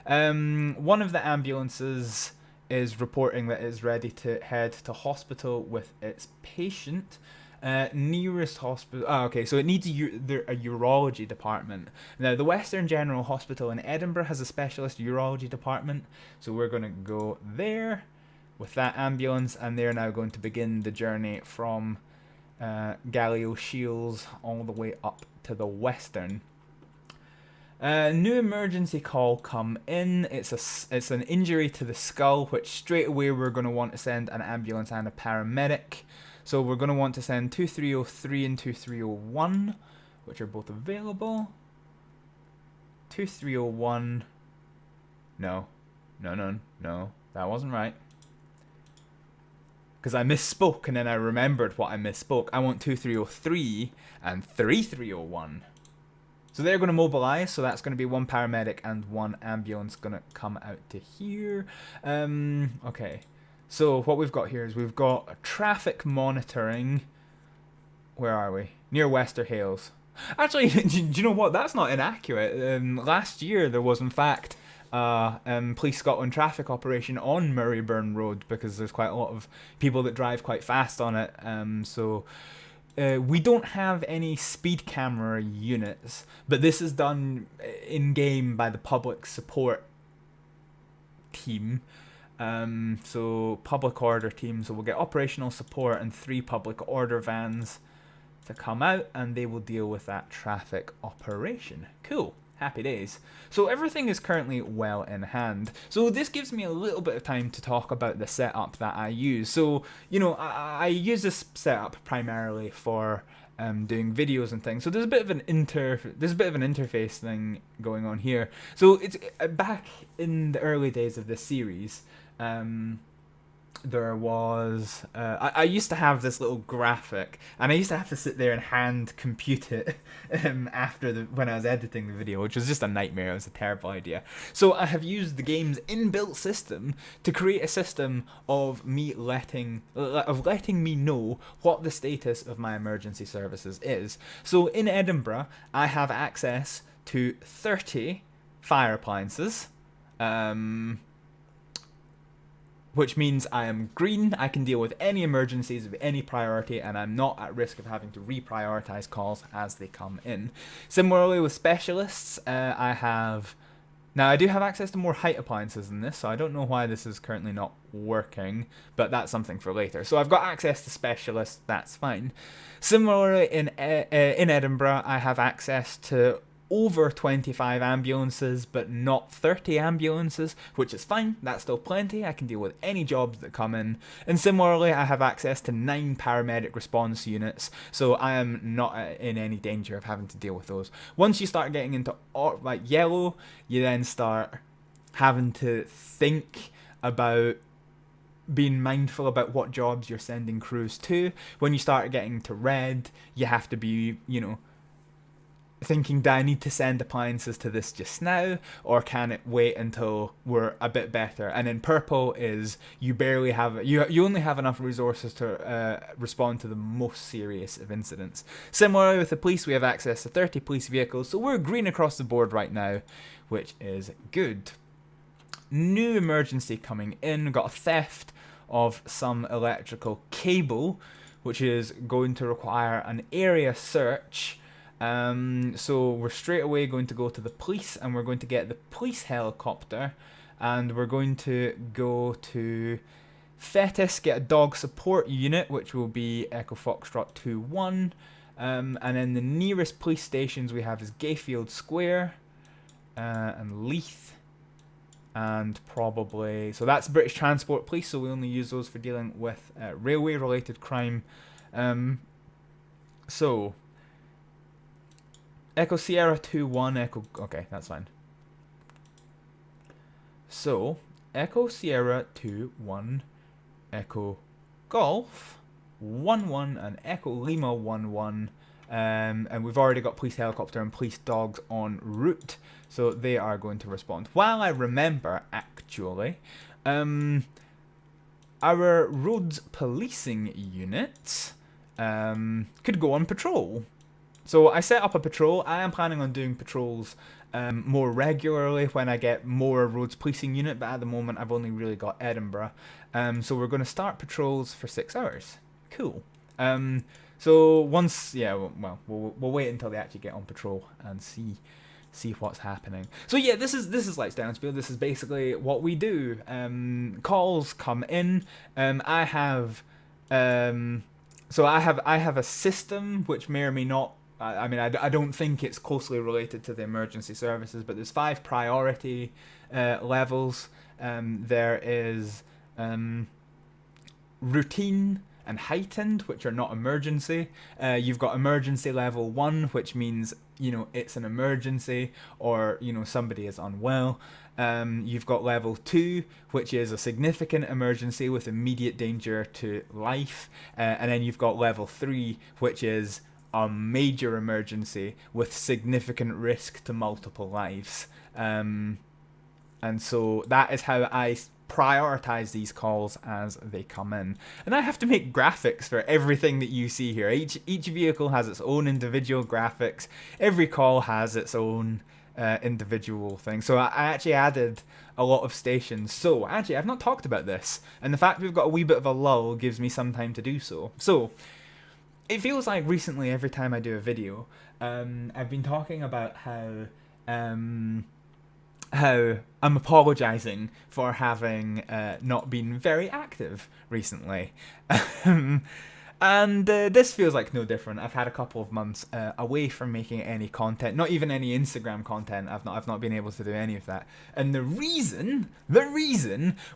One of the ambulances is reporting that it's ready to head to hospital with its patient. Nearest hospital. Oh, okay, so it needs a urology department. Now, the Western General Hospital in Edinburgh has a specialist urology department, so we're going to go there with that ambulance, and they're now going to begin the journey from Gallio Shields all the way up to the Western. New emergency call come in. It's an injury to the skull, which straight away we're going to want to send an ambulance and a paramedic. So we're going to want to send 2303 and 2301, which are both available. 2301. No, that wasn't right. Because I misspoke and then I remembered what I misspoke. I want 2303 and 3301. So they're going to mobilize, so that's going to be 1 paramedic and 1 ambulance going to come out to here. Okay, so what we've got here is we've got traffic monitoring. Where are we? Near Wester Hales. Actually, do you know what? That's not inaccurate. Last year there was, in fact, Police Scotland traffic operation on Murrayburn Road because there's quite a lot of people that drive quite fast on it. We don't have any speed camera units, but this is done in-game by the public support team. So public order team, so we'll get operational support and 3 public order vans to come out, and they will deal with that traffic operation. Cool. Happy days. So everything is currently well in hand. So this gives me a little bit of time to talk about the setup that I use. So, you know, I use this setup primarily for doing videos and things. So there's a bit of an interface thing going on here. So it's back in the early days of this series. there was I used to have this little graphic, and I used to have to sit there and hand compute it when I was editing the video, which was just a nightmare. It was a terrible idea. So I have used the game's inbuilt system to create a system of letting me know what the status of my emergency services is. So in Edinburgh, I have access to 30 fire appliances. Which means I am green, I can deal with any emergencies of any priority, and I'm not at risk of having to reprioritize calls as they come in. Similarly with specialists, I do have access to more height appliances than this, so I don't know why this is currently not working, but that's something for later. So I've got access to specialists, that's fine. Similarly in Edinburgh, I have access to over 25 ambulances, but not 30 ambulances, which is fine. That's still plenty. I can deal with any jobs that come in. And similarly, I have access to 9 paramedic response units, so I am not in any danger of having to deal with those. Once you start getting into like yellow, you then start having to think about being mindful about what jobs you're sending crews to. When you start getting to red, you have to be, thinking, do I need to send appliances to this just now, or can it wait until we're a bit better? And in purple is you only have enough resources to respond to the most serious of incidents. Similarly with the police, we have access to 30 police vehicles, so we're green across the board right now, which is good. New emergency coming in. We've got a theft of some electrical cable, which is going to require an area search. So we're straight away going to go to the police, and we're going to get the police helicopter, and we're going to go to Fetis, get a dog support unit, which will be Echo Foxtrot 2-1, and then the nearest police stations we have is Gayfield Square, and Leith, and probably, so that's British Transport Police, so we only use those for dealing with railway related crime. So Echo Sierra 2-1, Echo... Okay, that's fine. So, Echo Sierra 2-1, Echo Golf 1-1, and Echo Lima 1-1. And we've already got police helicopter and police dogs en route, so they are going to respond. While I remember, actually, our roads policing units could go on patrol. So I set up a patrol. I am planning on doing patrols more regularly when I get more roads policing unit, but at the moment I've only really got Edinburgh. So we're going to start patrols for 6 hours. Cool. So once, well, we'll wait until they actually get on patrol and see what's happening. So yeah, this is Lights Down Spiel. This is basically what we do. Calls come in. I have a system which may or may not. I don't think it's closely related to the emergency services, but there's 5 priority levels. There is routine and heightened, which are not emergency. You've got emergency level 1, which means, it's an emergency, or, somebody is unwell. You've got level 2, which is a significant emergency with immediate danger to life. And then you've got level 3, which is a major emergency with significant risk to multiple lives. And so that is how I prioritize these calls as they come in. And I have to make graphics for everything that you see here. Each vehicle has its own individual graphics. Every call has its own individual thing. So I actually added a lot of stations. So actually, I've not talked about this. And the fact we've got a wee bit of a lull gives me some time to do so. So it feels like recently, every time I do a video, I've been talking about how I'm apologising for having not been very active recently. And this feels like no different. I've had a couple of months away from making any content, not even any Instagram content. I've not been able to do any of that. And the reason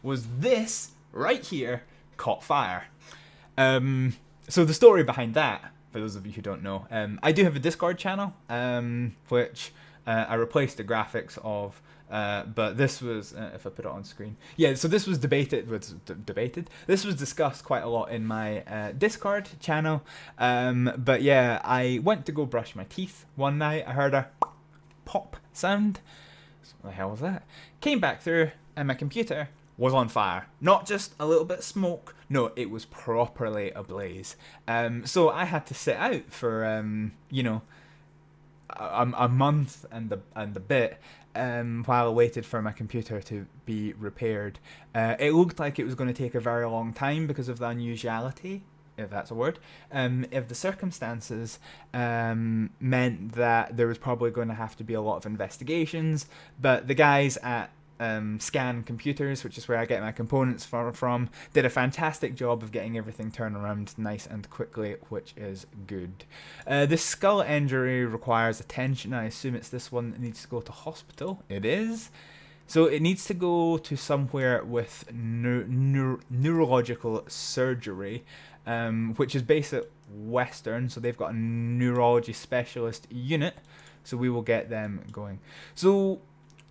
was this right here caught fire. So the story behind that, for those of you who don't know, I do have a Discord channel, which I replaced the graphics of, but this was, if I put it on screen, yeah. So this was debated. This was discussed quite a lot in my Discord channel. But yeah, I went to go brush my teeth one night. I heard a pop sound. What the hell was that? Came back through, and my computer was on fire. Not just a little bit of smoke. No, it was properly ablaze. So I had to sit out for you know, a month and a bit while I waited for my computer to be repaired. It looked like it was going to take a very long time because of the unusuality, if that's a word, if the circumstances meant that there was probably going to have to be a lot of investigations, but the guys at Scan Computers, which is where I get my components from, did a fantastic job of getting everything turned around nice and quickly, which is good. This skull injury requires attention. I assume it's this one that needs to go to hospital. It is. So it needs to go to somewhere with neurological surgery, which is based at Western, so they've got a neurology specialist unit, so we will get them going. So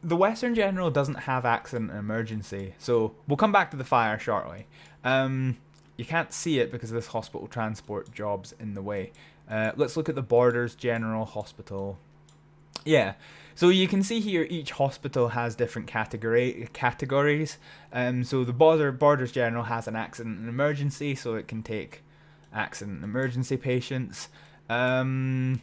the Western General doesn't have accident and emergency, so we'll come back to the fire shortly. You can't see it because this hospital transport job's in the way. Let's look at the Borders General Hospital. Yeah, so you can see here each hospital has different categories. So the Borders General has an accident and emergency, so it can take accident and emergency patients. So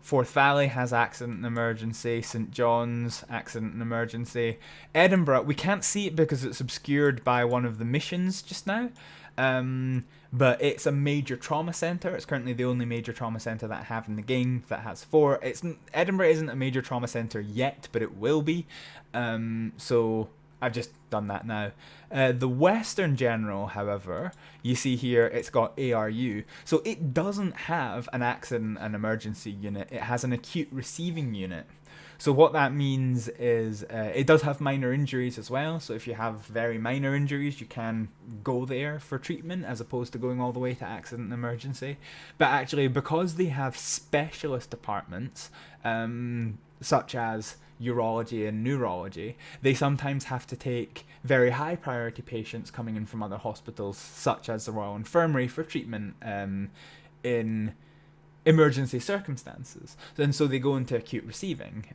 Forth Valley has accident and emergency, St John's accident and emergency. Edinburgh, we can't see it because it's obscured by one of the missions just now, but it's a major trauma centre. It's currently the only major trauma centre that I have in the game that has 4. Edinburgh isn't a major trauma centre yet, but it will be, so I've just done that now. The Western General, however, you see here it's got ARU. So it doesn't have an accident and emergency unit. It has an acute receiving unit. So what that means is it does have minor injuries as well. So if you have very minor injuries, you can go there for treatment as opposed to going all the way to accident and emergency. But actually, because they have specialist departments, such as urology and neurology, they sometimes have to take very high priority patients coming in from other hospitals, such as the Royal Infirmary, for treatment in emergency circumstances. And so they go into acute receiving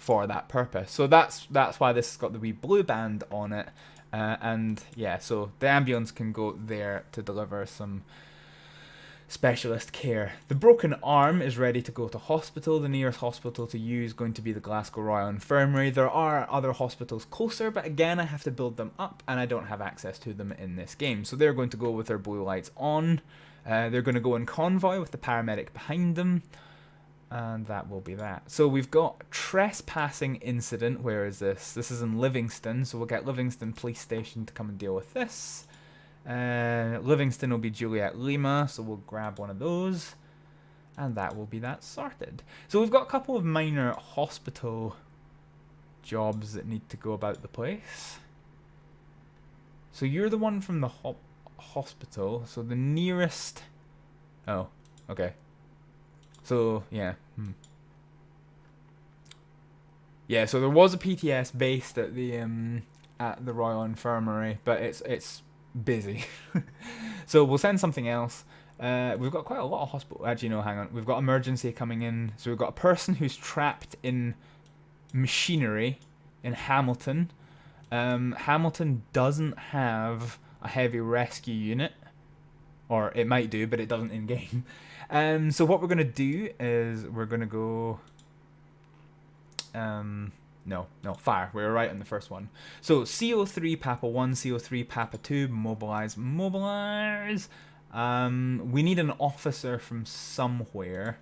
for that purpose. So that's why this has got the wee blue band on it. And yeah, so the ambulance can go there to deliver some specialist care. The broken arm is ready to go to hospital. The nearest hospital to use is going to be the Glasgow Royal Infirmary. There are other hospitals closer, but again, I have to build them up, and I don't have access to them in this game. So they're going to go with their blue lights on. They're going to go in convoy with the paramedic behind them, and that will be that. So we've got trespassing incident. Where is this? This is in Livingston, so we'll get Livingston Police Station to come and deal with this. Livingston will be Juliet Lima, so we'll grab one of those, and that will be that sorted. So we've got a couple of minor hospital jobs that need to go about the place. So you're the one from the hospital, so the nearest... Oh, okay. So, yeah. Yeah, so there was a PTS based at the Royal Infirmary, but it's busy. So we'll send something else. We've got quite a lot of hospital. Actually, no, hang on. We've got emergency coming in. So we've got a person who's trapped in machinery in Hamilton. Hamilton doesn't have a heavy rescue unit, or it might do, but it doesn't in game. So what we're gonna do is we're gonna go. No, fire. We were right on the first one. So CO3 Papa 1, CO3 Papa 2, mobilize. We need an officer from somewhere,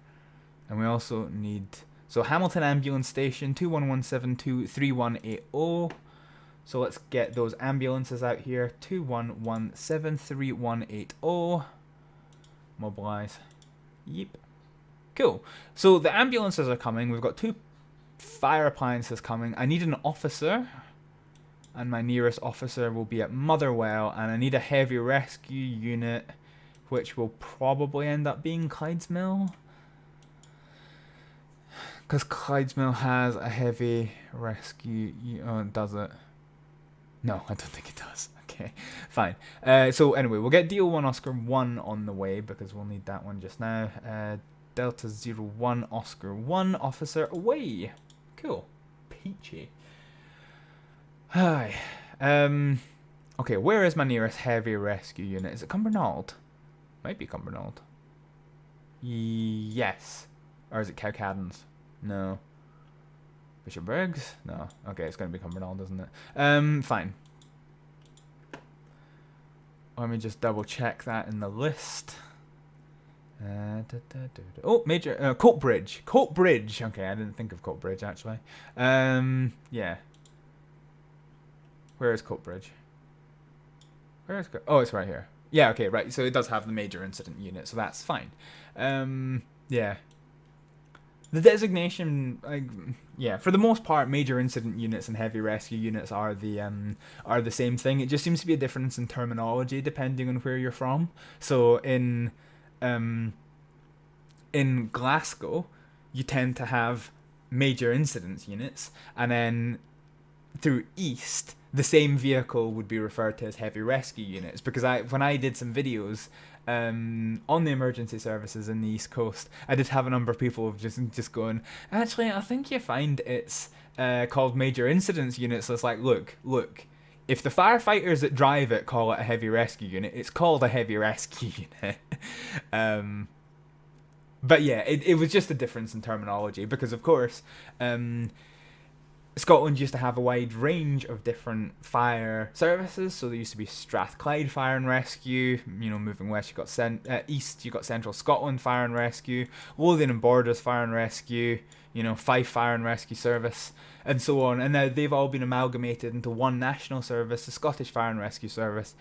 and we also need... So Hamilton Ambulance Station, 2117-3180. So let's get those ambulances out here. 2117-3180. Mobilize. Yep. Cool. So the ambulances are coming. We've got 2 fire appliances coming. I need an officer, and my nearest officer will be at Motherwell, and I need a heavy rescue unit, which will probably end up being Clydesmill. Because Clydesdale has a heavy rescue. Oh, does it? No, I don't think it does. Okay, fine. So anyway, we'll get DO1 Oscar 1 on the way because we'll need that one just now. Delta 01 Oscar 1 officer away. Cool. Peachy. Hi. Okay, where is my nearest heavy rescue unit? Is it Cumbernauld? Might be Cumbernauld. Yes. Or is it Cowcaddens? No. Bishop Briggs? No. Okay, it's going to be Cumbernauld, isn't it? Fine. Let me just double check that in the list. Oh, major Coatbridge. Coatbridge. Okay, I didn't think of Coatbridge actually. Yeah. Where is Coatbridge? Where is oh, it's right here. Yeah. Okay. Right. So it does have the major incident unit, so that's fine. Yeah. The designation, yeah, for the most part, major incident units and heavy rescue units are the same thing. It just seems to be a difference in terminology depending on where you're from. So in Glasgow, you tend to have major incidents units, and then through East, the same vehicle would be referred to as heavy rescue units. Because when I did some videos on the emergency services in the East Coast, I did have a number of people just going, actually, I think you find it's called major incidents units. So it's like, look, if the firefighters that drive it call it a heavy rescue unit, it's called a heavy rescue unit. But yeah, it was just a difference in terminology because, of course, Scotland used to have a wide range of different fire services. So there used to be Strathclyde Fire and Rescue. You know, moving west, you got east, you got Central Scotland Fire and Rescue, Lothian and Borders Fire and Rescue. You know, Fife Fire and Rescue Service, and so on. And now they've all been amalgamated into one national service, the Scottish Fire and Rescue Service,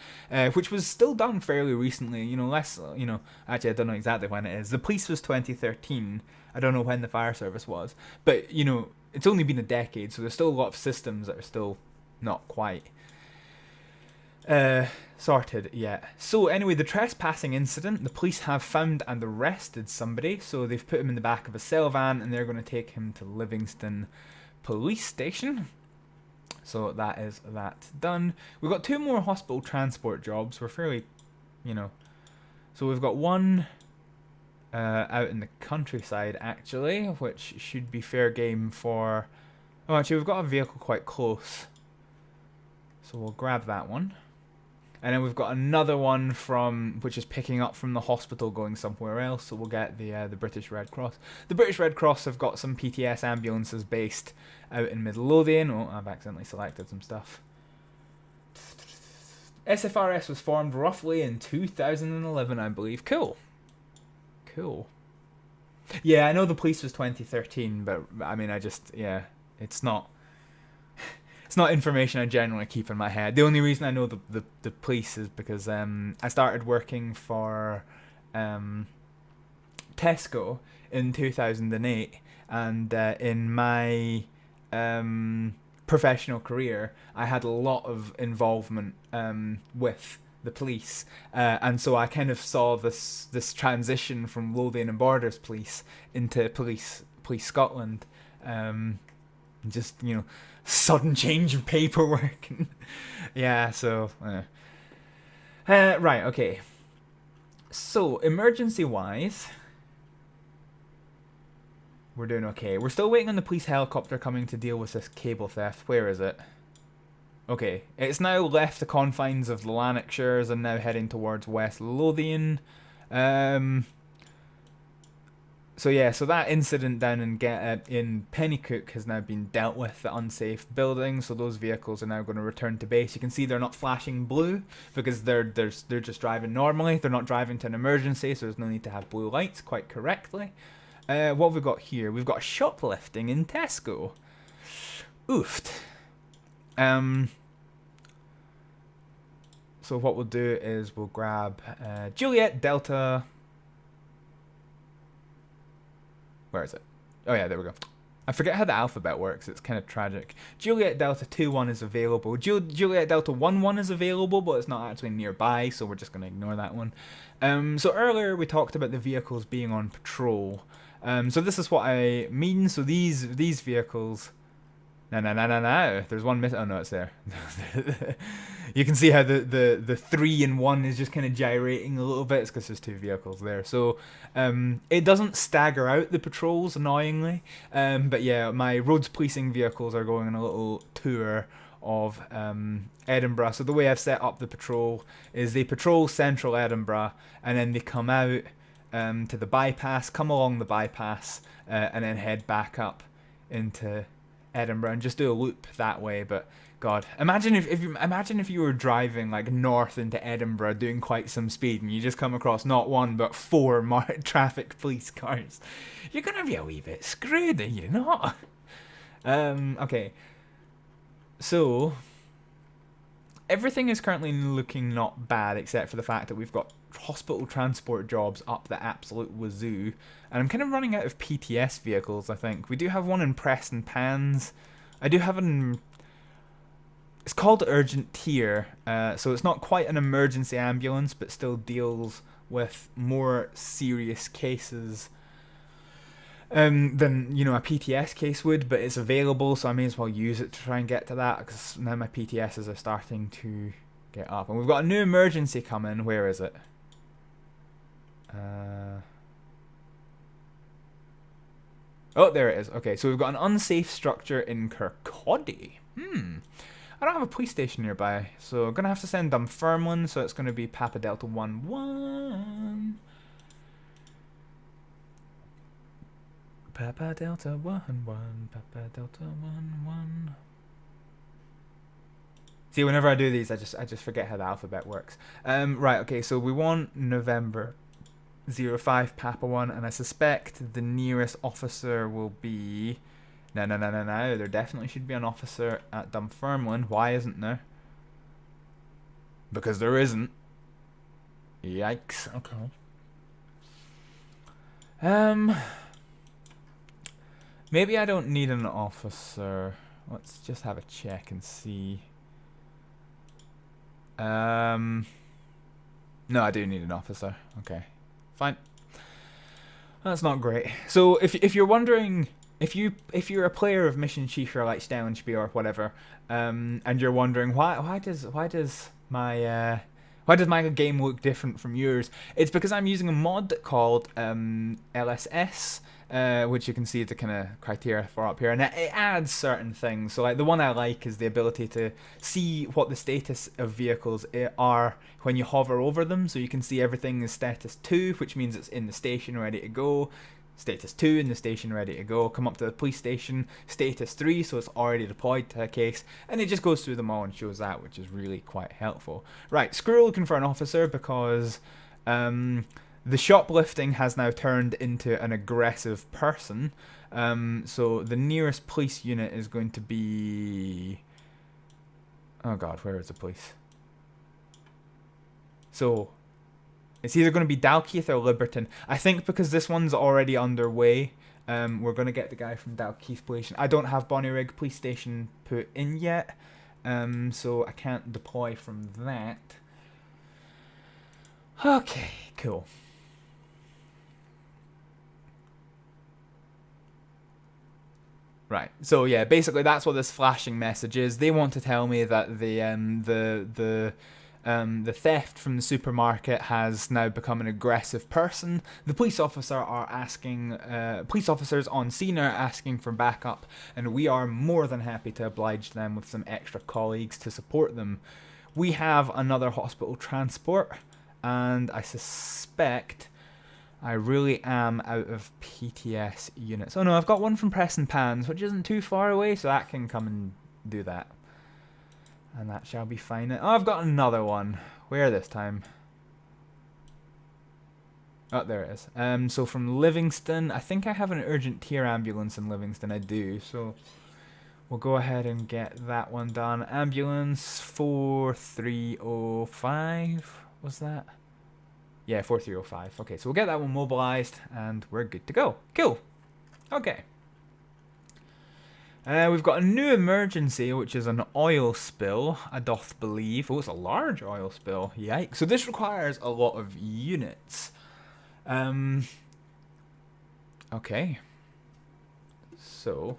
which was still done fairly recently. You know, actually I don't know exactly when it is. The police was 2013. I don't know when the fire service was, but you know, it's only been a decade, so there's still a lot of systems that are still not quite sorted yet. So anyway, the trespassing incident, the police have found and arrested somebody, so they've put him in the back of a cell van and they're going to take him to Livingston Police Station. So that is that done. We've got 2 more hospital transport jobs. We're fairly, you know, so we've got one out in the countryside actually, which should be fair game for, oh actually we've got a vehicle quite close, so we'll grab that one. And then we've got another one which is picking up from the hospital going somewhere else, so we'll get the British Red Cross. The British Red Cross have got some PTS ambulances based out in Midlothian. Oh, I've accidentally selected some stuff. SFRS was formed roughly in 2011, I believe. Cool. Yeah, I know the police was 2013, but I mean, it's not information I generally keep in my head. The only reason I know the police is because I started working for Tesco in 2008, and in my professional career, I had a lot of involvement with the police, and so I kind of saw this transition from Lothian and Borders Police into Police Scotland. Just, you know, sudden change of paperwork. Yeah, so right, okay. So emergency wise, we're doing okay. We're still waiting on the police helicopter coming to deal with this cable theft. Where is it? Okay, it's now left the confines of the Lanarkshires and now heading towards West Lothian. So yeah, so that incident down in Pennycook has now been dealt with, the unsafe building. So those vehicles are now going to return to base. You can see they're not flashing blue because they're just driving normally. They're not driving to an emergency, so there's no need to have blue lights, quite correctly. What have we got here? We've got shoplifting in Tesco. Oofed. So what we'll do is we'll grab Juliet Delta. Where is it? Oh yeah, there we go. I forget how the alphabet works. It's kind of tragic. Juliet Delta 2-1 is available. Juliet Delta 1-1 is available, but it's not actually nearby, so we're just going to ignore that one. So earlier we talked about the vehicles being on patrol. So this is what I mean. So these vehicles. No. There's one miss. Oh no, it's there. You can see how the 3 and 1 is just kind of gyrating a little bit. It's because there's 2 vehicles there. So it doesn't stagger out the patrols, annoyingly. But yeah, my roads policing vehicles are going on a little tour of Edinburgh. So the way I've set up the patrol is they patrol central Edinburgh, and then they come out to the bypass, come along the bypass, and then head back up into Edinburgh and just do a loop that way. But God, imagine if you were driving like north into Edinburgh doing quite some speed, and you just come across not 1 but 4 traffic police cars. You're gonna be a wee bit screwed, are you not? Okay. So everything is currently looking not bad, except for the fact that we've got hospital transport jobs up the absolute wazoo, and I'm kind of running out of PTS vehicles. I think we do have one in Preston Pans. I do have an. It's called Urgent Tier, so it's not quite an emergency ambulance, but still deals with more serious cases than a PTS case would. But it's available, so I may as well use it to try and get to that, because now my PTSs are starting to get up, and we've got a new emergency coming. Where is it? Oh, there it is. Okay, so we've got an unsafe structure in Kirkcaldy. I don't have a police station nearby, so I'm going to have to send Dunfermline, so it's going to be Papa Delta 1-1. Papa Delta 1-1, Papa Delta 1-1. See, whenever I do these, I just forget how the alphabet works. Right, okay, so we want November 05 Papa 1, and I suspect the nearest officer will be... No. There definitely should be an officer at Dunfermline. Why isn't there? Because there isn't. Yikes. Okay. Maybe I don't need an officer. Let's just have a check and see. No, I do need an officer. Okay. Fine. That's not great. So if you're wondering... If you're a player of Mission Chief or like Stellenspiel or whatever, and you're wondering why does my game look different from yours, it's because I'm using a mod called LSS, which you can see the kind of criteria for up here, and it adds certain things. So like the one I like is the ability to see what the status of vehicles are when you hover over them. So you can see everything is status 2, which means it's in the station ready to go. Status 2 in the station ready to go. Come up to the police station, status 3, so it's already deployed to a case, and it just goes through them all and shows that, which is really quite helpful. Right, screw looking for an officer because the shoplifting has now turned into an aggressive person. So the nearest police unit is going to be... Oh god, where is the police? So... It's either going to be Dalkeith or Liberton. I think because this one's already underway, we're going to get the guy from Dalkeith Police Station. I don't have Bonnyrigg Police Station put in yet, so I can't deploy from that. Okay, cool. Right, so yeah, basically that's what this flashing message is. They want to tell me that the theft from the supermarket has now become an aggressive person. The police officers on scene are asking for backup, and we are more than happy to oblige them with some extra colleagues to support them. We have another hospital transport, and I suspect I really am out of PTS units. Oh no, I've got one from Preston Pans, which isn't too far away, so that can come and do that. And that shall be fine. Oh, I've got another one. Where this time? Oh, there it is. So from Livingston, I think I have an urgent tier ambulance in Livingston. I do. So we'll go ahead and get that one done. Ambulance 4305. Was that? Yeah, 4305. Okay, so we'll get that one mobilized and we're good to go. Cool. Okay. We've got a new emergency, which is an oil spill, I doth believe. Oh, it's a large oil spill. Yikes. So this requires a lot of units. Okay. So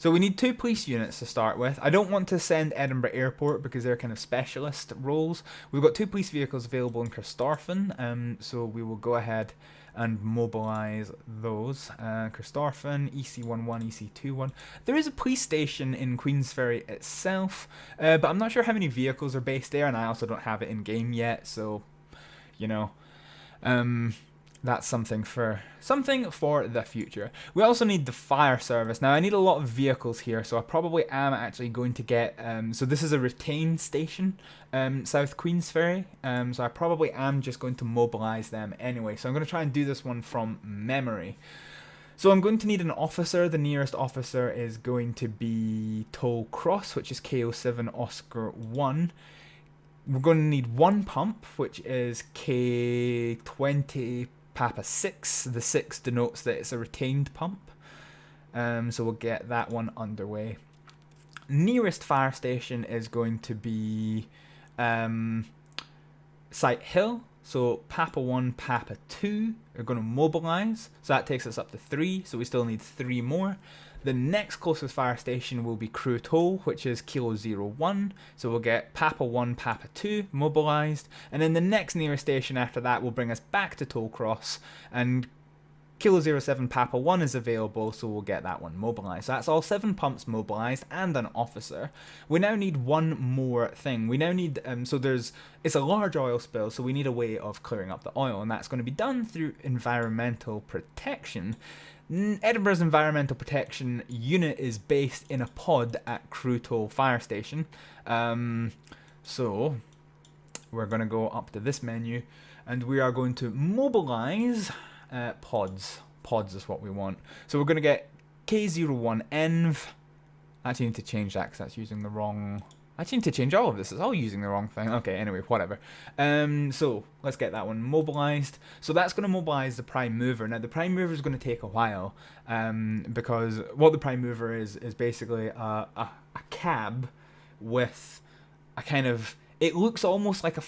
we need 2 police units to start with. I don't want to send Edinburgh Airport because they're kind of specialist roles. We've got 2 police vehicles available in Christorfen, so we will go ahead and mobilise those. Christorfen, EC11, EC21. There is a police station in Queensferry itself, but I'm not sure how many vehicles are based there, and I also don't have it in game yet, so, you know, that's something for the future. We also need the fire service. Now I need a lot of vehicles here, so I probably am actually going to get so this is a retained station, South Queensferry, so I probably am just going to mobilize them anyway. So I'm going to try and do this one from memory. So I'm going to need an officer. The nearest officer is going to be Toll Cross, which is KO7 Oscar 1. We're going to need 1 pump, which is K20 Papa 6. The 6 denotes that it's a retained pump. So we'll get that one underway. Nearest fire station is going to be Site Hill. So Papa 1, Papa 2 are going to mobilise. So that takes us up to 3. So we still need 3 more. The next closest fire station will be Crew Toll, which is Kilo 01. So we'll get Papa 1, Papa 2 mobilised. And then the next nearest station after that will bring us back to Toll Cross. And Kilo 07 Papa 1 is available, so we'll get that one mobilised. So that's all 7 pumps mobilised and an officer. We now need one more thing. We now need, it's a large oil spill, so we need a way of clearing up the oil. And that's going to be done through environmental protection. Edinburgh's Environmental Protection Unit is based in a pod at Crew Toll Fire Station. So we're going to go up to this menu and we are going to mobilise pods. Pods is what we want. So we're going to get K01ENV. I actually need to change that because that's using the wrong... I actually need to change all of this. It's all using the wrong thing. Okay, anyway, whatever. So let's get that one mobilized. So that's going to mobilize the prime mover. Now the prime mover is going to take a while because what the prime mover is basically a cab with a kind of... It looks almost like a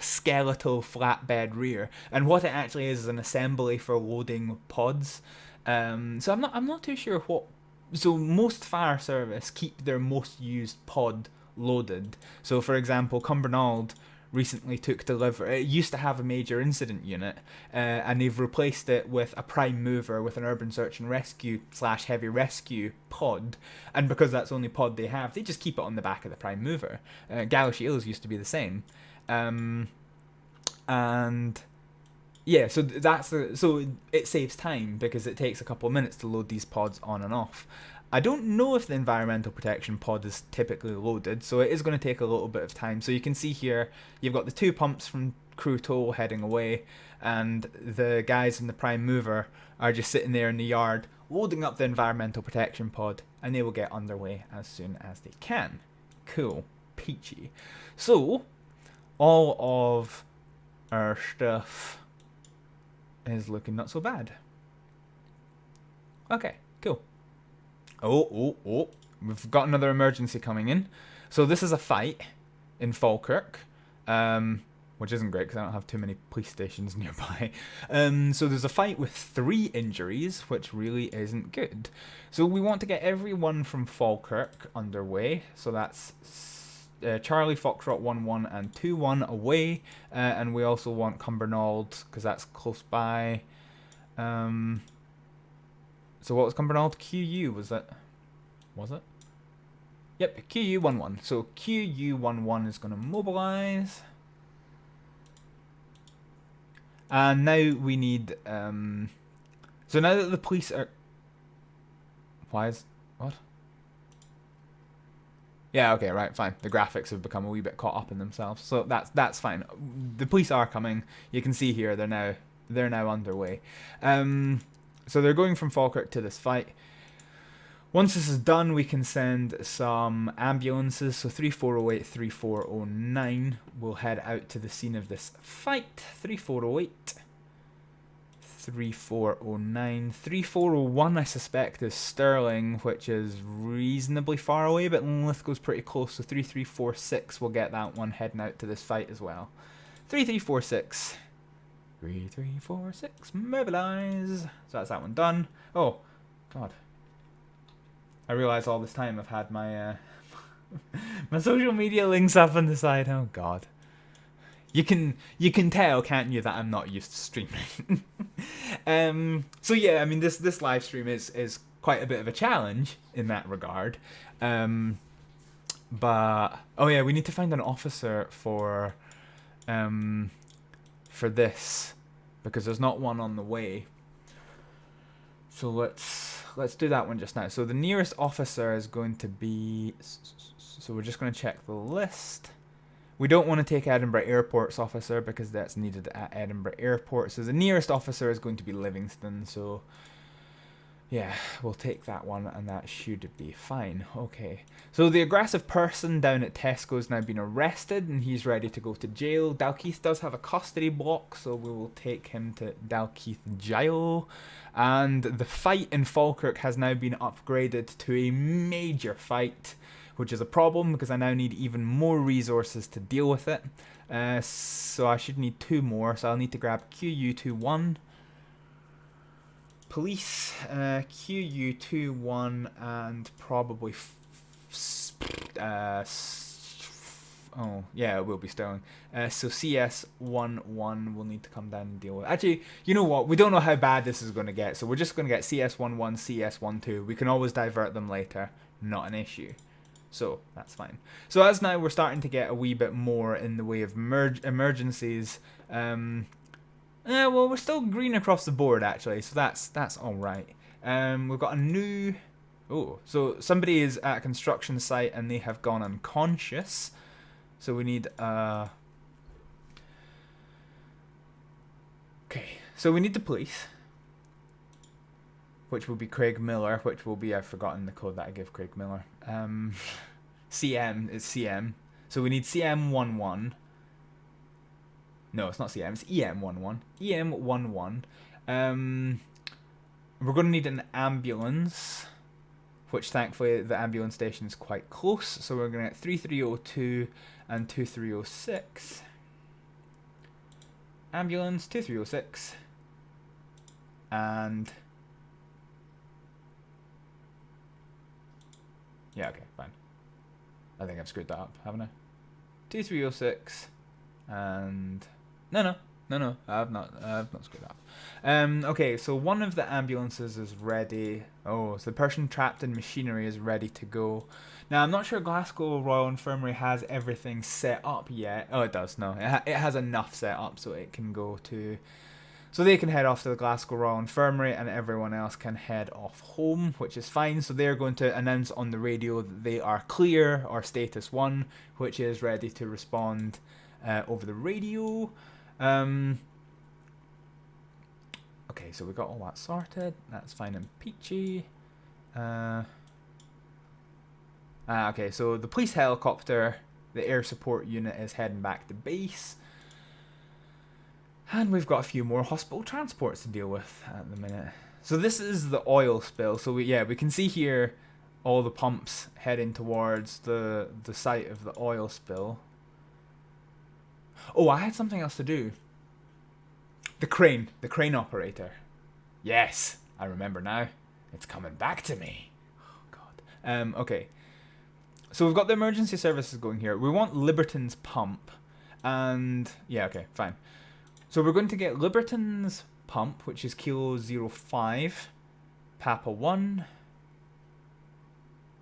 skeletal flatbed rear, and what it actually is an assembly for loading pods. So I'm not too sure what. So most fire service keep their most used pod loaded. So for example, Cumbernauld recently took delivery. It used to have a major incident unit, and they've replaced it with a prime mover with an urban search and rescue / heavy rescue pod. And because that's the only pod they have, they just keep it on the back of the prime mover. Galashiels used to be the same, and yeah, so so it saves time because it takes a couple of minutes to load these pods on and off. I don't know if the environmental protection pod is typically loaded, so it is going to take a little bit of time. So you can see here, you've got the 2 pumps from Crew Toll heading away, and the guys in the prime mover are just sitting there in the yard, loading up the environmental protection pod, and they will get underway as soon as they can. Cool. Peachy. So, all of our stuff is looking not so bad. Okay, cool. Oh, we've got another emergency coming in. So this is a fight in Falkirk, which isn't great because I don't have too many police stations nearby. So there's a fight with 3 injuries, which really isn't good. So we want to get everyone from Falkirk underway. So that's Charlie, Foxtrot 1-1 and 2-1 away. And we also want Cumbernauld because that's close by. So what was Cumbernauld? QU, was it? Was it? Yep, QU11. So QU11 is going to mobilize. And now we need... so now that the police are... Why is... What? Yeah, okay, right, fine. The graphics have become a wee bit caught up in themselves. So that's fine. The police are coming. You can see here, they're now underway. So they're going from Falkirk to this fight. Once this is done, we can send some ambulances. So 3408, 3409 will head out to the scene of this fight. 3408, 3409, 3401 I suspect is Stirling, which is reasonably far away, but Lithgow's pretty close. So 3346 will get that one heading out to this fight as well. 3346. 3, 3, 4, 6, mobilize. So that's that one done. Oh, God. I realize all this time I've had my my social media links up on the side. Oh, God. You can tell, can't you, that I'm not used to streaming. So yeah, I mean this live stream is quite a bit of a challenge in that regard. But oh yeah, we need to find an officer for this because there's not one on the way. So let's do that one just now. So the nearest officer is going to be. So we're just going to check the list. We don't want to take Edinburgh Airport's officer because that's needed at Edinburgh Airport. So the nearest officer is going to be Livingston. So yeah, we'll take that one and that should be fine. Okay. So the aggressive person down at Tesco's now been arrested and he's ready to go to jail. Dalkeith does have a custody block, so we will take him to Dalkeith Jail. And the fight in Falkirk has now been upgraded to a major fight, which is a problem because I now need even more resources to deal with it. So I should need 2 more, so I'll need to grab QU21. Police, QU21 and probably... oh, yeah, it will be Sterling. So CS11 will need to come down and deal with it. Actually, you know what? We don't know how bad this is going to get, so we're just going to get CS11, CS12. We can always divert them later. Not an issue. So that's fine. So as now we're starting to get a wee bit more in the way of emergencies. Well, we're still green across the board actually, so that's all right. We've got a new. Oh, so somebody is at a construction site and they have gone unconscious. So we need. Okay, so we need the police, which will be Craig Miller, which will be, I've forgotten the code that I give Craig Miller. CM is CM. So we need CM11. No, it's not CM, it's EM11. EM11. We're going to need an ambulance, which thankfully the ambulance station is quite close. So we're going to get 3302 and 2306. Ambulance, 2306. And... yeah, okay, fine. I think I've screwed that up, haven't I? 2306 and... No, I have not screwed up. Okay, so one of the ambulances is ready. Oh, so the person trapped in machinery is ready to go. Now, I'm not sure Glasgow Royal Infirmary has everything set up yet. Oh, it does, no. It has enough set up so it can go to... So they can head off to the Glasgow Royal Infirmary and everyone else can head off home, which is fine. So they're going to announce on the radio that they are clear, or status 1, which is ready to respond over the radio. Okay, so we got all that sorted. That's fine and peachy. Okay, so the police helicopter, the air support unit is heading back to base. And we've got a few more hospital transports to deal with at the minute. So this is the oil spill. So we can see here all the pumps heading towards the site of the oil spill. Oh, I had something else to do. The crane operator. Yes, I remember now. It's coming back to me. Oh, God. Okay. So we've got the emergency services going here. We want Liberton's pump. And, yeah, okay, fine. So we're going to get Liberton's pump, which is Kilo 05, Papa 1,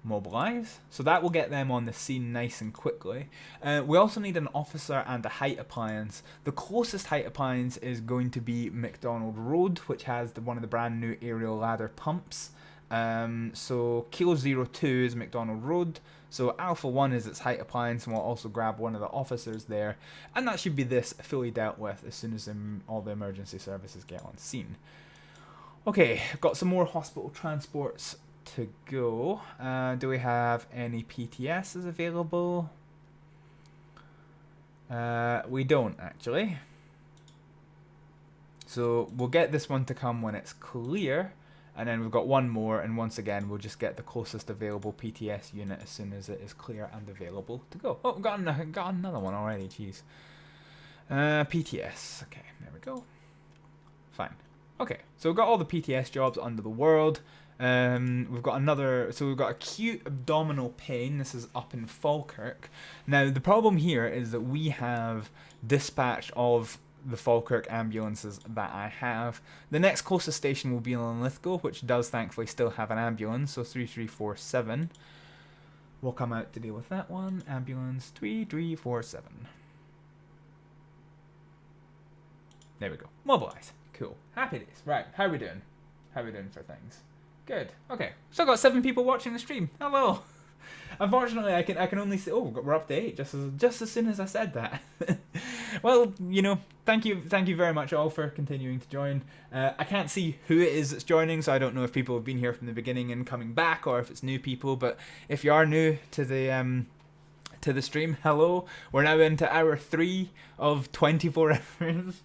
mobilize. So that will get them on the scene nice and quickly. We also need an officer and a height appliance. The closest height appliance is going to be McDonald Road, which has one of the brand new aerial ladder pumps. So Kilo 02 is McDonald Road. So Alpha 1 is its height appliance, and we'll also grab one of the officers there. And that should be this fully dealt with as soon as all the emergency services get on scene. Okay, got some more hospital transports to go. Do we have any PTSs available? We don't, actually. So we'll get this one to come when it's clear. And then we've got one more, and once again, we'll just get the closest available PTS unit as soon as it is clear and available to go. Oh, got another one already, jeez. PTS, okay, there we go. fine. Okay, so we've got all the PTS jobs under the world. We've got another, so we've got acute abdominal pain. This is up in Falkirk. Now, the problem here is that we have dispatch of the Falkirk ambulances that I have. The next closest station will be in Lithgow, which does thankfully still have an ambulance, so 3347. We'll come out to deal with that one. Ambulance 3347. There we go. Mobilize. Cool. Happy days. Right, how are we doing? How are we doing for things? Good. Okay. Still got 7 people watching the stream. Hello. Unfortunately, I can only see. Oh, we're up to 8 just as soon as I said that. Well, you know, thank you very much all for continuing to join. I can't see who it is that's joining, so I don't know if people have been here from the beginning and coming back, or if it's new people. But if you are new to the stream, hello. We're now into hour 3 of 24 hours.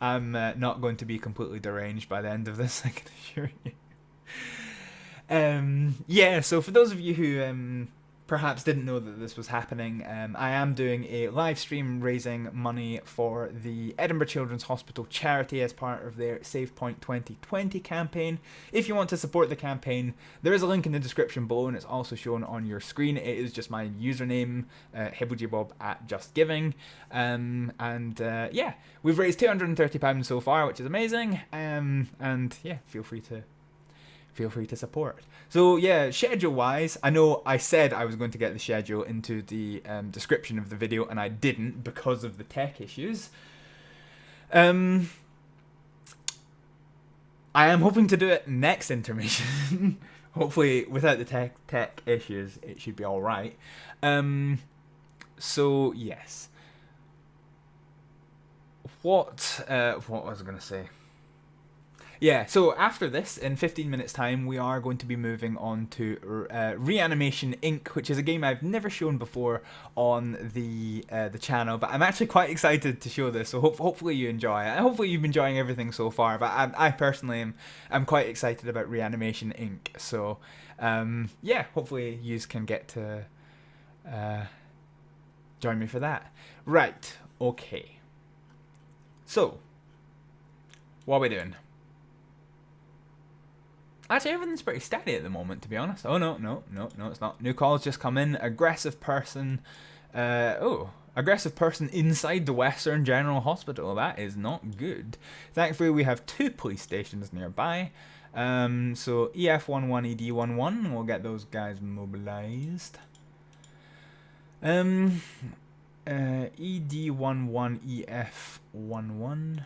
I'm not going to be completely deranged by the end of this, I can assure you. Yeah, so for those of you who perhaps didn't know that this was happening, I am doing a live stream raising money for the Edinburgh Children's Hospital charity as part of their SavePoint2020 campaign. If you want to support the campaign, there is a link in the description below, and it's also shown on your screen. It is just my username, hibblejibob@justgiving. Yeah, we've raised £230 so far, which is amazing. And yeah, feel free to support. So yeah, schedule wise, I know I said I was going to get the schedule into the description of the video, and I didn't because of the tech issues. I am hoping to do it next intermission. Hopefully without the tech issues it should be alright. So yes. What was I going to say? Yeah, so after this, in 15 minutes time, we are going to be moving on to Reanimation Inc., which is a game I've never shown before on the channel, but I'm actually quite excited to show this, so hopefully you enjoy it. Hopefully you've been enjoying everything so far, but I personally am quite excited about Reanimation Inc., so yeah, hopefully you can get to join me for that. Right, okay. So, what are we doing? Actually, everything's pretty steady at the moment, to be honest. Oh, no, it's not. New calls just come in. Aggressive person. Aggressive person inside the Western General Hospital. That is not good. Thankfully, we have 2 police stations nearby. So, EF11, ED11. We'll get those guys mobilized. ED11, EF11.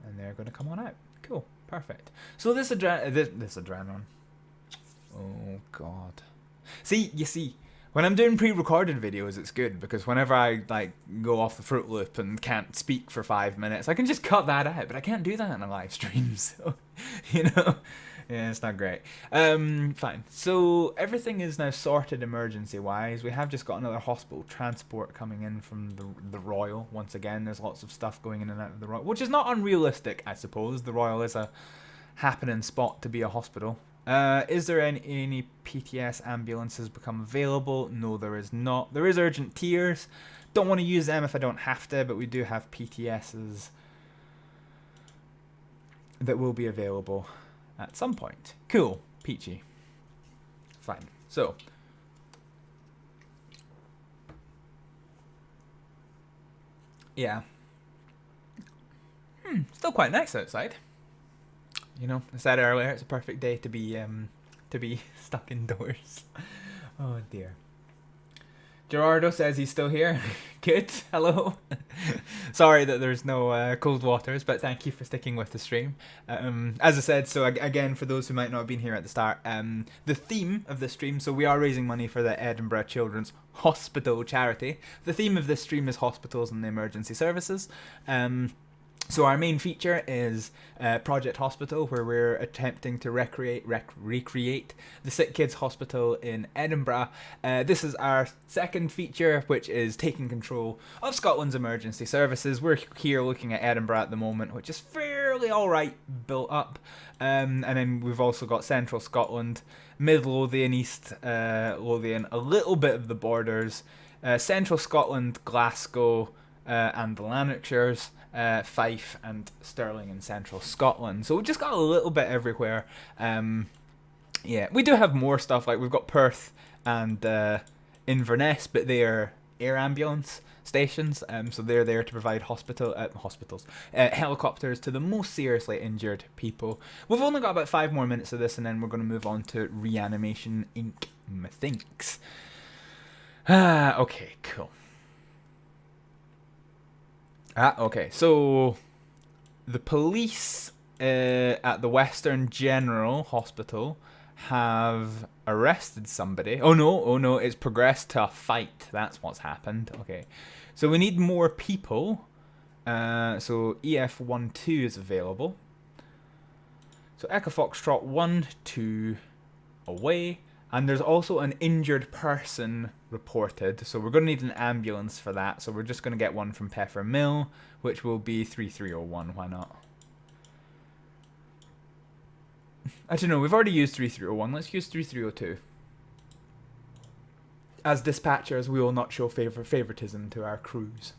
And they're going to come on out. Cool. Perfect. So this adrenaline. Oh god. See, you see, when I'm doing pre-recorded videos, it's good because whenever I like go off the Fruit Loop and can't speak for 5 minutes, I can just cut that out. But I can't do that in a live stream, so you know. Yeah, it's not great. Fine. So everything is now sorted emergency-wise. We have just got another hospital transport coming in from the Royal. Once again, there's lots of stuff going in and out of the Royal, which is not unrealistic, I suppose. The Royal is a happening spot to be a hospital. Is there any PTS ambulances become available? No, there is not. There is urgent tiers. Don't want to use them if I don't have to, but we do have PTSs that will be available at some point. Cool. Peachy. Fine. So. Yeah. Still quite nice outside. You know, I said earlier, it's a perfect day to be stuck indoors. Oh dear. Gerardo says he's still here. Good. Hello. Sorry that there's no cold waters, but thank you for sticking with the stream. As I said, so again, for those who might not have been here at the start, the theme of the stream, so we are raising money for the Edinburgh Children's Hospital charity. The theme of this stream is hospitals and the emergency services. So our main feature is Project Hospital, where we're attempting to recreate the Sick Kids Hospital in Edinburgh. This is our second feature, which is taking control of Scotland's emergency services. We're here looking at Edinburgh at the moment, which is fairly alright built up. And then we've also got Central Scotland, Mid Lothian, East Lothian, a little bit of the borders, Central Scotland, Glasgow, and the Lanarkshires. Fife, and Stirling in central Scotland. So we've just got a little bit everywhere. Yeah, we do have more stuff, like we've got Perth and Inverness, but they are air ambulance stations, so they're there to provide helicopters to the most seriously injured people. We've only got about 5 more minutes of this, and then we're going to move on to Reanimation Inc. Methinks. Okay, cool. Okay, so the police at the Western General Hospital have arrested somebody. Oh no, it's progressed to a fight. That's what's happened. Okay, so we need more people. So EF12 is available. So Echo Foxtrot 1-2 away. And there's also an injured person reported, so we're going to need an ambulance for that. So we're just going to get one from Peffermill, which will be 3301. Why not? I don't know, we've already used 3301. Let's use 3302. As dispatchers, we will not show favoritism to our crews.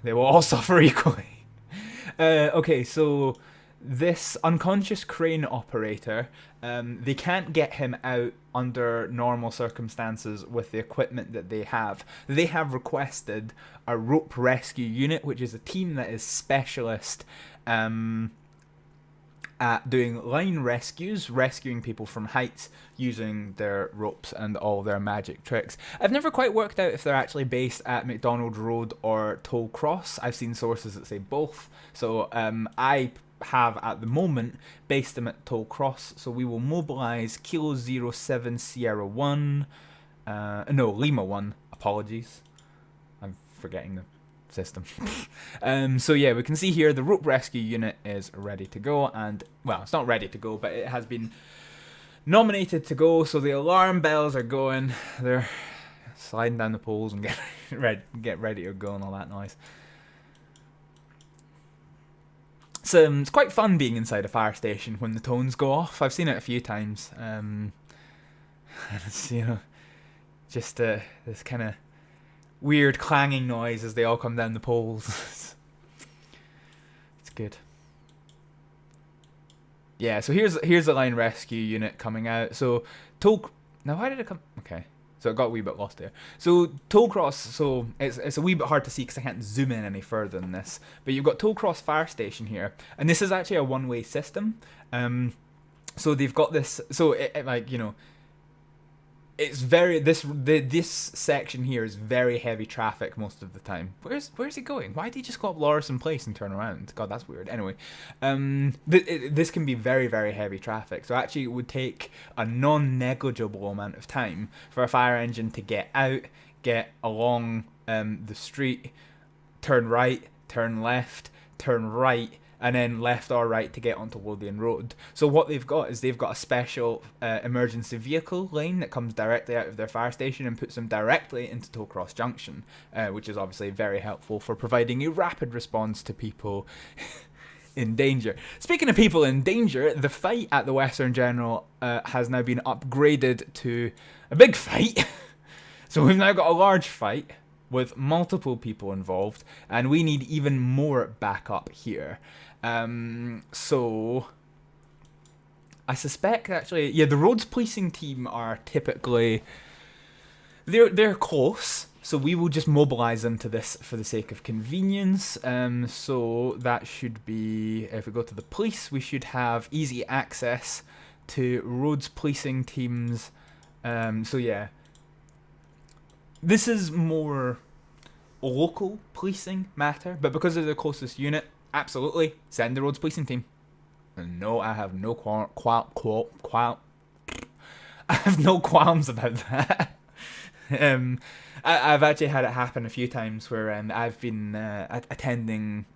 They will all suffer equally. Okay, so this unconscious crane operator, they can't get him out under normal circumstances with the equipment that they have. They have requested a rope rescue unit, which is a team that is specialist at doing line rescues, rescuing people from heights using their ropes and all their magic tricks. I've never quite worked out if they're actually based at McDonald Road or Toll Cross. I've seen sources that say both. So I have at the moment based them at Toll Cross, so we will mobilize Kilo 07 Sierra 1, Lima 1, apologies, I'm forgetting the system. So yeah, we can see here the rope rescue unit is ready to go, and well, it's not ready to go, but it has been nominated to go, so the alarm bells are going, they're sliding down the poles and get ready to go and all that noise. So it's quite fun being inside a fire station when the tones go off. I've seen it a few times. It's, just this kind of weird clanging noise as they all come down the poles. It's good. Yeah, so here's the line rescue unit coming out. So now why did it come? Okay. So it got a wee bit lost there. So Tollcross, so it's a wee bit hard to see because I can't zoom in any further than this. But you've got Tollcross Fire Station here, and this is actually a one-way system. So they've got this. So it's very this section here is very heavy traffic most of the time. Where's he going? Why did he just go up Lawson Place and turn around? God, that's weird. Anyway, this can be very, very heavy traffic. So actually, it would take a non-negligible amount of time for a fire engine to get out, get along the street, turn right, turn left, turn right, and then left or right to get onto Lothian Road. So what they've got is they've got a special emergency vehicle lane that comes directly out of their fire station and puts them directly into Tollcross Junction, which is obviously very helpful for providing a rapid response to people in danger. Speaking of people in danger, the fight at the Western General has now been upgraded to a big fight. So we've now got a large fight with multiple people involved, and we need even more backup here. So I suspect actually, yeah, the roads policing team are typically they're close, so we will just mobilize them to this for the sake of convenience. So that should be, if we go to the police, we should have easy access to roads policing teams. So yeah, this is more local policing matter, but because they're the closest unit, absolutely send the roads policing team. And no, I have no I have no qualms about that. I've actually had it happen a few times where I've been attending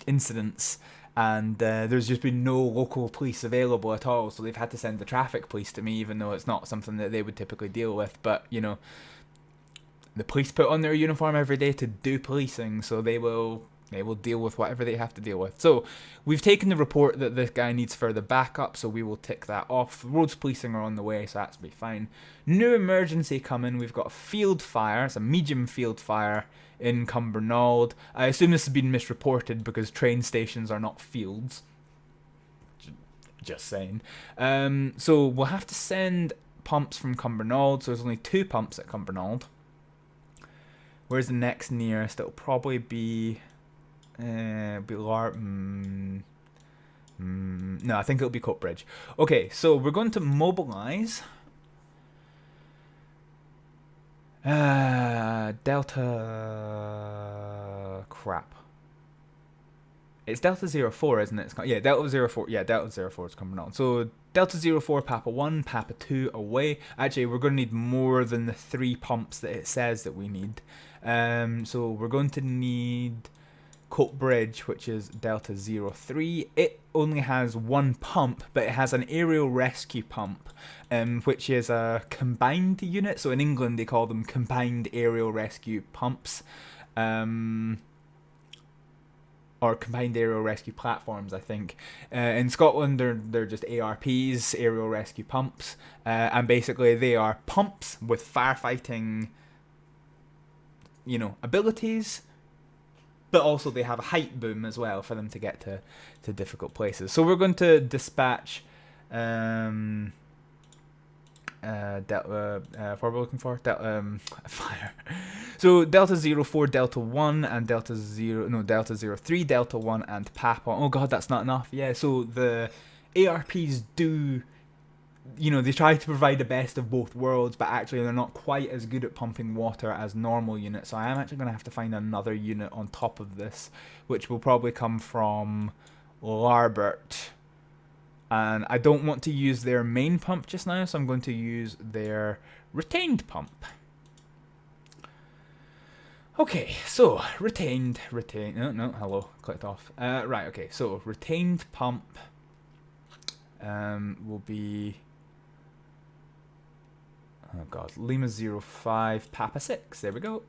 incidents, and there's just been no local police available at all, so they've had to send the traffic police to me, even though it's not something that they would typically deal with. But the police put on their uniform every day to do policing, so they will They will deal with whatever they have to deal with. So we've taken the report that this guy needs further backup, so we will tick that off. Roads policing are on the way, so that's be fine. New emergency coming. We've got a field fire. It's a medium field fire in Cumbernauld. I assume this has been misreported because train stations are not fields. Just saying. So we'll have to send pumps from Cumbernauld. So there's only 2 pumps at Cumbernauld. Where's the next nearest? It'll probably be... no, I think it'll be Coatbridge. Okay, so we're going to mobilize Delta crap. It's Delta 04, isn't it? Yeah, Delta 04. Yeah, Delta 04 is coming on. So Delta 04, Papa 1, Papa 2 away. Actually, we're going to need more than the 3 pumps that it says that we need. So we're going to need Coatbridge, which is Delta 03. It only has 1 pump, but it has an aerial rescue pump, which is a combined unit. So in England, they call them combined aerial rescue pumps. Or combined aerial rescue platforms, I think. In Scotland, they're just ARPs, aerial rescue pumps, and basically they are pumps with firefighting, abilities, but also they have a height boom as well for them to get to difficult places. So we're going to dispatch what we're looking for? Fire. So Delta 04, Delta 1, and Delta 03, Delta 1, and Papa. Oh god, that's not enough. Yeah, so the ARPs do, they try to provide the best of both worlds, but actually they're not quite as good at pumping water as normal units. So I am actually going to have to find another unit on top of this, which will probably come from Larbert. And I don't want to use their main pump just now, so I'm going to use their retained pump. Okay, so retained, hello, clicked off. Right, okay, so retained pump will be, oh god, Lima 05, Papa 6, there we go.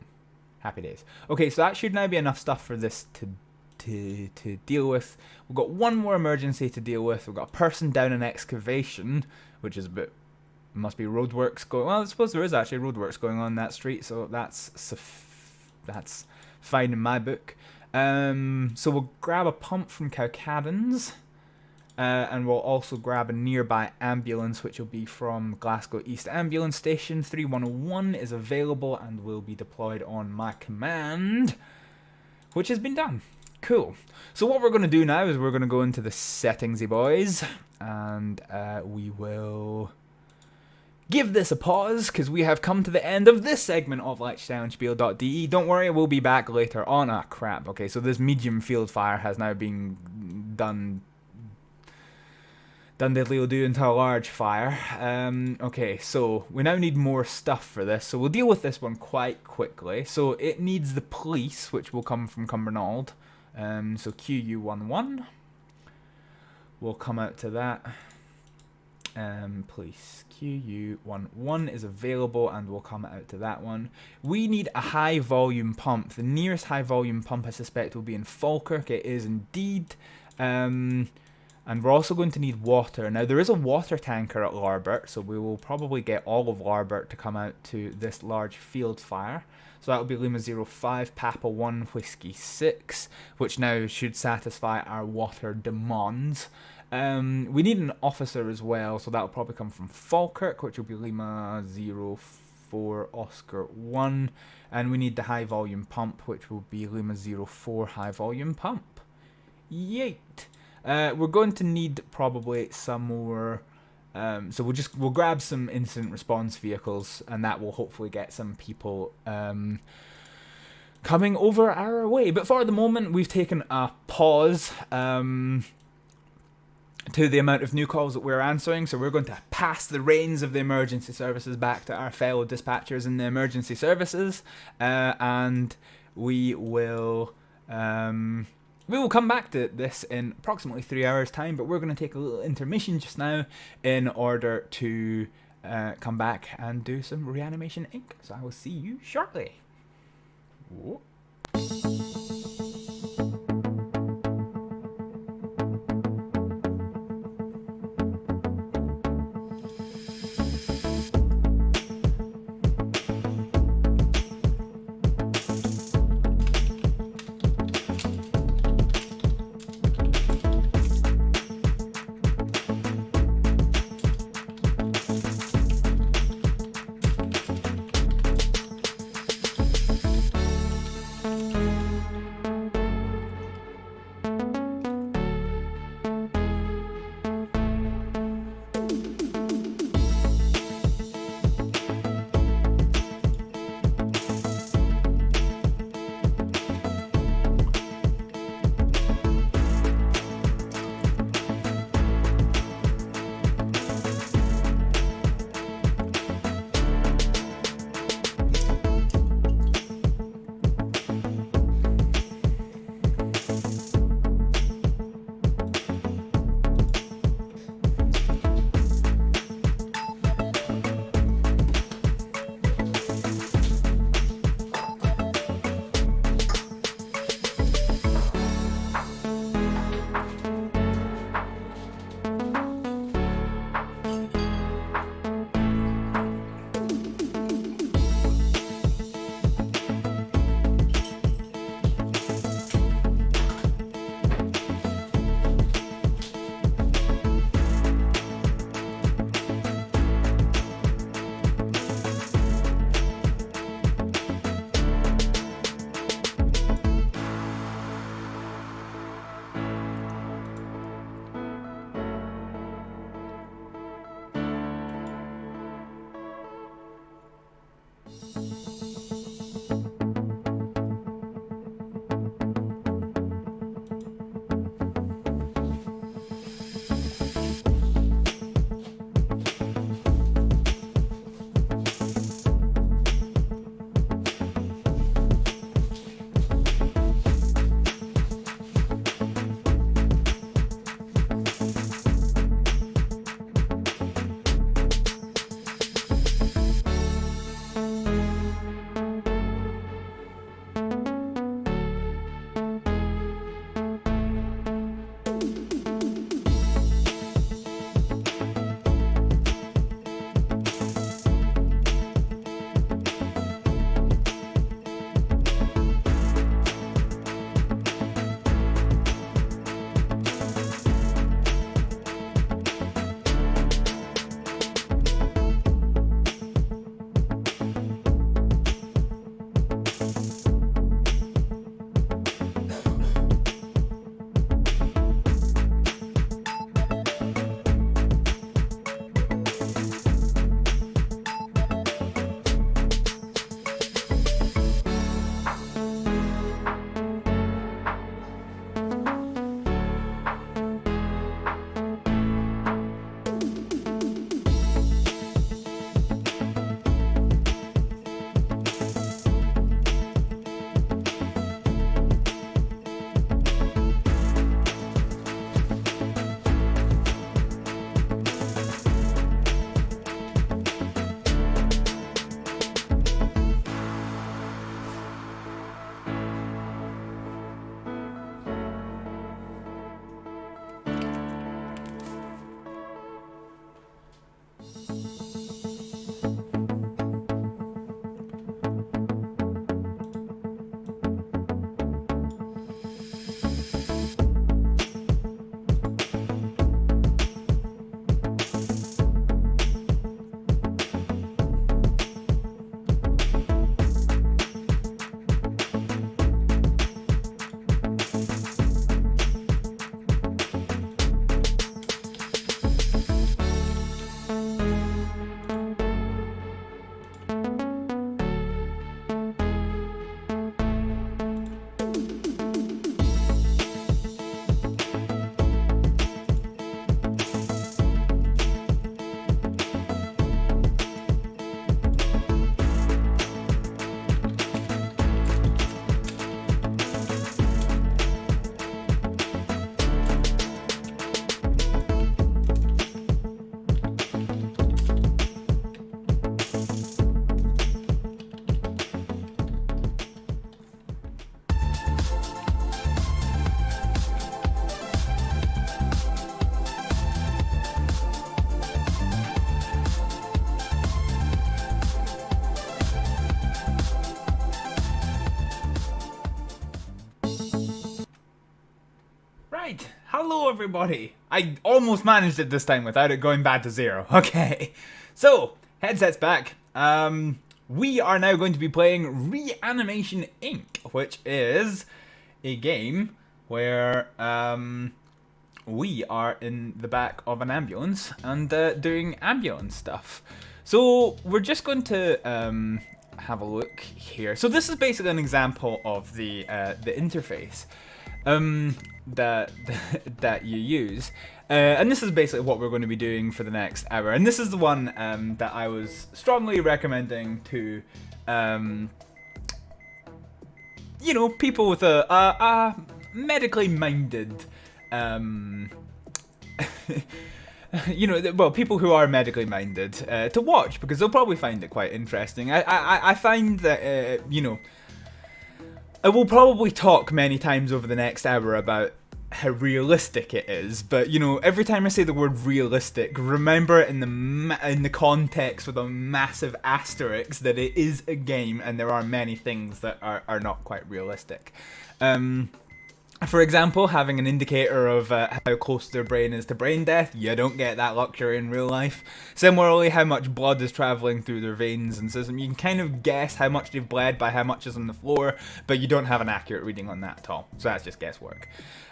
Happy days. Okay, so that should now be enough stuff for this to deal with. We've got 1 more emergency to deal with. We've got a person down in excavation, which is a bit, must be roadworks going. Well, I suppose there is actually roadworks going on that street, so that's fine in my book. So we'll grab a pump from Cowcaddens, and we'll also grab a nearby ambulance, which will be from Glasgow East Ambulance Station. 3101 is available and will be deployed on my command, which has been done. Cool. So what we're going to do now is we're going to go into the settingsy boys, and we will give this a pause because we have come to the end of this segment of Liechtenspiel.de. Don't worry, we'll be back later on. Ah, crap. Okay, so this medium field fire has now been done diddly do into a large fire. Okay, so we now need more stuff for this, so we'll deal with this one quite quickly. So it needs the police, which will come from Cumbernauld. So QU11 will come out to that. Police QU11 is available and will come out to that one. We need a high volume pump. The nearest high volume pump I suspect will be in Falkirk. It is indeed. And we're also going to need water. Now there is a water tanker at Larbert, so we will probably get all of Larbert to come out to this large field fire. So that will be Lima 05, Papa 1, Whiskey 6, which now should satisfy our water demands. We need an officer as well, so that will probably come from Falkirk, which will be Lima 04, Oscar 1. And we need the high volume pump, which will be Lima 04, high volume pump. Yeet! We're going to need probably some more. So we'll grab some incident response vehicles, and that will hopefully get some people coming over our way. But for the moment, we've taken a pause to the amount of new calls that we're answering. So we're going to pass the reins of the emergency services back to our fellow dispatchers in the emergency services, and we will come back to this in approximately 3 hours' time, but we're going to take a little intermission just now in order to come back and do some Reanimation Inc. So I will see you shortly. Whoa. Right, hello everybody. I almost managed it this time without it going back to 0. Okay, so headsets back. We are now going to be playing Reanimation Inc., which is a game where we are in the back of an ambulance and doing ambulance stuff. So we're just going to have a look here. So this is basically an example of the interface that you use, and this is basically what we're going to be doing for the next hour. And this is the one that I was strongly recommending to you know, people with a medically minded you know, well, people who are medically minded to watch, because they'll probably find it quite interesting. I find that you know, I will probably talk many times over the next hour about how realistic it is, but you know, every time I say the word realistic, remember it in the context with a massive asterisk that it is a game and there are many things that are not quite realistic. For example, having an indicator of how close their brain is to brain death, you don't get that luxury in real life. Similarly, how much blood is travelling through their veins and system. You can kind of guess how much they've bled by how much is on the floor, but you don't have an accurate reading on that at all. So that's just guesswork.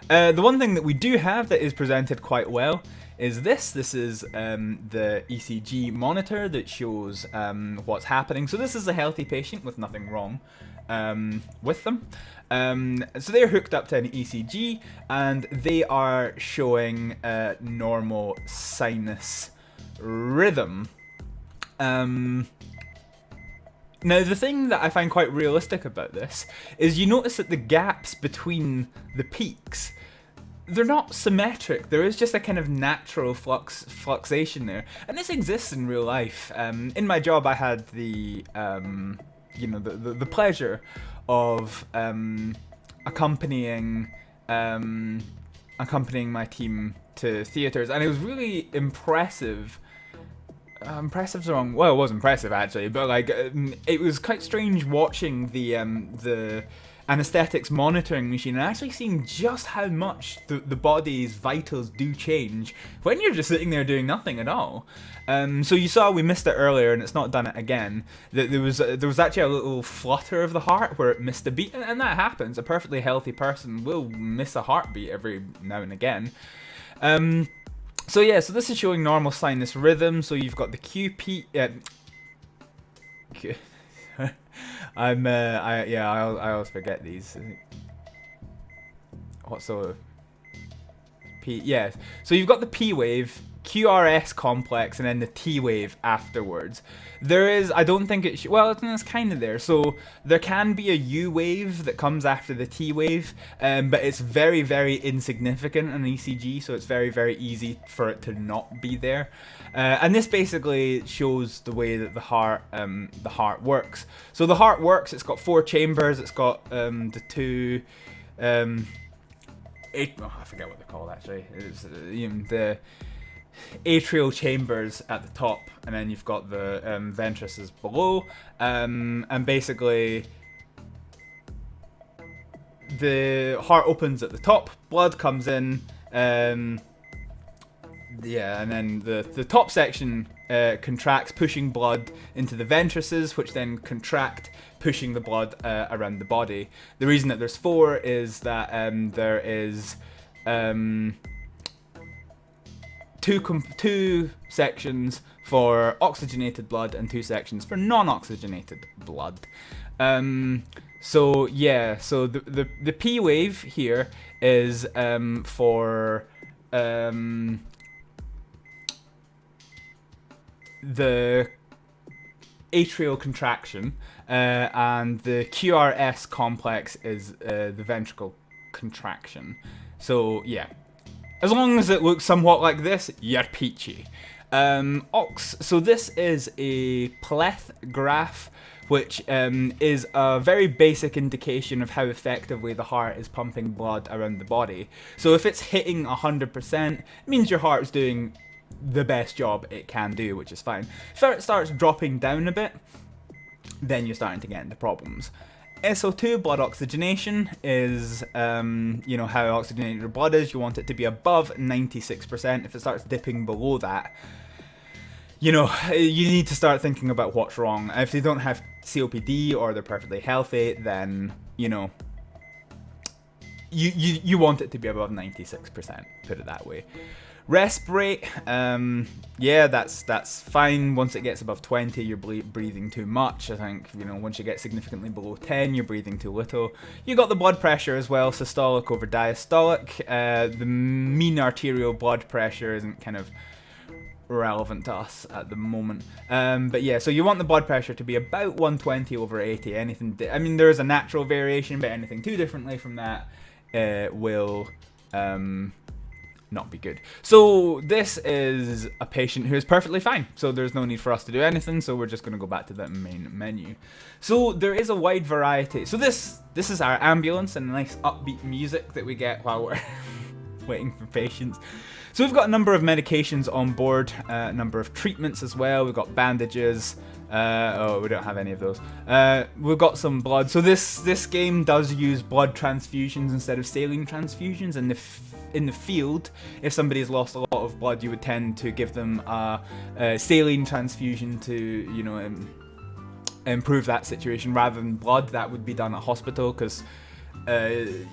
The one thing that we do have that is presented quite well is this. This is the ECG monitor that shows what's happening. So this is a healthy patient with nothing wrong with them. So they're hooked up to an ECG and they are showing normal sinus rhythm. Now the thing that I find quite realistic about this is you notice that the gaps between the peaks, they're not symmetric. There is just a kind of natural fluxation there, and this exists in real life. In my job, I had the you know, the pleasure of accompanying my team to theaters, and it was really impressive. Impressive's wrong. Well, it was impressive actually, but like it was quite strange watching the anesthetics monitoring machine and actually seeing just how much the body's vitals do change when you're just sitting there doing nothing at all. So you saw we missed it earlier, and it's not done it again. That there was actually a little flutter of the heart where it missed a beat, and that happens. A perfectly healthy person will miss a heartbeat every now and again. So yeah, so this is showing normal sinus rhythm. So you've got the QP. I always forget these. What's the P? Yeah. So you've got the P wave, QRS complex, and then the T wave afterwards. There is, I don't think it well, it's kind of there. So there can be a U wave that comes after the T wave, but it's very, very insignificant in ECG, so it's very, very easy for it to not be there. And this basically shows the way that the heart works. So the heart works. It's got 4 chambers. It's got the 2. I forget what they're called actually. It's the atrial chambers at the top, and then you've got the ventrices below, and basically the heart opens at the top, blood comes in, yeah, and then the top section contracts, pushing blood into the ventrices, which then contract, pushing the blood around the body. The reason that there's 4 is that there is 2 sections for oxygenated blood and 2 sections for non-oxygenated blood. So yeah, so the P wave here is for the atrial contraction, and the QRS complex is the ventricle contraction. So yeah, as long as it looks somewhat like this, you're peachy. So this is a pleth graph, which is a very basic indication of how effectively the heart is pumping blood around the body. So if it's hitting 100%, it means your heart is doing the best job it can do, which is fine. If it starts dropping down a bit, then you're starting to get into problems. SO2, blood oxygenation, is you know, how oxygenated your blood is. You want it to be above 96%. If it starts dipping below that, you know, you need to start thinking about what's wrong. If they don't have COPD or they're perfectly healthy, then, you know, you want it to be above 96%, put it that way. Resp rate, yeah, that's fine. Once it gets above 20, you're breathing too much. I think, you know, once you get significantly below 10, you're breathing too little. You got the blood pressure as well, systolic over diastolic. The mean arterial blood pressure isn't kind of relevant to us at the moment, but yeah, so you want the blood pressure to be about 120 over 80. Anything, I mean, there's a natural variation, but anything too differently from that will not be good. So this is a patient who is perfectly fine, so there's no need for us to do anything, so we're just going to go back to the main menu. So there is a wide variety. So this is our ambulance and nice upbeat music that we get while we're waiting for patients. So we've got a number of medications on board, a number of treatments as well. We've got bandages. Oh, we don't have any of those. We've got some blood. So this game does use blood transfusions instead of saline transfusions. And in the field, if somebody's lost a lot of blood, you would tend to give them a saline transfusion to, you know, improve that situation rather than blood. That would be done at hospital because,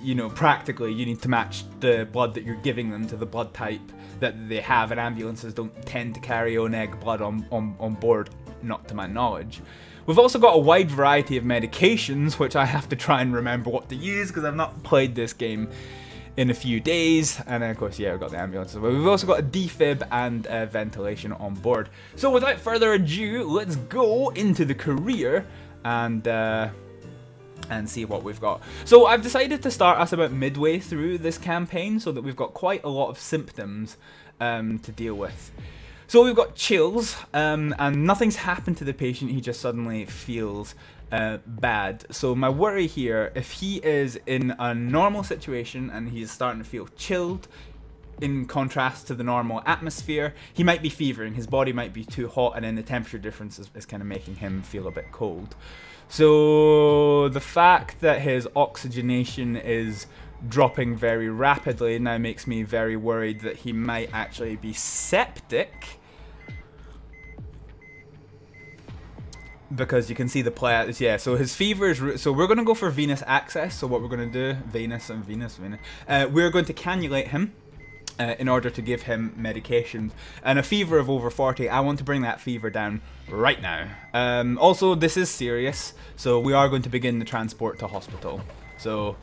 you know, practically you need to match the blood that you're giving them to the blood type that they have, and ambulances don't tend to carry O-neg blood on board, not to my knowledge. We've also got a wide variety of medications, which I have to try and remember what to use because I've not played this game in a few days. And then of course, yeah, we've got the ambulances, but we've also got a defib and ventilation on board. So without further ado, let's go into the career and see what we've got. So I've decided to start us about midway through this campaign so that we've got quite a lot of symptoms to deal with. So we've got chills, and nothing's happened to the patient, he just suddenly feels bad. So my worry here, if he is in a normal situation and he's starting to feel chilled, in contrast to the normal atmosphere, he might be fevering, his body might be too hot, and then the temperature difference is kind of making him feel a bit cold. So the fact that his oxygenation is dropping very rapidly now makes me very worried that he might actually be septic. Because you can see the play, yeah, so his fever is, so we're going to go for venous access. So what we're going to do, venous, we're going to cannulate him in order to give him medications. And a fever of over 40, I want to bring that fever down right now. Also, this is serious, so we are going to begin the transport to hospital. So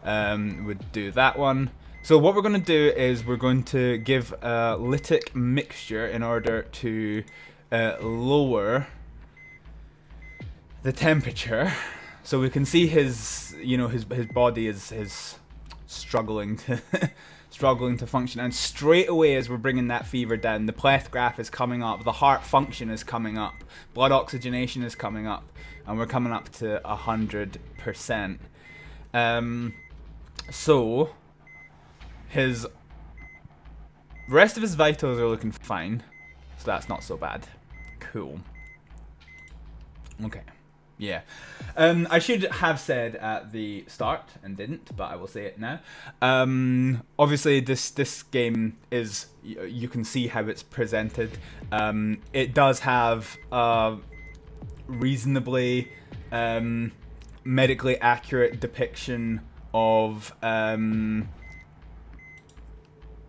we'll do that one. So what we're going to do is we're going to give a lytic mixture in order to lower the temperature. So we can see his, you know, his body is struggling to struggling to function, and straight away as we're bringing that fever down, the pleth graph is coming up, the heart function is coming up, blood oxygenation is coming up, and we're coming up to 100%. So his rest of his vitals are looking fine, so that's not so bad. Cool. Okay. Yeah, I should have said at the start and didn't, but I will say it now. Obviously, this game is, you can see how it's presented. It does have a reasonably medically accurate depiction of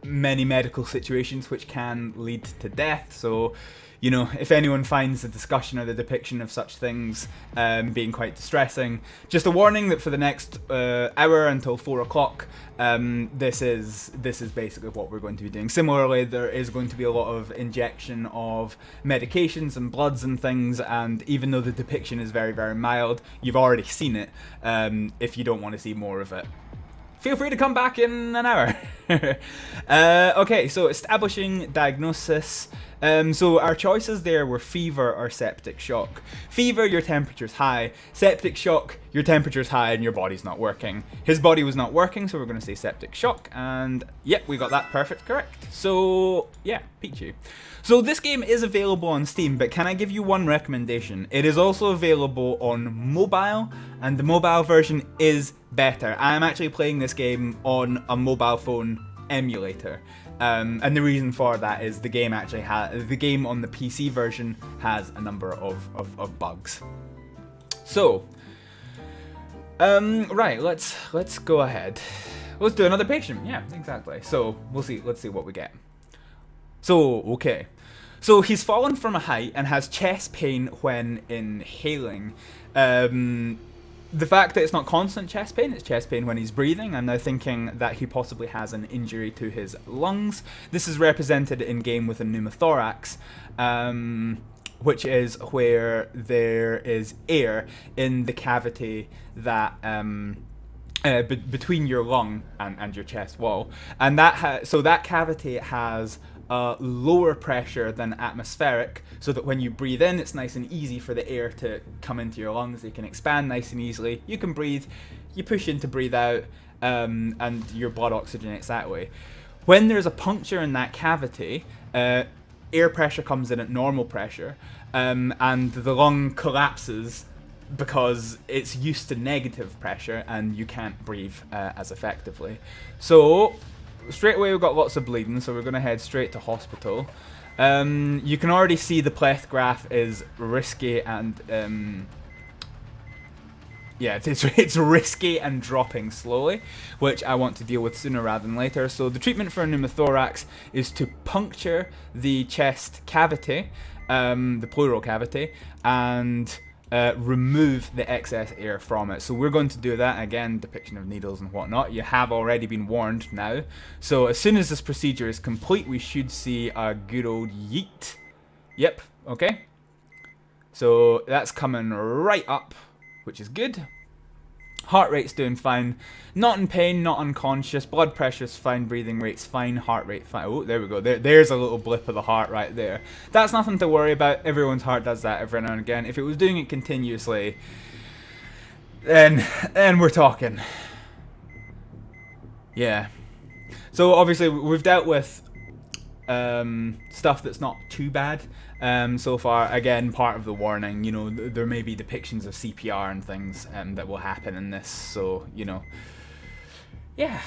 many medical situations which can lead to death. So, you know, if anyone finds the discussion or the depiction of such things being quite distressing, just a warning that for the next hour until 4 o'clock, this is basically what we're going to be doing. Similarly, there is going to be a lot of injection of medications and bloods and things, and even though the depiction is very, very mild, you've already seen it. If you don't want to see more of it, feel free to come back in an hour. Okay, so establishing diagnosis. So our choices there were fever or septic shock. Fever, your temperature's high. Septic shock, your temperature's high and your body's not working. His body was not working, so we're going to say septic shock. And yep, we got that perfect correct. So yeah, Pichu. So this game is available on Steam, but can I give you one recommendation? It is also available on mobile, and the mobile version is better. I'm actually playing this game on a mobile phone emulator. And the reason for that is the game actually the game on the PC version has a number of bugs. So, right, let's go ahead. Let's do another patient. Yeah, exactly. So we'll see. Let's see what we get. So okay. So he's fallen from a height and has chest pain when inhaling. The fact that it's not constant chest pain, it's chest pain when he's breathing. I'm now thinking that he possibly has an injury to his lungs. This is represented in game with a pneumothorax, which is where there is air in the cavity that between your lung and your chest wall, and so that cavity has lower pressure than atmospheric, so that when you breathe in, it's nice and easy for the air to come into your lungs. They can expand nice and easily. You can breathe, you push in to breathe out, and your blood oxygenates that way. When there's a puncture in that cavity, air pressure comes in at normal pressure, and the lung collapses because it's used to negative pressure and you can't breathe as effectively. So straight away we've got lots of bleeding, so we're going to head straight to hospital. You can already see the pleth graph is risky and yeah, it's risky and dropping slowly, which I want to deal with sooner rather than later. So the treatment for a pneumothorax is to puncture the chest cavity, the pleural cavity, and remove the excess air from it. So we're going to do that. Again, depiction of needles and whatnot. You have already been warned now. So as soon as this procedure is complete, we should see a good old yeet. Yep, okay. So that's coming right up, which is good. Heart rate's doing fine. Not in pain, not unconscious. Blood pressure's fine. Breathing rate's fine. Heart rate fine. Oh, there we go. There's a little blip of the heart right there. That's nothing to worry about. Everyone's heart does that every now and again. If it was doing it continuously, then we're talking. Yeah. So obviously we've dealt with stuff that's not too bad so far. Again, part of the warning, you know, there may be depictions of CPR and things that will happen in this, so, you know, yeah,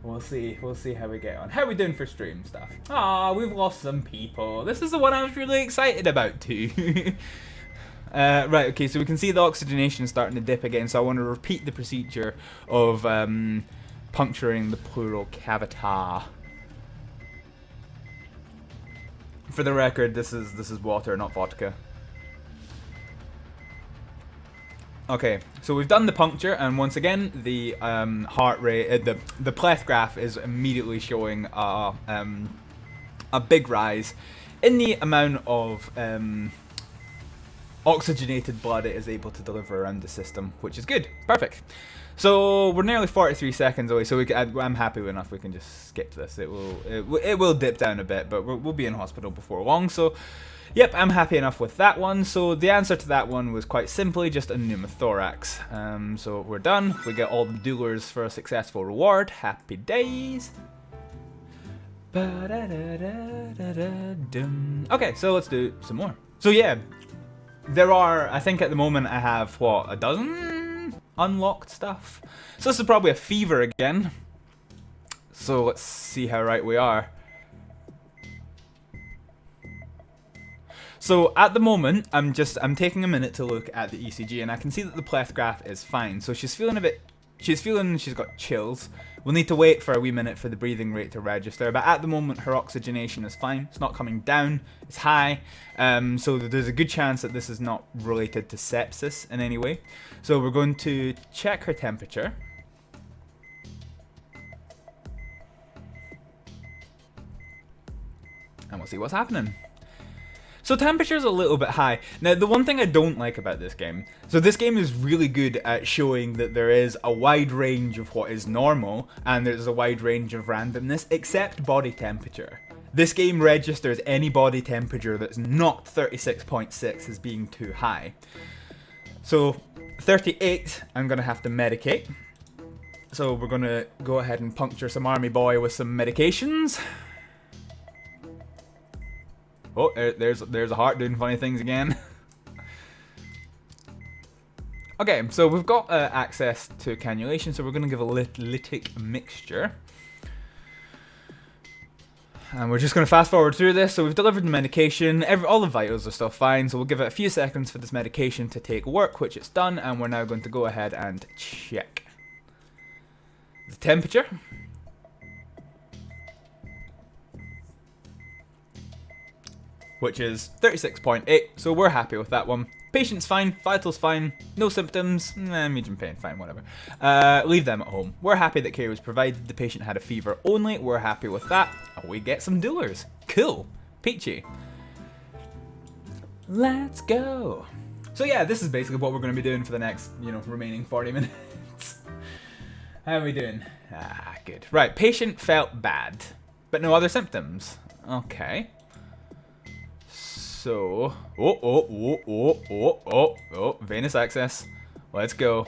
we'll see how we get on. How are we doing for stream stuff? Ah, we've lost some people. This is the one I was really excited about too. Right, okay, so we can see the oxygenation starting to dip again, so I want to repeat the procedure of puncturing the pleural cavity. For the record, this is water, not vodka. Okay, so we've done the puncture, and once again, the heart rate, the pleth graph is immediately showing a big rise in the amount of oxygenated blood it is able to deliver around the system, which is good, perfect. So we're nearly 43 seconds away, so I'm happy enough we can just skip this. It will dip down a bit, but we'll be in hospital before long. So, yep, I'm happy enough with that one. So the answer to that one was quite simply just a pneumothorax. So we're done. We get all the doulars for a successful reward. Happy days. Okay, so let's do some more. So yeah, there are, I think at the moment I have, what, a dozen? Unlocked stuff. So this is probably a fever again. So let's see how right we are. So at the moment, I'm taking a minute to look at the ECG, and I can see that the pleth graph is fine. So she's feeling she's got chills. We'll need to wait for a wee minute for the breathing rate to register, but at the moment her oxygenation is fine. It's not coming down, it's high, so there's a good chance that this is not related to sepsis in any way. So we're going to check her temperature. And we'll see what's happening. So temperature's a little bit high. Now, the one thing I don't like about this game, so this game is really good at showing that there is a wide range of what is normal, and there's a wide range of randomness, except body temperature. This game registers any body temperature that's not 36.6 as being too high. So, 38, I'm going to have to medicate. So we're going to go ahead and puncture some army boy with some medications. Oh, there's a heart doing funny things again. Okay, so we've got access to cannulation, so we're going to give a lytic mixture. And we're just going to fast forward through this. So we've delivered the medication, all the vitals are still fine, so we'll give it a few seconds for this medication to take work, which it's done, and we're now going to go ahead and check the temperature. Which is 36.8, so we're happy with that one. Patient's fine, vitals fine, no symptoms, medium pain, fine, whatever. Leave them at home. We're happy that care was provided, the patient had a fever only, we're happy with that. And we get some doers. Cool. Peachy. Let's go. So yeah, this is basically what we're going to be doing for the next, remaining 40 minutes. How are we doing? Ah, good. Right, patient felt bad, but no other symptoms. Okay. So, venous access. Let's go.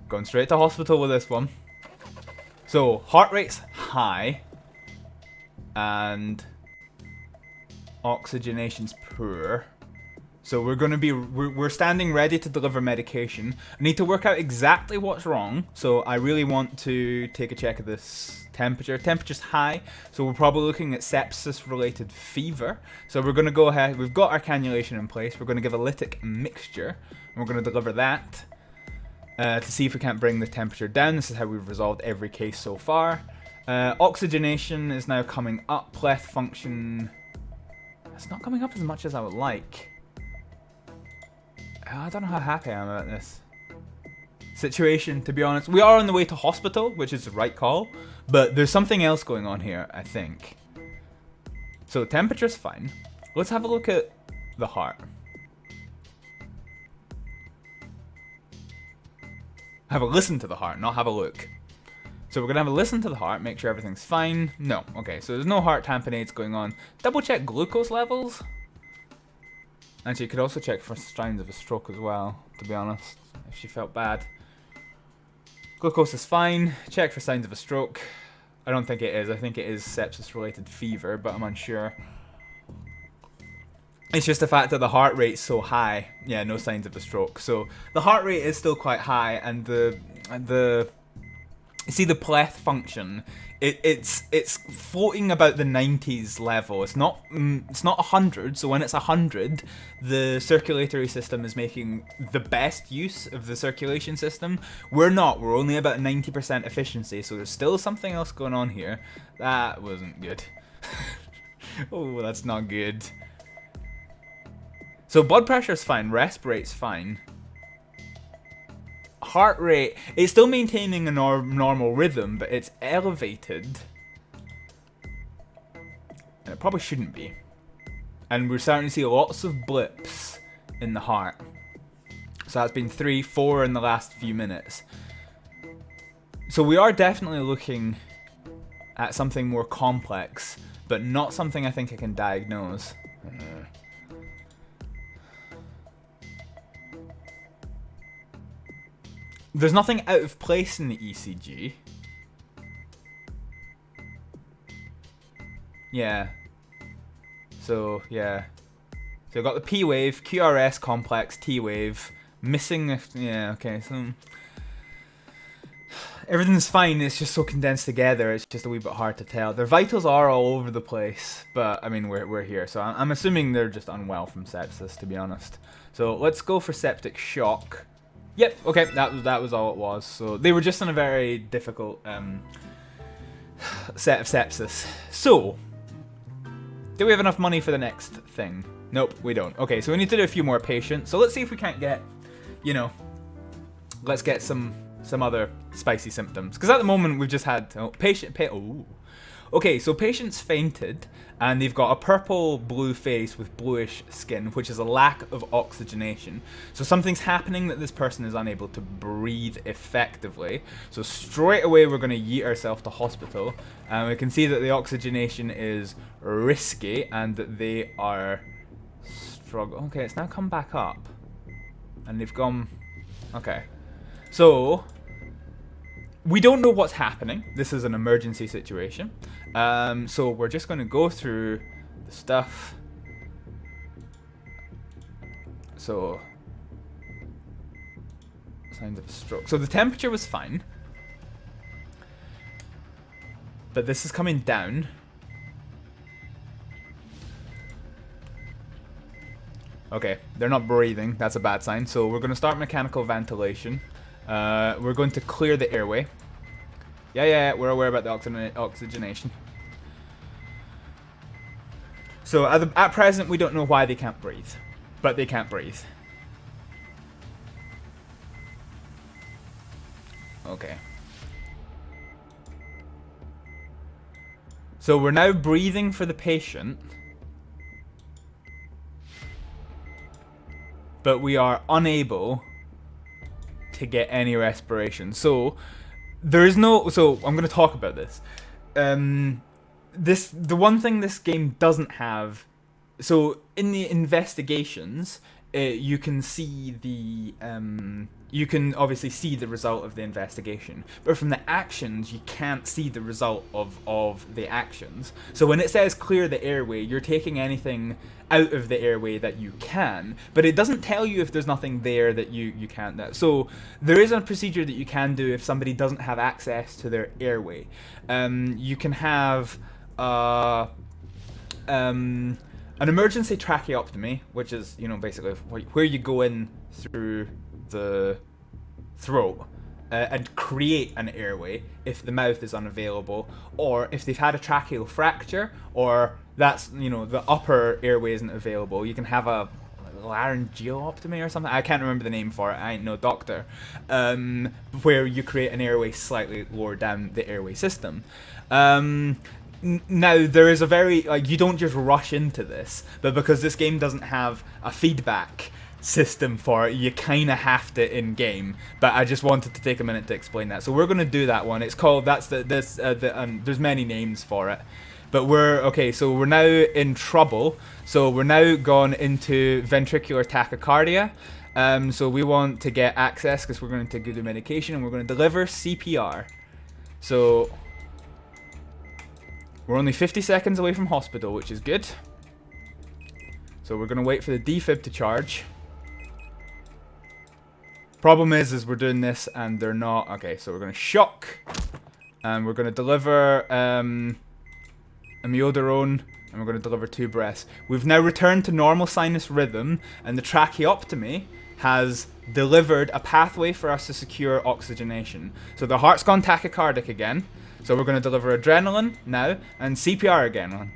Going straight to hospital with this one. So, heart rate's high. And oxygenation's poor. So we're standing ready to deliver medication. I need to work out exactly what's wrong. So I really want to take a check of this temperature. Temperature's high, so we're probably looking at sepsis-related fever. So we're going to go ahead. We've got our cannulation in place. We're going to give a lytic mixture, and we're going to deliver that to see if we can't bring the temperature down. This is how we've resolved every case so far. Oxygenation is now coming up. Pleth function. It's not coming up as much as I would like. I don't know how happy I am about this situation, to be honest. We are on the way to hospital, which is the right call, but there's something else going on here, I think. So temperature's fine. Let's have a look at the heart. Have a listen to the heart, not have a look. So we're going to have a listen to the heart, make sure everything's fine. No, okay, so there's no heart tamponades going on. Double check glucose levels. Actually, you could also check for signs of a stroke as well, to be honest, if she felt bad. Glucose is fine. Check for signs of a stroke. I don't think it is. I think it is sepsis-related fever, but I'm unsure. It's just the fact that the heart rate's so high. Yeah, no signs of a stroke. So the heart rate is still quite high, and the see the pleth function. It's floating about the 90s level. It's not 100. So when it's 100, the circulatory system is making the best use of the circulation system. We're not. We're only about 90% efficiency. So there's still something else going on here. That wasn't good. Oh, that's not good. So blood pressure's fine. Respirate's fine. Heart rate, it's still maintaining a normal rhythm, but it's elevated. And it probably shouldn't be. And we're starting to see lots of blips in the heart. So that's been 3, 4 in the last few minutes. So we are definitely looking at something more complex, but not something I think I can diagnose. There's nothing out of place in the ECG. Yeah. So, yeah. So I've got the P wave, QRS complex, T wave, missing, yeah, okay, so everything's fine, it's just so condensed together, it's just a wee bit hard to tell. Their vitals are all over the place, but, I mean, we're here, so I'm assuming they're just unwell from sepsis, to be honest. So let's go for septic shock. Yep, okay, that was all it was. So they were just in a very difficult set of sepsis. So, do we have enough money for the next thing? Nope, we don't. Okay, so we need to do a few more patients. So let's see if we can't get, let's get some other spicy symptoms. Because at the moment we've just had Okay, so patient's fainted, and they've got a purple-blue face with bluish skin, which is a lack of oxygenation. So something's happening that this person is unable to breathe effectively. So straight away we're going to yeet ourselves to hospital. And we can see that the oxygenation is risky, and that they are struggling. Okay, it's now come back up. And they've gone... Okay. So... we don't know what's happening. This is an emergency situation. So we're just going to go through the stuff. So, signs of a stroke. So the temperature was fine. But this is coming down. Okay, they're not breathing. That's a bad sign. So we're going to start mechanical ventilation. We're going to clear the airway. Yeah, we're aware about the oxygenation. So at present, we don't know why they can't breathe, but they can't breathe. Okay. So we're now breathing for the patient, but we are unable to get any respiration. So there is no... so I'm going to talk about this. The one thing this game doesn't have... so in the investigations, you can see the... you can obviously see the result of the investigation, but from the actions, you can't see the result of the actions. So when it says clear the airway, you're taking anything out of the airway that you can, but it doesn't tell you if there's nothing there that you can't. So there is a procedure that you can do if somebody doesn't have access to their airway. You can have an emergency tracheotomy, which is, you know, basically where you go in through the throat and create an airway if the mouth is unavailable, or if they've had a tracheal fracture, or that's, you know, the upper airway isn't available. You can have a laryngeotomy or something. I can't remember the name for it. I ain't no doctor. Where you create an airway slightly lower down the airway system. Now, there is a very, like, you don't just rush into this, but because this game doesn't have a feedback system for it, you kind of have to in-game, but I just wanted to take a minute to explain that. So we're going to do that one. It's called, there's many names for it, but so we're now in trouble. So we're now gone into ventricular tachycardia. So we want to get access because we're going to do the medication, and we're going to deliver CPR. So we're only 50 seconds away from hospital, which is good. So we're going to wait for the defib to charge. Problem is we're doing this and they're not. Okay, so we're going to shock. And we're going to deliver amiodarone. And we're going to deliver 2 breaths. We've now returned to normal sinus rhythm. And the tracheotomy has delivered a pathway for us to secure oxygenation. So the heart's gone tachycardic again. So we're going to deliver adrenaline now and CPR again.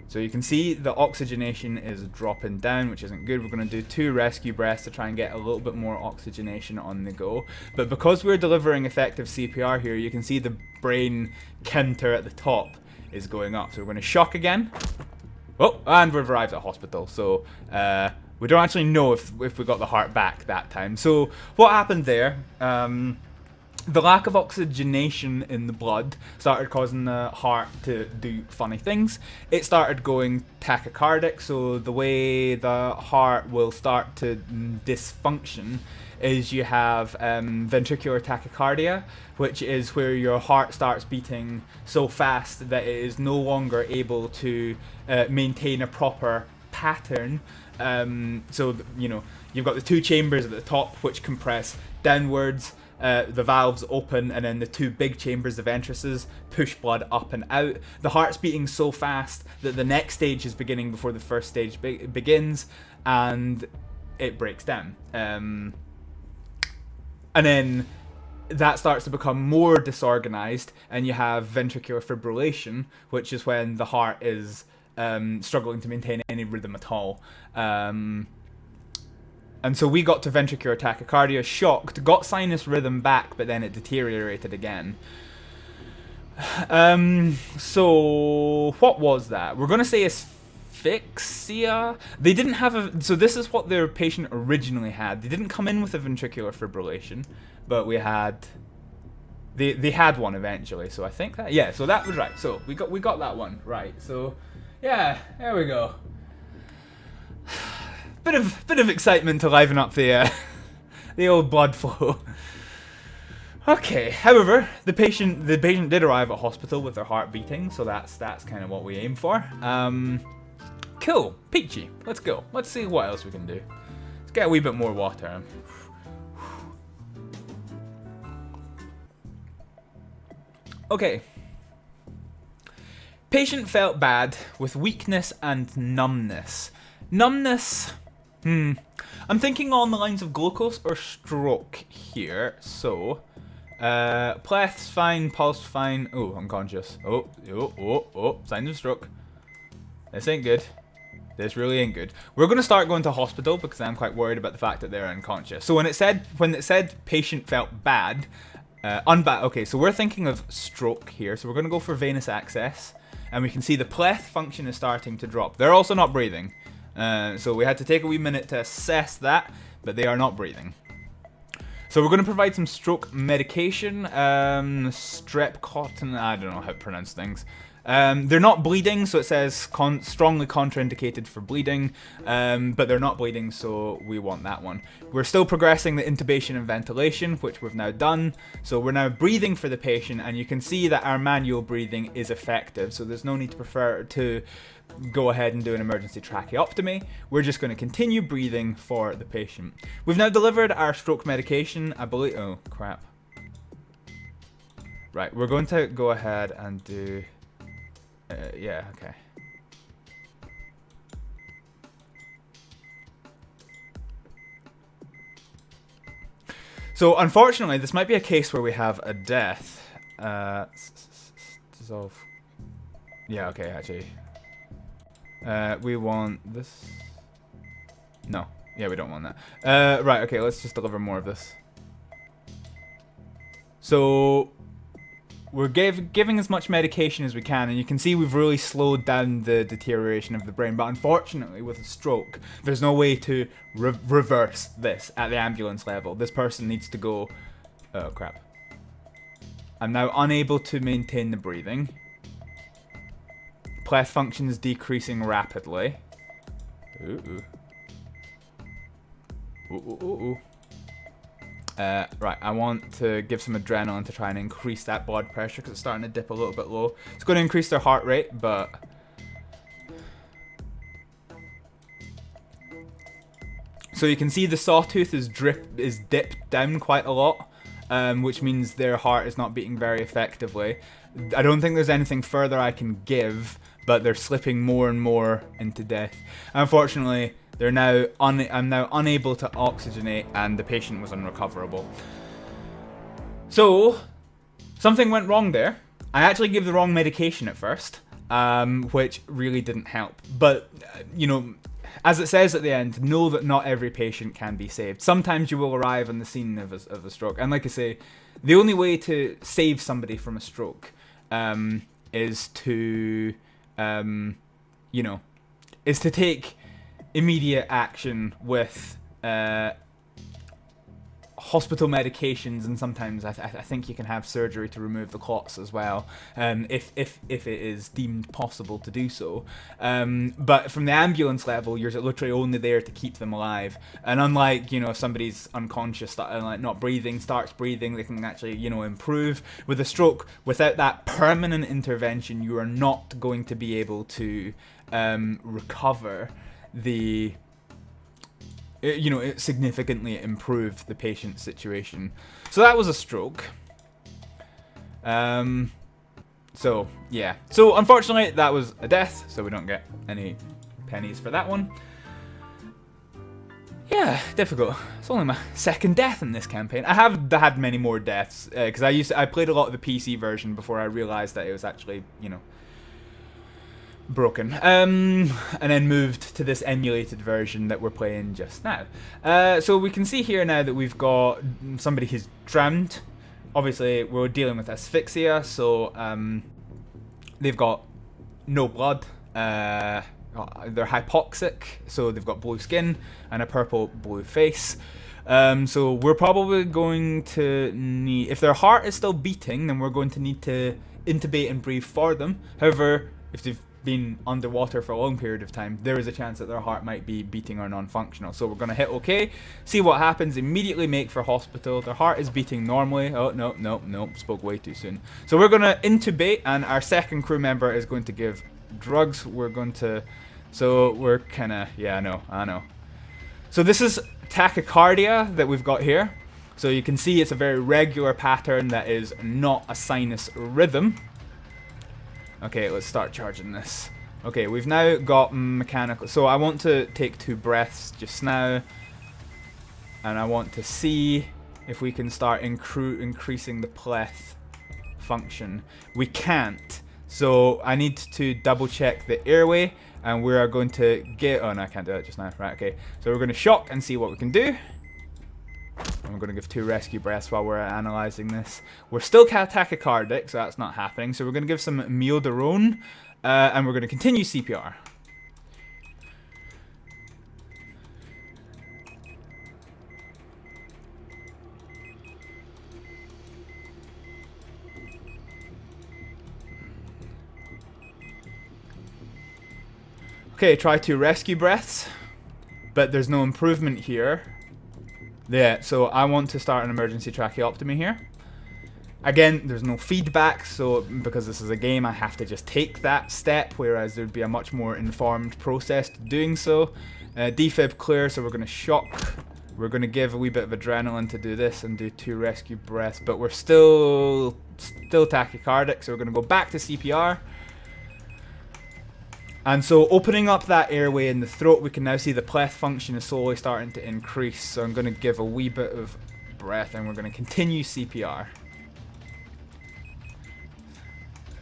So you can see the oxygenation is dropping down, which isn't good. We're going to do 2 rescue breaths to try and get a little bit more oxygenation on the go. But because we're delivering effective CPR here, you can see the brain counter at the top is going up. So we're going to shock again. Oh, and we've arrived at hospital. So we don't actually know if we got the heart back that time. So what happened there? The lack of oxygenation in the blood started causing the heart to do funny things. It started going tachycardic, so the way the heart will start to dysfunction is you have ventricular tachycardia, which is where your heart starts beating so fast that it is no longer able to maintain a proper pattern. So, you know, you've got the 2 chambers at the top which compress downwards. The valves open, and then the 2 big chambers, the ventruses, push blood up and out. The heart's beating so fast that the next stage is beginning before the first stage begins, and it breaks down. And then that starts to become more disorganized, and you have ventricular fibrillation, which is when the heart is struggling to maintain any rhythm at all. And so we got to ventricular tachycardia, shocked, got sinus rhythm back, but then it deteriorated again. So what was that? We're gonna say asphyxia. They didn't have a. So this is what their patient originally had. They didn't come in with a ventricular fibrillation, but we had. They had one eventually. So I think that so that was right. So we got that one right. So yeah, there we go. Bit of excitement to liven up the the old blood flow. Okay. However, the patient did arrive at hospital with their heart beating, so that's kind of what we aim for. Cool, peachy. Let's go. Let's see what else we can do. Let's get a wee bit more water. Okay. Patient felt bad with weakness and numbness. Numbness. I'm thinking on the lines of glucose or stroke here. So. Pleth's fine, pulse fine. Oh, unconscious. Oh, signs of stroke. This ain't good. This really ain't good. We're gonna start going to hospital because I'm quite worried about the fact that they're unconscious. So when it said patient felt bad, okay, so we're thinking of stroke here. So we're gonna go for venous access, and we can see the pleth function is starting to drop. They're also not breathing, so we had to take a wee minute to assess that, but they are not breathing. So we're going to provide some stroke medication, strepcotton, I don't know how to pronounce things. They're not bleeding, so it says strongly contraindicated for bleeding, but they're not bleeding, so we want that one. We're still progressing the intubation and ventilation, which we've now done. So we're now breathing for the patient, and you can see that our manual breathing is effective, so there's no need to go ahead and do an emergency tracheotomy. We're just going to continue breathing for the patient. We've now delivered our stroke medication, I believe. Oh, crap. Right, we're going to go ahead and do... yeah, okay. So, unfortunately, this might be a case where we have a death. Dissolve. Yeah, okay, actually. We want this. No. Yeah, we don't want that. Right, okay, let's just deliver more of this. So, we're giving as much medication as we can, and you can see we've really slowed down the deterioration of the brain. But unfortunately, with a stroke, there's no way to reverse this at the ambulance level. This person needs to go... Oh, crap. I'm now unable to maintain the breathing. Pleth function is decreasing rapidly. Right, I want to give some adrenaline to try and increase that blood pressure because it's starting to dip a little bit low. It's going to increase their heart rate, but... So you can see the sawtooth is dipped down quite a lot, which means their heart is not beating very effectively. I don't think there's anything further I can give, but they're slipping more and more into death. Unfortunately, I'm now unable to oxygenate, and the patient was unrecoverable. So, something went wrong there. I actually gave the wrong medication at first, which really didn't help. But, you know, as it says at the end, know that not every patient can be saved. Sometimes you will arrive on the scene of a stroke. And like I say, the only way to save somebody from a stroke is to, is to take immediate action with hospital medications, and sometimes I think you can have surgery to remove the clots as well, if it is deemed possible to do so. But from the ambulance level, you're literally only there to keep them alive. And unlike, if somebody's unconscious, like not breathing, starts breathing, they can actually, improve. With a stroke, without that permanent intervention, you are not going to be able to recover it significantly improved the patient's situation. So that was a stroke. So, yeah. So, unfortunately, that was a death, so we don't get any pennies for that one. Yeah, difficult. It's only my second death in this campaign. I have had many more deaths, because I played a lot of the PC version before I realized that it was actually, broken. And then moved to this emulated version that we're playing just now. So we can see here now that we've got somebody who's drowned. Obviously, we're dealing with asphyxia, so they've got no blood. They're hypoxic, so they've got blue skin and a purple-blue face. So we're probably going to need, if their heart is still beating, then we're going to need to intubate and breathe for them. However, if they've been underwater for a long period of time, there is a chance that their heart might be beating or non-functional. So we're going to hit OK, see what happens, immediately make for hospital. Their heart is beating normally. Oh, no, spoke way too soon. So we're going to intubate, and our second crew member is going to give drugs. We're going to, so we're kind of, yeah, I know. So this is tachycardia that we've got here. So you can see it's a very regular pattern that is not a sinus rhythm. Okay, let's start charging this. Okay, we've now got mechanical. So I want to take 2 breaths just now. And I want to see if we can start increasing the pleth function. We can't. So I need to double check the airway. And we are going to get... Oh, no, I can't do it just now. Right, okay. So we're going to shock and see what we can do. And we're going to give 2 rescue breaths while we're analysing this. We're still tachycardic, so that's not happening. So we're going to give some amiodarone, and we're going to continue CPR. Okay, try 2 rescue breaths, but there's no improvement here. Yeah, so I want to start an emergency tracheotomy here. Again, there's no feedback, so because this is a game, I have to just take that step, whereas there'd be a much more informed process to doing so. Defib clear, so we're going to shock. We're going to give a wee bit of adrenaline to do this and do 2 rescue breaths, but we're still tachycardic, so we're going to go back to CPR. And so opening up that airway in the throat, we can now see the pleth function is slowly starting to increase. So I'm going to give a wee bit of breath and we're going to continue CPR.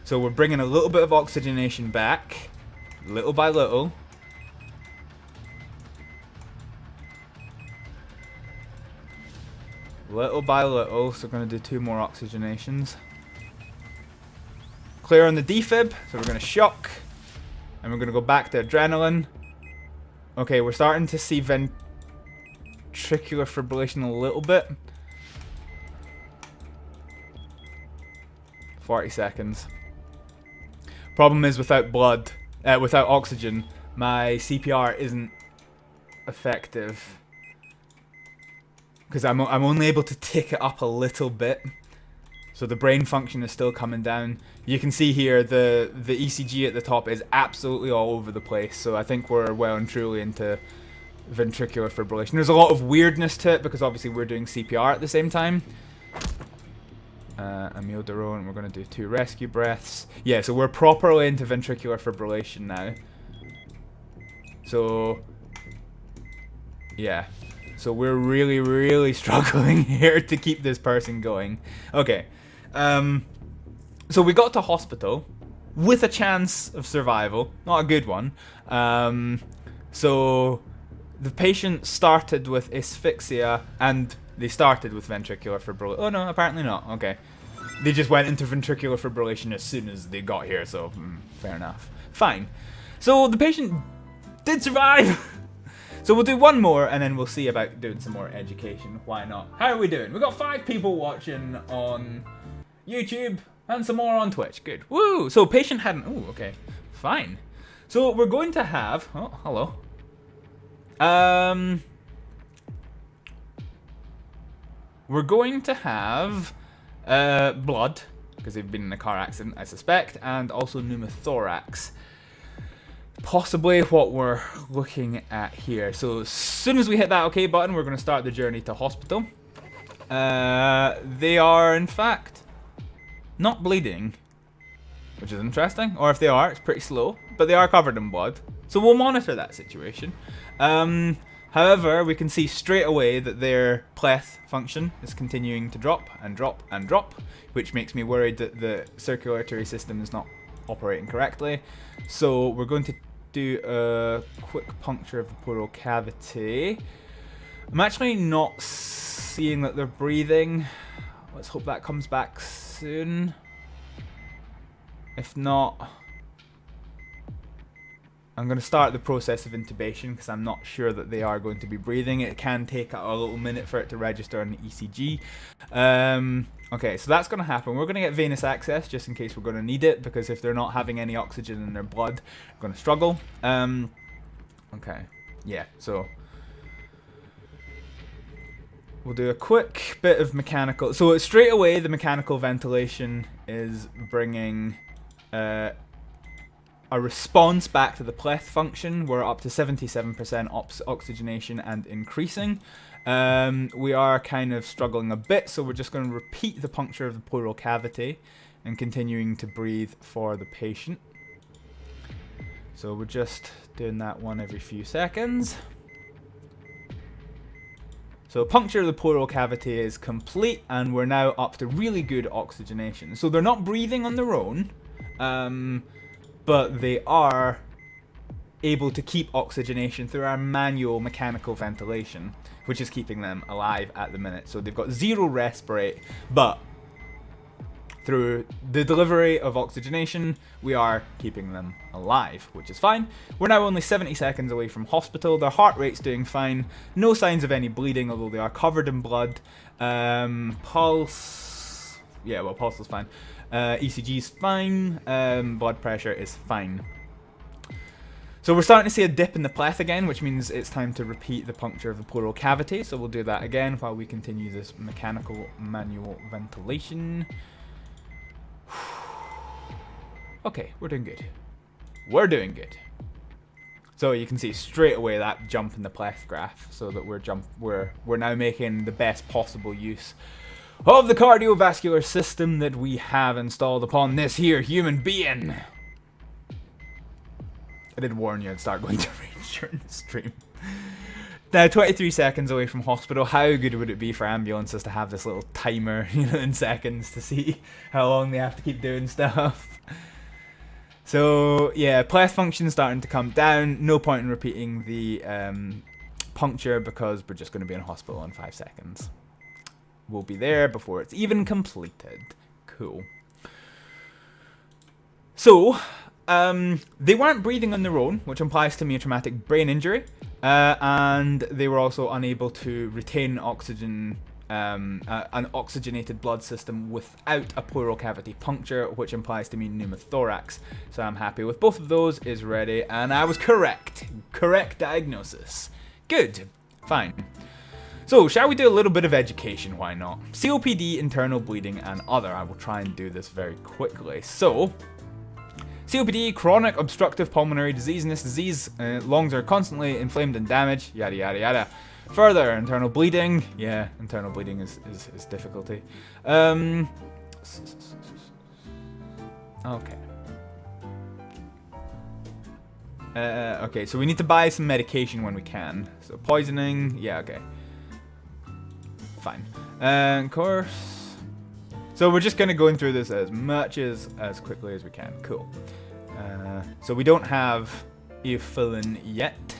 So we're bringing a little bit of oxygenation back, little by little. Little by little, so we're going to do 2 more oxygenations. Clear on the defib, so we're going to shock. And we're going to go back to adrenaline. Okay, we're starting to see ventricular fibrillation a little bit. 40 seconds. Problem is without blood, without oxygen, my CPR isn't effective. Because I'm only able to tick it up a little bit. So the brain function is still coming down. You can see here the ECG at the top is absolutely all over the place. So I think we're well and truly into ventricular fibrillation. There's a lot of weirdness to it because obviously we're doing CPR at the same time. Amiodarone, we're going to do 2 rescue breaths. Yeah, so we're properly into ventricular fibrillation now. So, yeah. So we're really, really struggling here to keep this person going. Okay. So we got to hospital with a chance of survival. Not a good one. So the patient started with asphyxia and they started with ventricular fibrillation. Oh no, apparently not. Okay. They just went into ventricular fibrillation as soon as they got here, so fair enough. Fine. So the patient did survive. So we'll do 1 more and then we'll see about doing some more education. Why not? How are we doing? We've got 5 people watching on YouTube and some more on Twitch. Good. Woo! So patient hadn't... Ooh, okay. Fine. So we're going to have... Oh, hello. We're going to have blood, because they've been in a car accident, I suspect, and also pneumothorax. Possibly what we're looking at here. So as soon as we hit that OK button, we're going to start the journey to hospital. They are, in fact, not bleeding, which is interesting. Or if they are, it's pretty slow, but they are covered in blood. So we'll monitor that situation. However, we can see straight away that their pleth function is continuing to drop and drop and drop, which makes me worried that the circulatory system is not operating correctly. So we're going to do a quick puncture of the pleural cavity. I'm actually not seeing that they're breathing. Let's hope that comes back soon. If not, I'm going to start the process of intubation because I'm not sure that they are going to be breathing. It can take a little minute for it to register on the ECG. Okay, so that's going to happen. We're going to get venous access just in case we're going to need it, because if they're not having any oxygen in their blood, we're going to struggle. Okay, yeah, so we'll do a quick bit of mechanical. So straight away, the mechanical ventilation is bringing a response back to the pleth function. We're up to 77% oxygenation and increasing. We are kind of struggling a bit, so we're just going to repeat the puncture of the pleural cavity and continuing to breathe for the patient. So we're just doing that one every few seconds. So puncture of the pleural cavity is complete, and we're now up to really good oxygenation. So they're not breathing on their own, but they are able to keep oxygenation through our manual mechanical ventilation, which is keeping them alive at the minute. So they've got 0 respirate, but through the delivery of oxygenation, we are keeping them alive, which is fine. We're now only 70 seconds away from hospital. Their heart rate's doing fine. No signs of any bleeding, although they are covered in blood. Pulse... yeah, well, pulse is fine. ECG's fine. Blood pressure is fine. So we're starting to see a dip in the pleth again, which means it's time to repeat the puncture of the pleural cavity. So we'll do that again while we continue this mechanical manual ventilation. Okay, we're doing good. We're doing good. So you can see straight away that jump in the pleth graph, so that we're now making the best possible use of the cardiovascular system that we have installed upon this here human being. I did warn you I'd start going to rage during the stream. Now, 23 seconds away from hospital. How good would it be for ambulances to have this little timer, in seconds to see how long they have to keep doing stuff? So, yeah, pleth function starting to come down. No point in repeating the puncture because we're just going to be in hospital in 5 seconds. We'll be there before it's even completed. Cool. So, they weren't breathing on their own, which implies to me a traumatic brain injury. And they were also unable to retain oxygen, an oxygenated blood system without a pleural cavity puncture, which implies to me pneumothorax. So I'm happy with both of those, is ready, and I was correct. Correct diagnosis. Good. Fine. So, shall we do a little bit of education? Why not? COPD, internal bleeding, and other. I will try and do this very quickly. So, COPD, chronic obstructive pulmonary disease. In this disease, lungs are constantly inflamed and damaged, yada yada yada. Further, internal bleeding. Yeah, internal bleeding is difficulty. Okay. Okay, so we need to buy some medication when we can. So poisoning, yeah, okay. Fine. Of course. So we're just going to go through this as much as quickly as we can. Cool. So we don't have eophilin yet.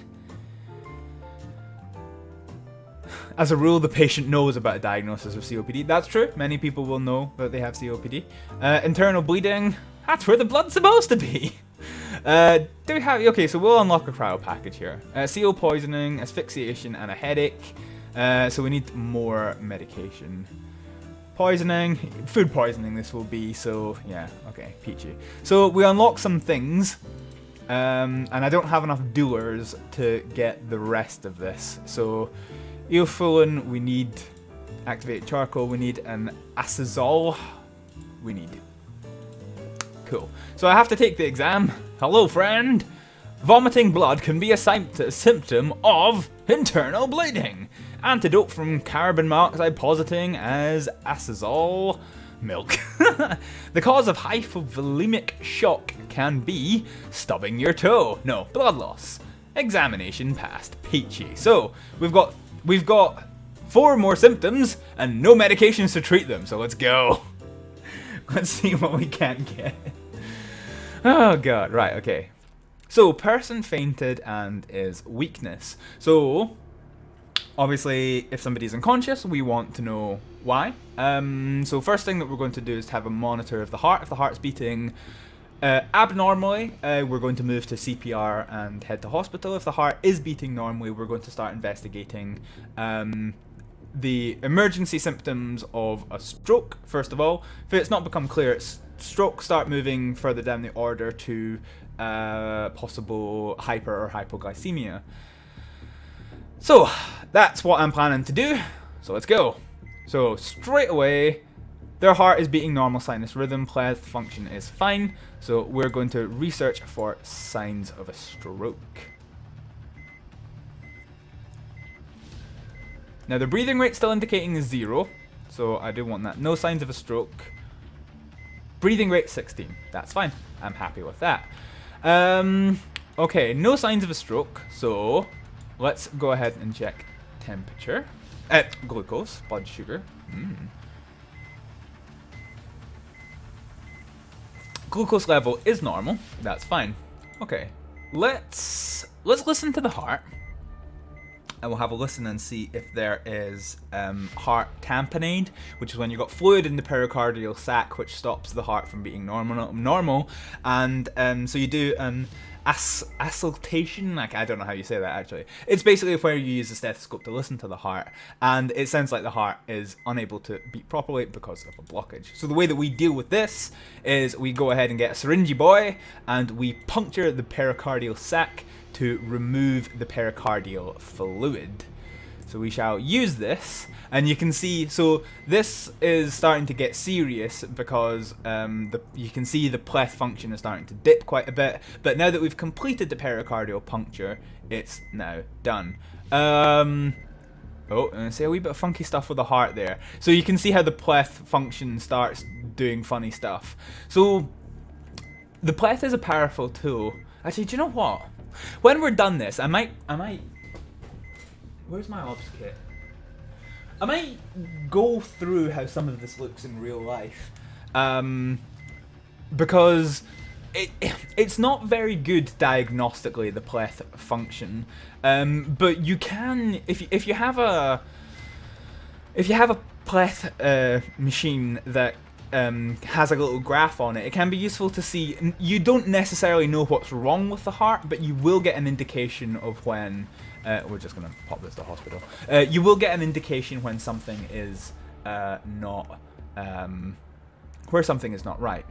As a rule, the patient knows about a diagnosis of COPD. That's true. Many people will know that they have COPD. Internal bleeding. That's where the blood's supposed to be. Do we have... Okay, so we'll unlock a cryo package here. CO poisoning, asphyxiation, and a headache. So we need more medication. Poisoning, food poisoning this will be, so yeah, okay, peachy. So we unlock some things, and I don't have enough doers to get the rest of this. So eophilin, we need activated charcoal, we need an acetol, we need. Cool. So I have to take the exam. Hello, friend. Vomiting blood can be a symptom of internal bleeding. Antidote from carbon monoxide positing as acetol milk. The cause of hypovolemic shock can be stubbing your toe. No, blood loss. Examination passed. Peachy. So we've got 4 more symptoms and no medications to treat them. So let's go. Let's see what we can get. Oh god, right, okay. So, person fainted and is weakness. So, obviously, if somebody's unconscious, we want to know why. So first thing that we're going to do is have a monitor of the heart. If the heart's beating abnormally, we're going to move to CPR and head to hospital. If the heart is beating normally, we're going to start investigating the emergency symptoms of a stroke, first of all. If it's not become clear it's stroke, start moving further down the order to possible hyper or hypoglycemia. So, that's what I'm planning to do. So let's go. So, straight away, their heart is beating normal sinus rhythm, pleth function is fine. So we're going to research for signs of a stroke. Now the breathing rate still indicating is 0. So I do want that. No signs of a stroke. Breathing rate 16. That's fine. I'm happy with that. Okay, no signs of a stroke. So let's go ahead and check temperature. Glucose, blood sugar. Glucose level is normal. That's fine. Okay, let's listen to the heart, and we'll have a listen and see if there is heart tamponade, which is when you've got fluid in the pericardial sac, which stops the heart from being normal. And so you do an auscultation, like I don't know how you say that actually. It's basically where you use a stethoscope to listen to the heart, and it sounds like the heart is unable to beat properly because of a blockage. So the way that we deal with this is we go ahead and get a syringy boy and we puncture the pericardial sac to remove the pericardial fluid. So we shall use this, and you can see, so this is starting to get serious because you can see the pleth function is starting to dip quite a bit, but now that we've completed the pericardial puncture, it's now done. Oh, and say a wee bit of funky stuff with the heart there. So you can see how the pleth function starts doing funny stuff. So the pleth is a powerful tool. Actually, do you know what? When we're done this, I might where's my obs kit? I might go through how some of this looks in real life, because it's not very good diagnostically, the pleth function, but you can, if you have a pleth machine that has a little graph on it, it can be useful to see. You don't necessarily know what's wrong with the heart, but you will get an indication of when we're just going to pop this to hospital. You will get an indication when something is not where something is not right.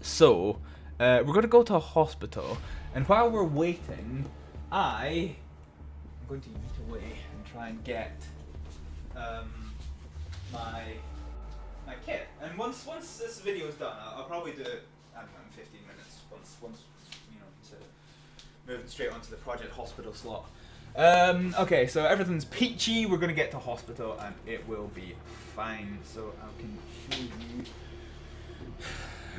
So we're going to go to a hospital, and while we're waiting, I'm going to eat away and try and get my kit. And once this video is done, I'll probably do it, I don't know, in 15 minutes. Once you know, instead of moving straight onto the project hospital slot. Okay, so everything's peachy. We're gonna get to hospital and it will be fine. So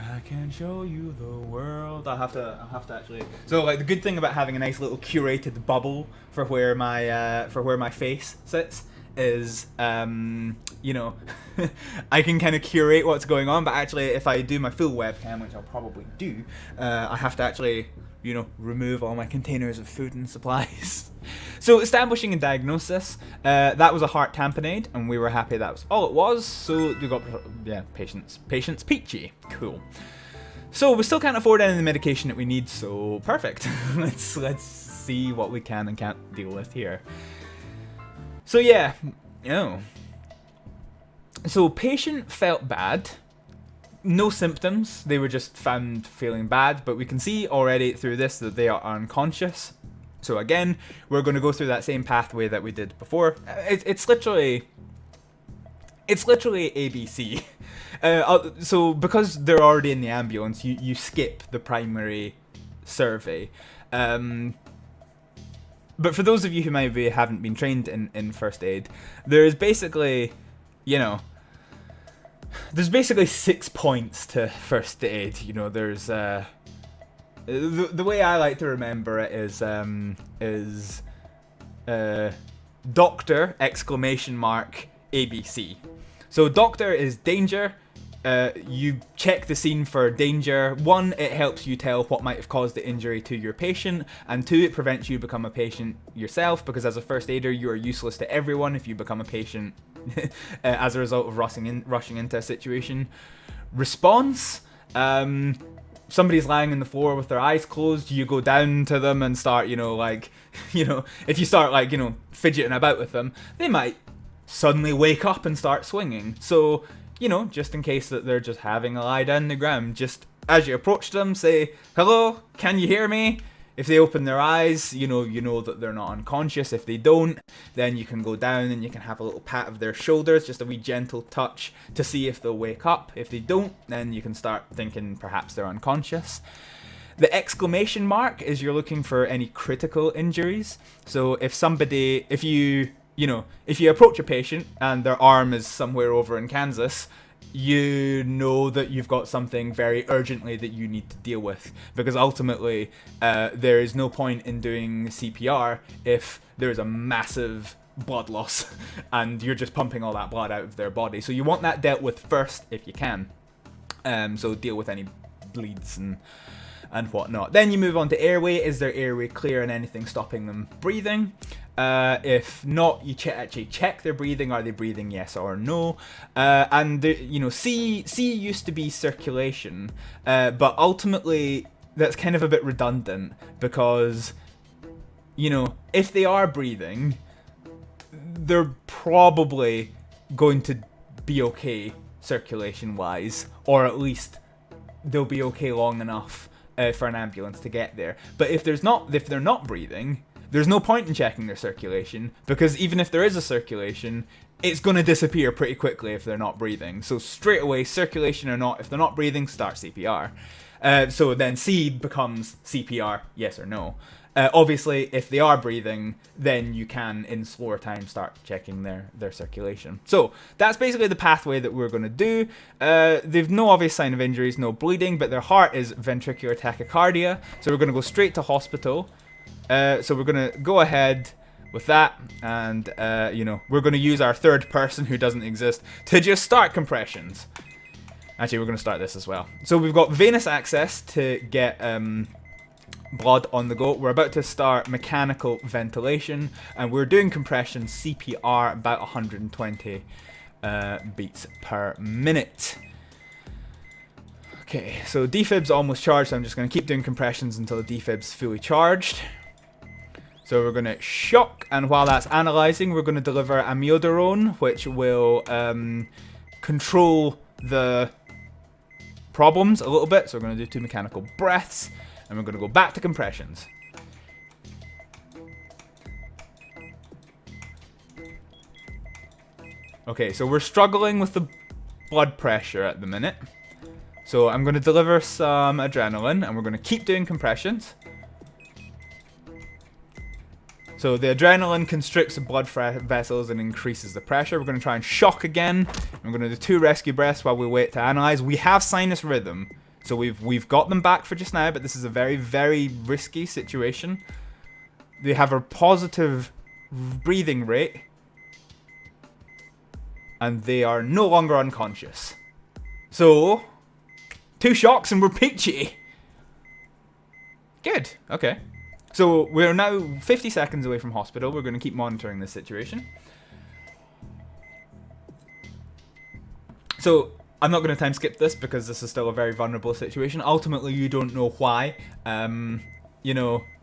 I can show you the world. I'll have to actually. So like the good thing about having a nice little curated bubble for where my face sits is, you know, I can kind of curate what's going on, but actually if I do my full webcam, which I'll probably do, I have to actually, you know, remove all my containers of food and supplies. So establishing a diagnosis, that was a heart tamponade, and we were happy that was all it was. So we got, yeah, patients peachy, cool. So we still can't afford any of the medication that we need, so perfect. let's see what we can and can't deal with here. So yeah, so patient felt bad. No symptoms, they were just found feeling bad, but we can see already through this that they are unconscious. So again, we're going to go through that same pathway that we did before. It's literally ABC. So because they're already in the ambulance, you skip the primary survey. But for those of you who maybe haven't been trained in first aid, there's basically, you know, there's basically 6 points to first aid. You know, there's the way I like to remember it is doctor exclamation mark ABC. So doctor is danger, you check the scene for danger. 1, it helps you tell what might have caused the injury to your patient, and 2, it prevents you become a patient yourself, because as a first aider you are useless to everyone if you become a patient as a result of rushing into a situation. Response, somebody's lying on the floor with their eyes closed, you go down to them and start, if you start fidgeting about with them, they might suddenly wake up and start swinging. So, just in case that they're just having a lie down on the ground, just as you approach them, say, "Hello, can you hear me?" If they open their eyes, you know that they're not unconscious. If they don't, then you can go down and you can have a little pat of their shoulders, just a wee gentle touch to see if they'll wake up. If they don't, then you can start thinking perhaps they're unconscious. The exclamation mark is you're looking for any critical injuries. So if you approach a patient and their arm is somewhere over in Kansas, you know that you've got something very urgently that you need to deal with, because ultimately there is no point in doing CPR if there's a massive blood loss and you're just pumping all that blood out of their body. So you want that dealt with first if you can. So deal with any bleeds and whatnot. Then you move on to airway. Is their airway clear and anything stopping them breathing? If not, you actually check their breathing. Are they breathing, yes or no? C used to be circulation, but ultimately that's kind of a bit redundant, because if they are breathing, they're probably going to be okay circulation wise, or at least they'll be okay long enough for an ambulance to get there. But if they're not breathing, there's no point in checking their circulation, because even if there is a circulation, it's going to disappear pretty quickly if they're not breathing. So straight away, circulation or not, if they're not breathing, start CPR. So then C becomes CPR, yes or no. Obviously, if they are breathing, then you can, in slower time, start checking their circulation. So that's basically the pathway that we're going to do. They've no obvious sign of injuries, no bleeding, but their heart is ventricular tachycardia. So we're going to go straight to hospital. So we're going to go ahead with that, and we're going to use our third person who doesn't exist to just start compressions. Actually, we're going to start this as well. So we've got venous access to get blood on the go. We're about to start mechanical ventilation, and we're doing compression CPR about 120 beats per minute. Okay, so defib's almost charged, so I'm just going to keep doing compressions until the defib's fully charged. So we're going to shock, and while that's analysing, we're going to deliver amiodarone, which will control the problems a little bit. So we're going to do 2 mechanical breaths, and we're going to go back to compressions. Okay, so we're struggling with the blood pressure at the minute. So I'm going to deliver some adrenaline, and we're going to keep doing compressions. So the adrenaline constricts the blood vessels and increases the pressure. We're going to try and shock again. We're going to do 2 rescue breaths while we wait to analyze. We have sinus rhythm, so we've got them back for just now, but this is a very, very risky situation. They have a positive breathing rate, and they are no longer unconscious. So 2 shocks and we're peachy. Good. Okay. So we're now 50 seconds away from hospital. We're going to keep monitoring this situation. So I'm not going to time skip this because this is still a very vulnerable situation. Ultimately, you don't know why,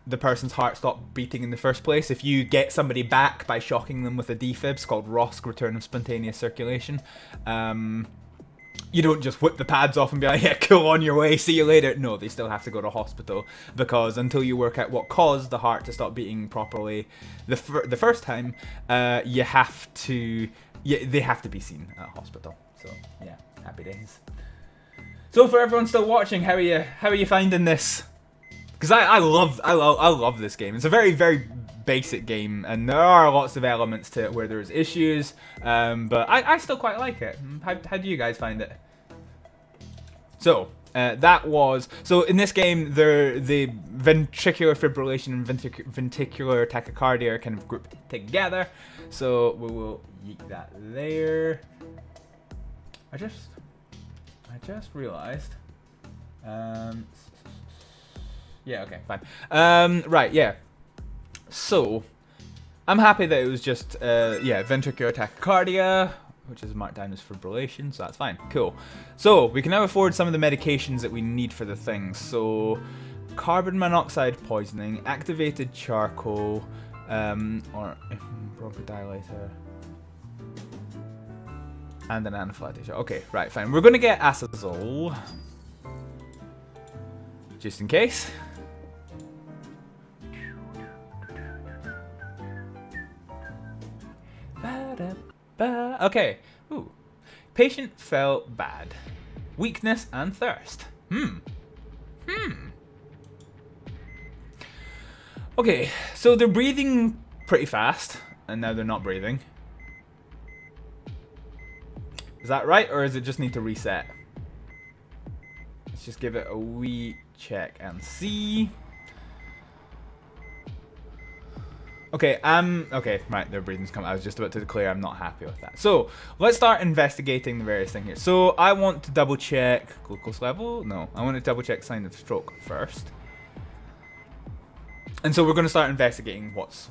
the person's heart stopped beating in the first place. If you get somebody back by shocking them with a defib, it's called ROSC, return of spontaneous circulation. You don't just whip the pads off and be like, yeah, cool, on your way, see you later. No, they still have to go to hospital, because until you work out what caused the heart to stop beating properly the first time, they have to be seen at hospital. So yeah, happy days. So for everyone still watching, how are you finding this? Because I love this game. It's a very, very basic game, and there are lots of elements to it where there's issues, but I still quite like it. How do you guys find it? So so in this game, the ventricular fibrillation and ventricular tachycardia are kind of grouped together. So we will yeet that there. just realized. Yeah, okay, fine. Right, yeah. So, I'm happy that it was just, yeah, ventricular tachycardia, which is marked down as fibrillation, so that's fine. Cool. So, we can now afford some of the medications that we need for the things. So, carbon monoxide poisoning, activated charcoal, or bronchodilator, and an anaphylactic shock. Okay, right, fine. We're going to get acetazole, just in case. Okay. Ooh. Patient felt bad. Weakness and thirst. Okay, so they're breathing pretty fast, and now they're not breathing. Is that right, or does it just need to reset? Let's just give it a wee check and see. Okay, okay, right, their breathing's coming. I was just about to declare I'm not happy with that. So, let's start investigating the various things here. So, I want to double check glucose level. No, I want to double check sign of stroke first. And so we're going to start investigating what's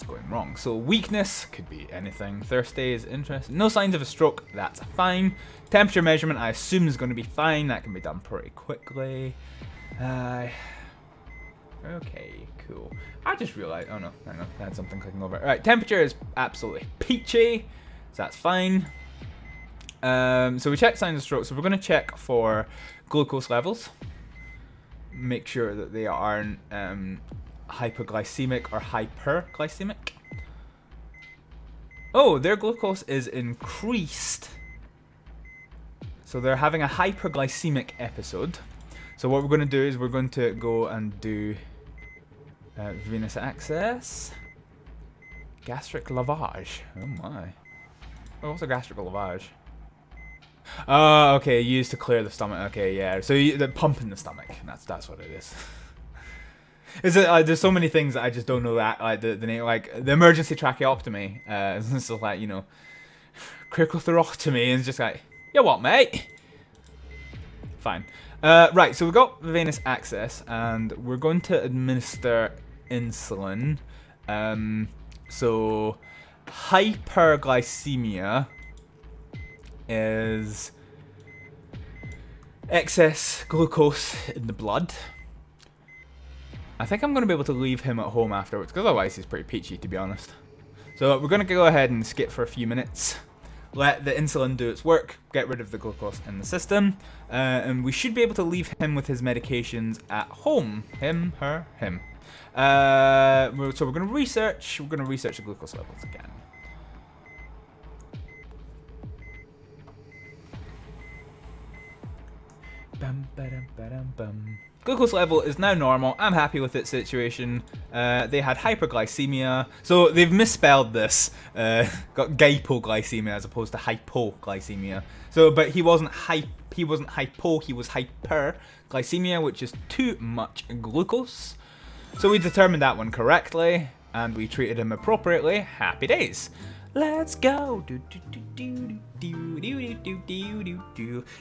going wrong. So, weakness could be anything. Thirsty is interesting. No signs of a stroke, that's fine. Temperature measurement, I assume, is going to be fine. That can be done pretty quickly. Okay, cool. I just realized, oh no, hang on, I had something clicking over. Alright, temperature is absolutely peachy, so that's fine. So we checked signs of stroke, so we're going to check for glucose levels. Make sure that they aren't hypoglycemic or hyperglycemic. Oh, their glucose is increased. So they're having a hyperglycemic episode. So what we're going to do is we're going to go and do venous access, gastric lavage. Oh my! Oh, what's a gastric lavage? Oh, okay, used to clear the stomach. Okay, yeah. So the pump in the stomach. That's what it is. Is it? There's so many things that I just don't know that like the name, like the emergency tracheotomy. It's like, you know, critical thoracotomy, and it's just like, you what, mate? Fine. Right, so we've got venous access, and we're going to administer insulin. So hyperglycemia is excess glucose in the blood. I think I'm going to be able to leave him at home afterwards, because otherwise he's pretty peachy, to be honest. So we're going to go ahead and skip for a few minutes. Let the insulin do its work, get rid of the glucose in the system, and we should be able to leave him with his medications at home. Him, her, him. So we're going to research the glucose levels again. Glucose level is now normal. I'm happy with its situation. They had hyperglycemia, so they've misspelled this. Got hypoglycemia as opposed to hypoglycemia. So, but he wasn't hypo, he was hyperglycemia, which is too much glucose. So we determined that one correctly, and we treated him appropriately. Happy days. Let's go.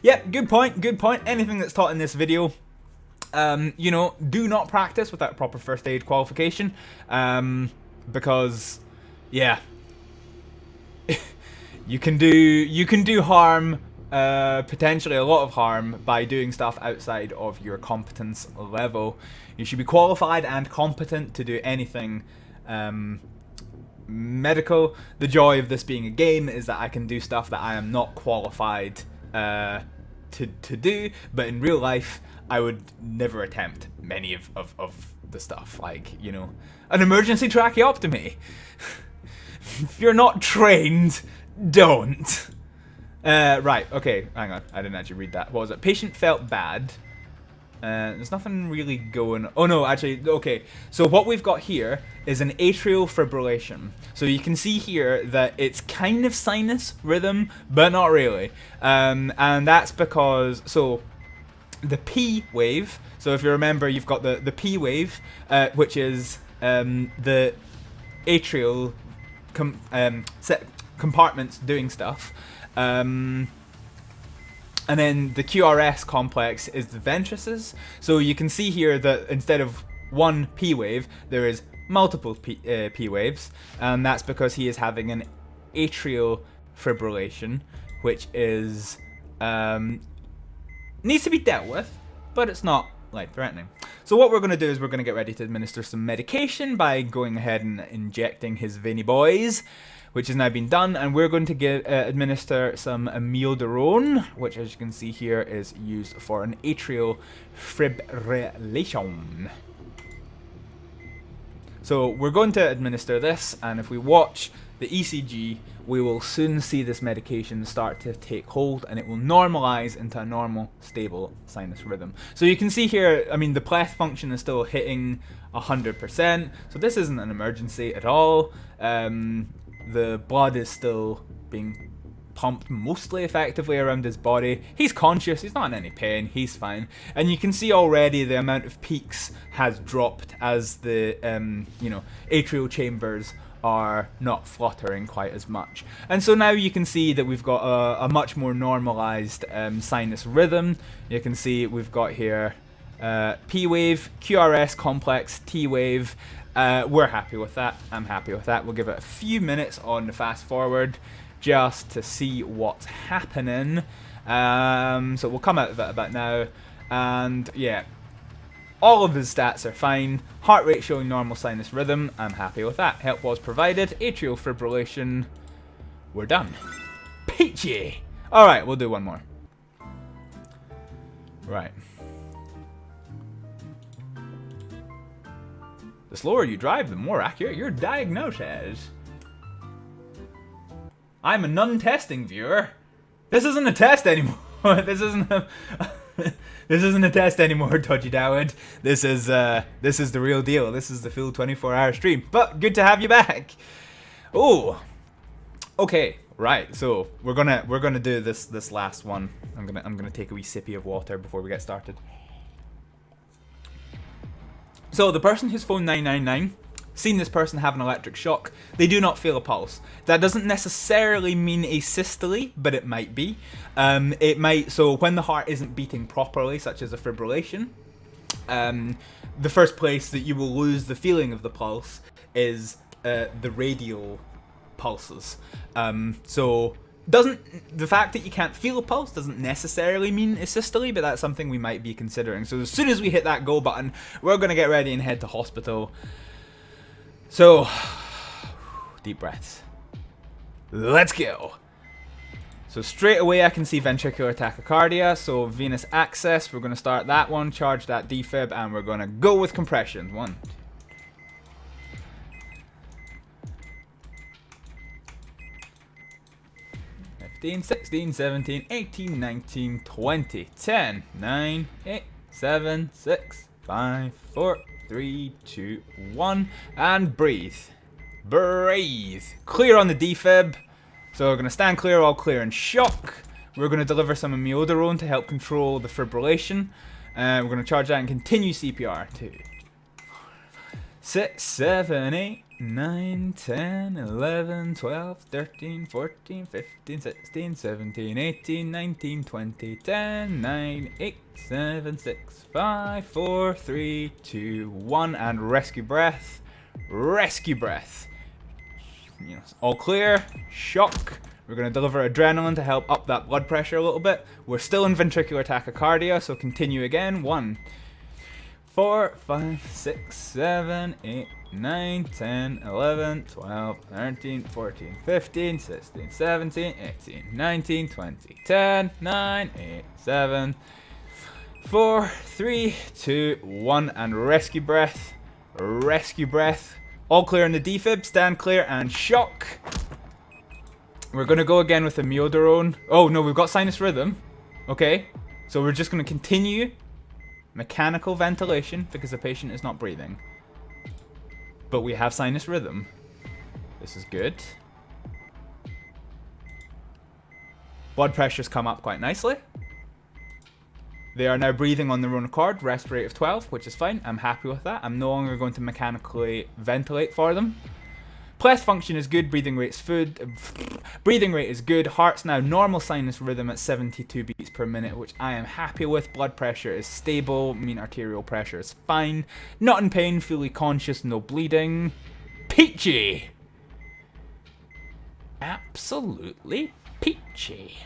Yep, good point, good point. Anything that's taught in this video, you know, do not practice without proper first aid qualification, because, yeah, you can do harm, potentially a lot of harm, by doing stuff outside of your competence level. You should be qualified and competent to do anything medical. The joy of this being a game is that I can do stuff that I am not qualified to do, but in real life I would never attempt many of the stuff, like, you know, an emergency tracheotomy. If you're not trained, don't. Right, okay, hang on, I didn't actually read that. What was it? Patient felt bad. There's nothing really going. Oh no, actually, okay. So what we've got here is an atrial fibrillation. So you can see here that it's kind of sinus rhythm, but not really. And that's because, so the P wave. So if you remember, you've got the P wave, which is the atrial compartments doing stuff. And then the QRS complex is the ventrices. So you can see here that instead of one P wave, there is multiple P waves, and that's because he is having an atrial fibrillation, which is needs to be dealt with, but it's not life-threatening. So what we're going to do is we're going to get ready to administer some medication by going ahead and injecting his veiny boys, which has now been done, and we're going to administer some amiodarone, which, as you can see here, is used for an atrial fibrillation. So we're going to administer this, and if we watch the ECG, we will soon see this medication start to take hold, and it will normalize into a normal, stable sinus rhythm. So you can see here, I mean, the pleth function is still hitting 100%, so this isn't an emergency at all. The blood is still being pumped mostly effectively around his body. He's conscious, he's not in any pain, he's fine. And you can see already the amount of peaks has dropped as the atrial chambers are not fluttering quite as much. And so now you can see that we've got a much more normalized sinus rhythm. You can see we've got here P wave, QRS complex, T wave. We're happy with that. I'm happy with that. We'll give it a few minutes on the fast forward just to see what's happening. So we'll come out of it about now. And yeah, all of his stats are fine. Heart rate showing normal sinus rhythm. I'm happy with that. Help was provided. Atrial fibrillation. We're done. Peachy! Alright, we'll do one more. Right. The slower you drive, the more accurate your diagnosis. I'm a non-testing viewer. This isn't a test anymore. This isn't a this isn't a test anymore, Dodgy Dowd. This is the real deal. This is the full 24-hour stream. But good to have you back. Oh, okay, right. So we're gonna do this last one. I'm gonna take a wee sippy of water before we get started. So the person who's phoned 999, seen this person have an electric shock, they do not feel a pulse. That doesn't necessarily mean asystole, but it might be. It might, so when the heart isn't beating properly, such as a fibrillation, the first place that you will lose the feeling of the pulse is the radial pulses. The fact that you can't feel a pulse doesn't necessarily mean asystole, but that's something we might be considering. So as soon as we hit that go button, we're going to get ready and head to hospital. So, deep breaths. Let's go. So straight away I can see ventricular tachycardia, so venous access, we're going to start that one, charge that defib, and we're going to go with compression. 1, 15, 16, 17, 18, 19, 20, 10, 9, 8, 7, 6, 5, 4, 3, 2, 1, and breathe. Breathe. Clear on the defib. So we're going to stand clear, all clear and shock. We're going to deliver some amiodarone to help control the fibrillation. We're going to charge that and continue CPR. 2, 6, 7, 8, 9, 10, 11, 12, 13, 14, 15, 16, 17, 18, 19, 20, 10, 9, 8, 7, 6, 5, 4, 3, 2, 1, and rescue breath. Rescue breath. All clear. Shock. We're going to deliver adrenaline to help up that blood pressure a little bit. We're still in ventricular tachycardia, so continue again. 1, 4, 5, 6, 7, 8, 9, 10, 11, 12, 13, 14, 15, 16, 17, 18, 19, 20, 10, 9, 8, 7, 4, 3, 2, 1, and rescue breath. Rescue breath. All clear on the defib, stand clear and shock. We're going to go again with amiodarone. Oh no, we've got sinus rhythm. Okay, so we're just going to continue mechanical ventilation because the patient is not breathing. But we have sinus rhythm. This is good. Blood pressure's come up quite nicely. They are now breathing on their own accord, rest rate of 12, which is fine. I'm happy with that. I'm no longer going to mechanically ventilate for them. Pleth function is good, breathing rate is good, heart's now normal sinus rhythm at 72 beats per minute, which I am happy with. Blood pressure is stable, mean arterial pressure is fine. Not in pain, fully conscious, no bleeding. Peachy! Absolutely peachy.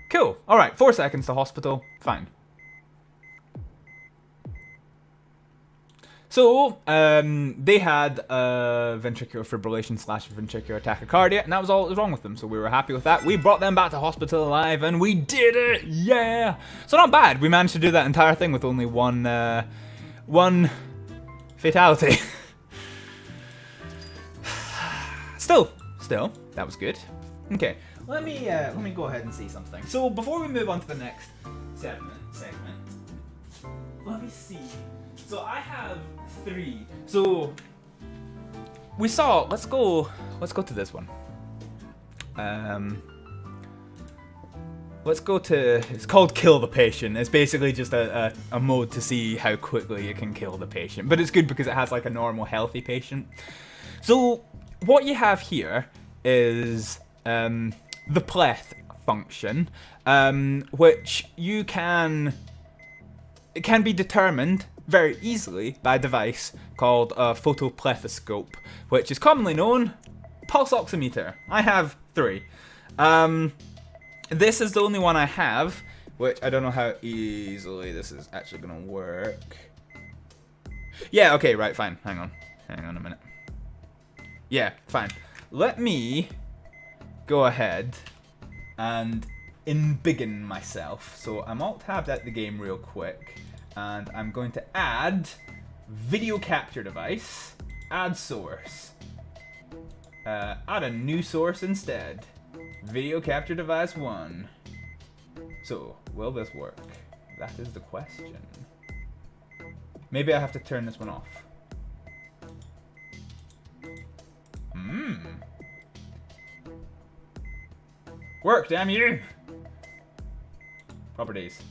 Cool. Alright, 4 seconds to hospital. Fine. So, they had ventricular fibrillation / ventricular tachycardia, and that was all that was wrong with them, so we were happy with that. We brought them back to hospital alive, and we did it! Yeah! So not bad. We managed to do that entire thing with only one fatality. Still, that was good. Okay, let me go ahead and see something. So before we move on to the next segment, let me see. So I have 3. So we saw. Let's go to this one. Let's go to. It's called Kill the Patient. It's basically just a mode to see how quickly you can kill the patient. But it's good because it has like a normal, healthy patient. So what you have here is the pleth function, which it can be determined very easily by a device called a photoplethoscope, which is commonly known pulse oximeter. I have 3. This is the only one I have, which I don't know how easily this is actually going to work. Yeah, okay, right, fine. Hang on a minute. Yeah, fine. Let me go ahead and embiggen myself. So I'm alt-tabbed at the game real quick, and I'm going to add video capture device, add source, add a new source instead, video capture device 1. So, will this work? That is the question. Maybe I have to turn this one off. Work, damn you! Properties.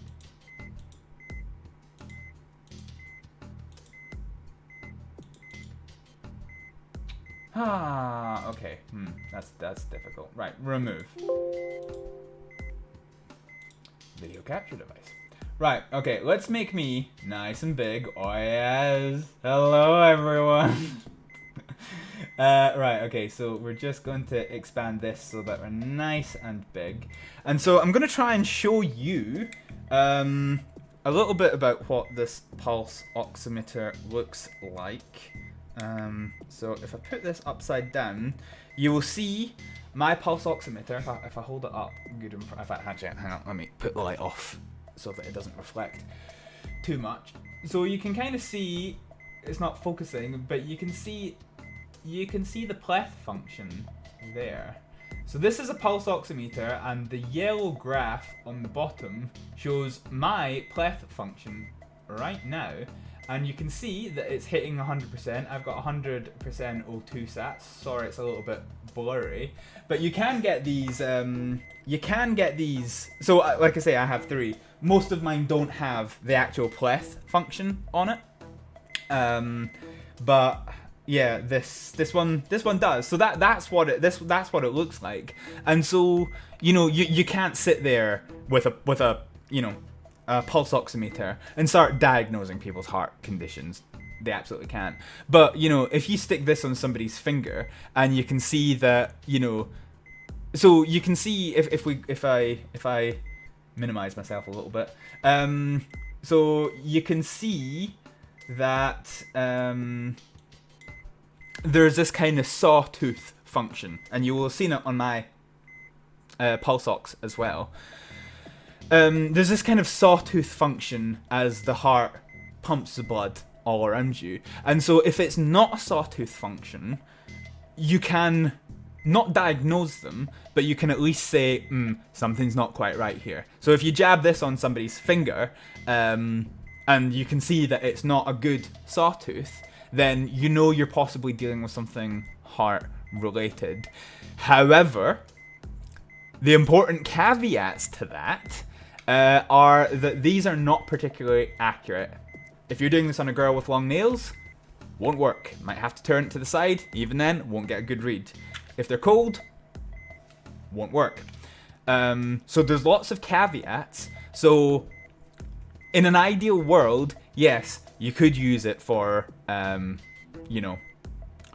Okay. That's difficult. Right, remove. Video capture device. Right, okay, let's make me nice and big. Oh yes! Hello everyone! Right, okay, so we're just going to expand this so that we're nice and big. And so I'm going to try and show you a little bit about what this pulse oximeter looks like. So if I put this upside down, you will see my pulse oximeter. If I hold it up good in front, actually, hang on, let me put the light off so that it doesn't reflect too much. So you can kind of see, it's not focusing, but you can see the pleth function there. So this is a pulse oximeter, and the yellow graph on the bottom shows my pleth function right now. And you can see that it's hitting 100%. I've got 100% O2 sats. Sorry, it's a little bit blurry. But you can get these, So, like I say, I have 3. Most of mine don't have the actual pleth function on it. But yeah, this one does. So that's what it looks like. And so, you can't sit there with a pulse oximeter and start diagnosing people's heart conditions. They absolutely can't. But if you stick this on somebody's finger, and you can see that, so you can see if I minimize myself a little bit, so you can see that there's this kind of sawtooth function, and you will have seen it on my pulse ox as well. There's this kind of sawtooth function as the heart pumps the blood all around you. And so if it's not a sawtooth function, you can not diagnose them, but you can at least say, something's not quite right here. So if you jab this on somebody's finger, and you can see that it's not a good sawtooth, then you're possibly dealing with something heart related. However, the important caveats to that are that these are not particularly accurate. If you're doing this on a girl with long nails, won't work. Might have to turn it to the side. Even then, won't get a good read. If they're cold, won't work. So there's lots of caveats. So in an ideal world, yes, you could use it for, you know,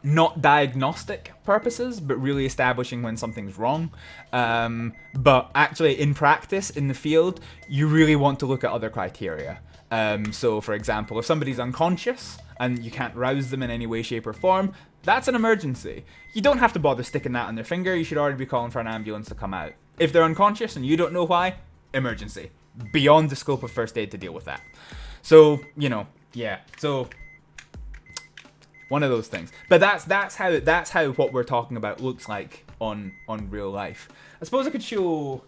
not diagnostic purposes, but really establishing when something's wrong. But actually, in practice, in the field, you really want to look at other criteria. So, for example, if somebody's unconscious and you can't rouse them in any way, shape, or form, that's an emergency. You don't have to bother sticking that on their finger. You should already be calling for an ambulance to come out. If they're unconscious and you don't know why, emergency. Beyond the scope of first aid to deal with that. So, you know, yeah. So one of those things. But that's how what we're talking about looks like on real life. I suppose I could show.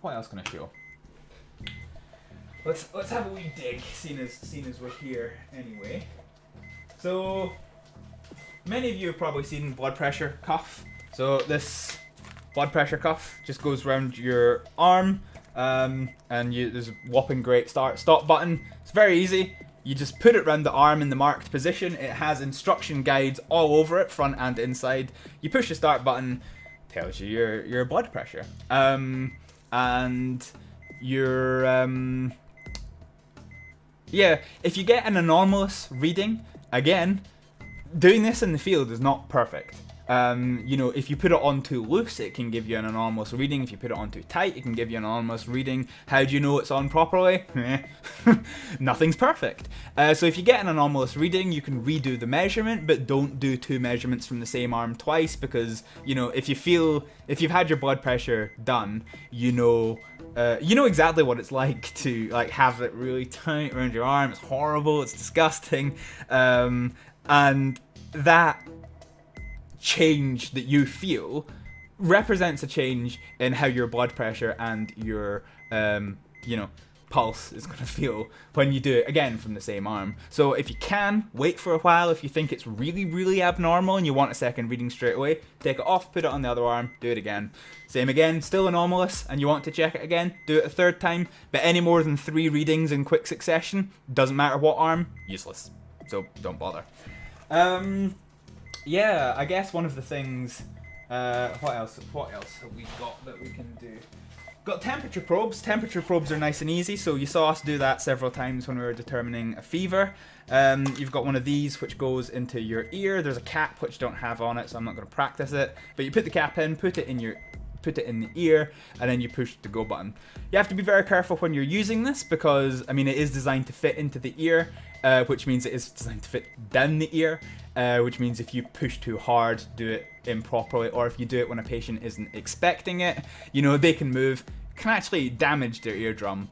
What else can I show? Let's have a wee dig, seeing as we're here anyway. So many of you have probably seen blood pressure cuff. So this blood pressure cuff just goes around your arm, and there's a whopping great stop button. It's very easy. You just put it around the arm in the marked position. It has instruction guides all over it, front and inside. You push the start button, tells you your blood pressure, and your yeah. If you get an anomalous reading, again, doing this in the field is not perfect. You know, if you put it on too loose, it can give you an anomalous reading. If you put it on too tight, it can give you an anomalous reading. How do you know it's on properly? Nothing's perfect. So if you get an anomalous reading, you can redo the measurement, but don't do two measurements from the same arm twice, because, you know, if you've had your blood pressure done, you know exactly what it's like to have it really tight around your arm. It's horrible. It's disgusting. And that change that you feel represents a change in how your blood pressure and your pulse is going to feel when you do it again from the same arm. So if you can, wait for a while. If you think it's really, really abnormal and you want a second reading straight away, take it off, put it on the other arm, do it again. Same again, still anomalous, and you want to check it again, do it a third time. But any more than 3 readings in quick succession, doesn't matter what arm, useless. So don't bother. Yeah, I guess one of the things. What else have we got that we can do? Got temperature probes. Temperature probes are nice and easy, so you saw us do that several times when we were determining a fever. You've got one of these which goes into your ear. There's a cap which don't have on it, so I'm not going to practice it. But you put the cap in, put it in the ear, and then you push the go button. You have to be very careful when you're using this because, I mean, it is designed to fit into the ear, which means it is designed to fit down the ear, which means if you push too hard, do it improperly, or if you do it when a patient isn't expecting it, you know, they can move, can actually damage their eardrum.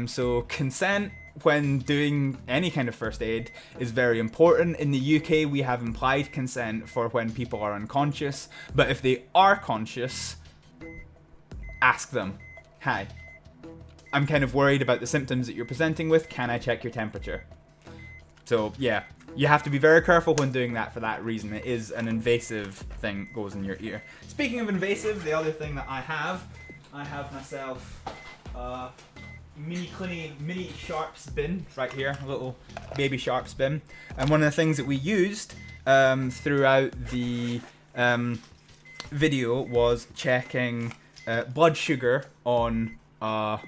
So consent when doing any kind of first aid is very important. In the UK, we have implied consent for when people are unconscious, but if they are conscious, ask them, hi, I'm kind of worried about the symptoms that you're presenting with, can I check your temperature? So yeah, you have to be very careful when doing that for that reason. It is an invasive thing that goes in your ear. Speaking of invasive, the other thing that I have myself a mini sharps bin right here, a little baby sharps bin. And one of the things that we used throughout the video was checking blood sugar on a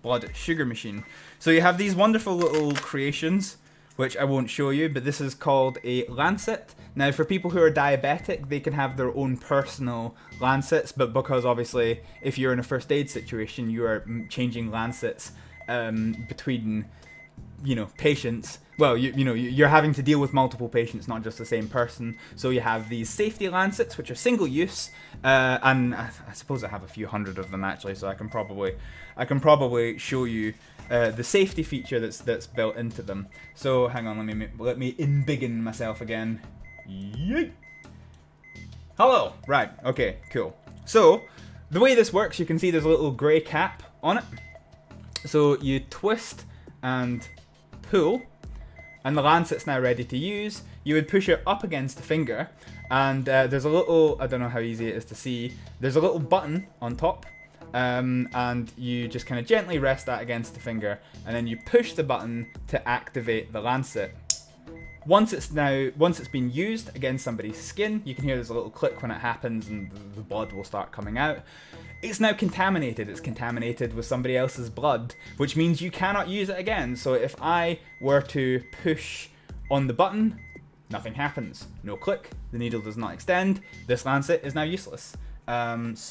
blood sugar machine. So you have these wonderful little creations, which I won't show you, but this is called a lancet. Now, for people who are diabetic, they can have their own personal lancets, but because obviously if you're in a first aid situation, you are changing lancets between, you know, patients. Well, you're having to deal with multiple patients, not just the same person. So you have these safety lancets, which are single use, and I suppose I have a few hundred of them actually, so I can probably show you the safety feature that's built into them. So hang on, let me embiggen myself again. Yeet. Hello. Right. Okay. Cool. So the way this works, you can see there's a little grey cap on it. So you twist and pull, and the lancet's now ready to use. You would push it up against the finger, and there's a little, I don't know how easy it is to see, there's a little button on top, and you just kind of gently rest that against the finger, and then you push the button to activate the lancet. Once it's been used against somebody's skin, you can hear there's a little click when it happens and the blood will start coming out. It's now contaminated. It's contaminated with somebody else's blood, which means you cannot use it again. So if I were to push on the button, nothing happens. No click, the needle does not extend, this lancet is now useless. That's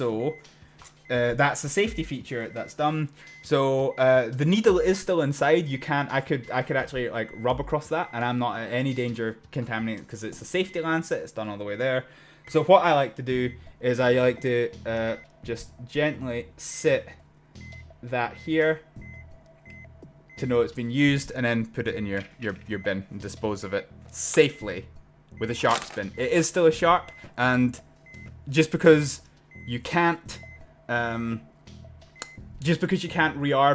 the safety feature that's done. So the needle is still inside. I could actually like rub across that, and I'm not at any danger of contaminating because it's a safety lancet. It's done all the way there. So what I like to do is I like to just gently sit that here to know it's been used, and then put it in your bin and dispose of it safely with a sharps bin. It is still a sharp, and just because you can't rearm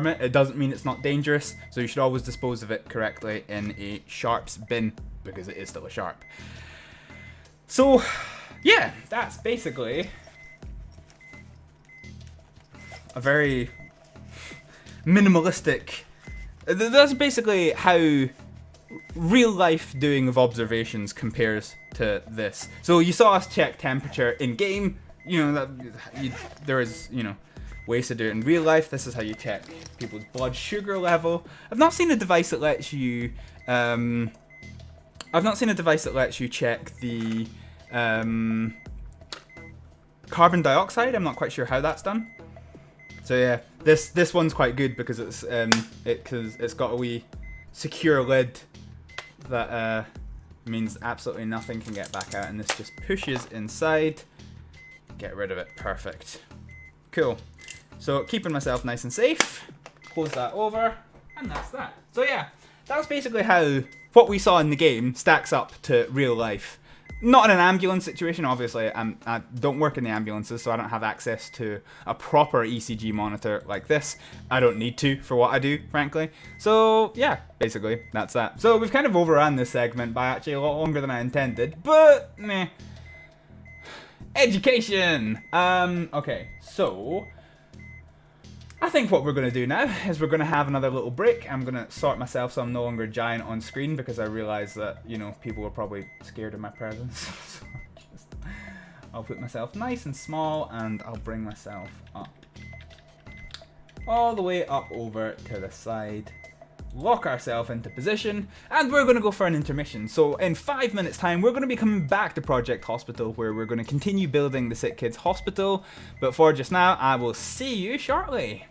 it, it doesn't mean it's not dangerous. So you should always dispose of it correctly in a sharps bin, because it is still a sharp. So yeah, that's basically a very minimalistic, that's basically how real life doing of observations compares to this. So you saw us check temperature in game. You know, there is, you know, ways to do it in real life. This is how you check people's blood sugar level. I've not seen a device that lets you check the carbon dioxide. I'm not quite sure how that's done. So yeah, this one's quite good because it's got a wee secure lid that means absolutely nothing can get back out, and this just pushes inside. Get rid of it. Perfect. Cool. So keeping myself nice and safe. Close that over, and that's that. So yeah, that's basically how what we saw in the game stacks up to real life. Not in an ambulance situation, obviously. I don't work in the ambulances, so I don't have access to a proper ECG monitor like this. I don't need to for what I do, frankly. So yeah, basically that's that. So we've kind of overran this segment by actually a lot longer than I intended, but meh. Education! Okay, so I think what we're going to do now is we're going to have another little break. I'm going to sort myself so I'm no longer giant on screen, because I realize that, you know, people are probably scared of my presence. So I'll put myself nice and small, and I'll bring myself up. All the way up over to the side. Lock ourselves into position, and we're going to go for an intermission. So in 5 minutes time, we're going to be coming back to Project Hospital, where we're going to continue building the Sick Kids Hospital. But for just now, I will see you shortly.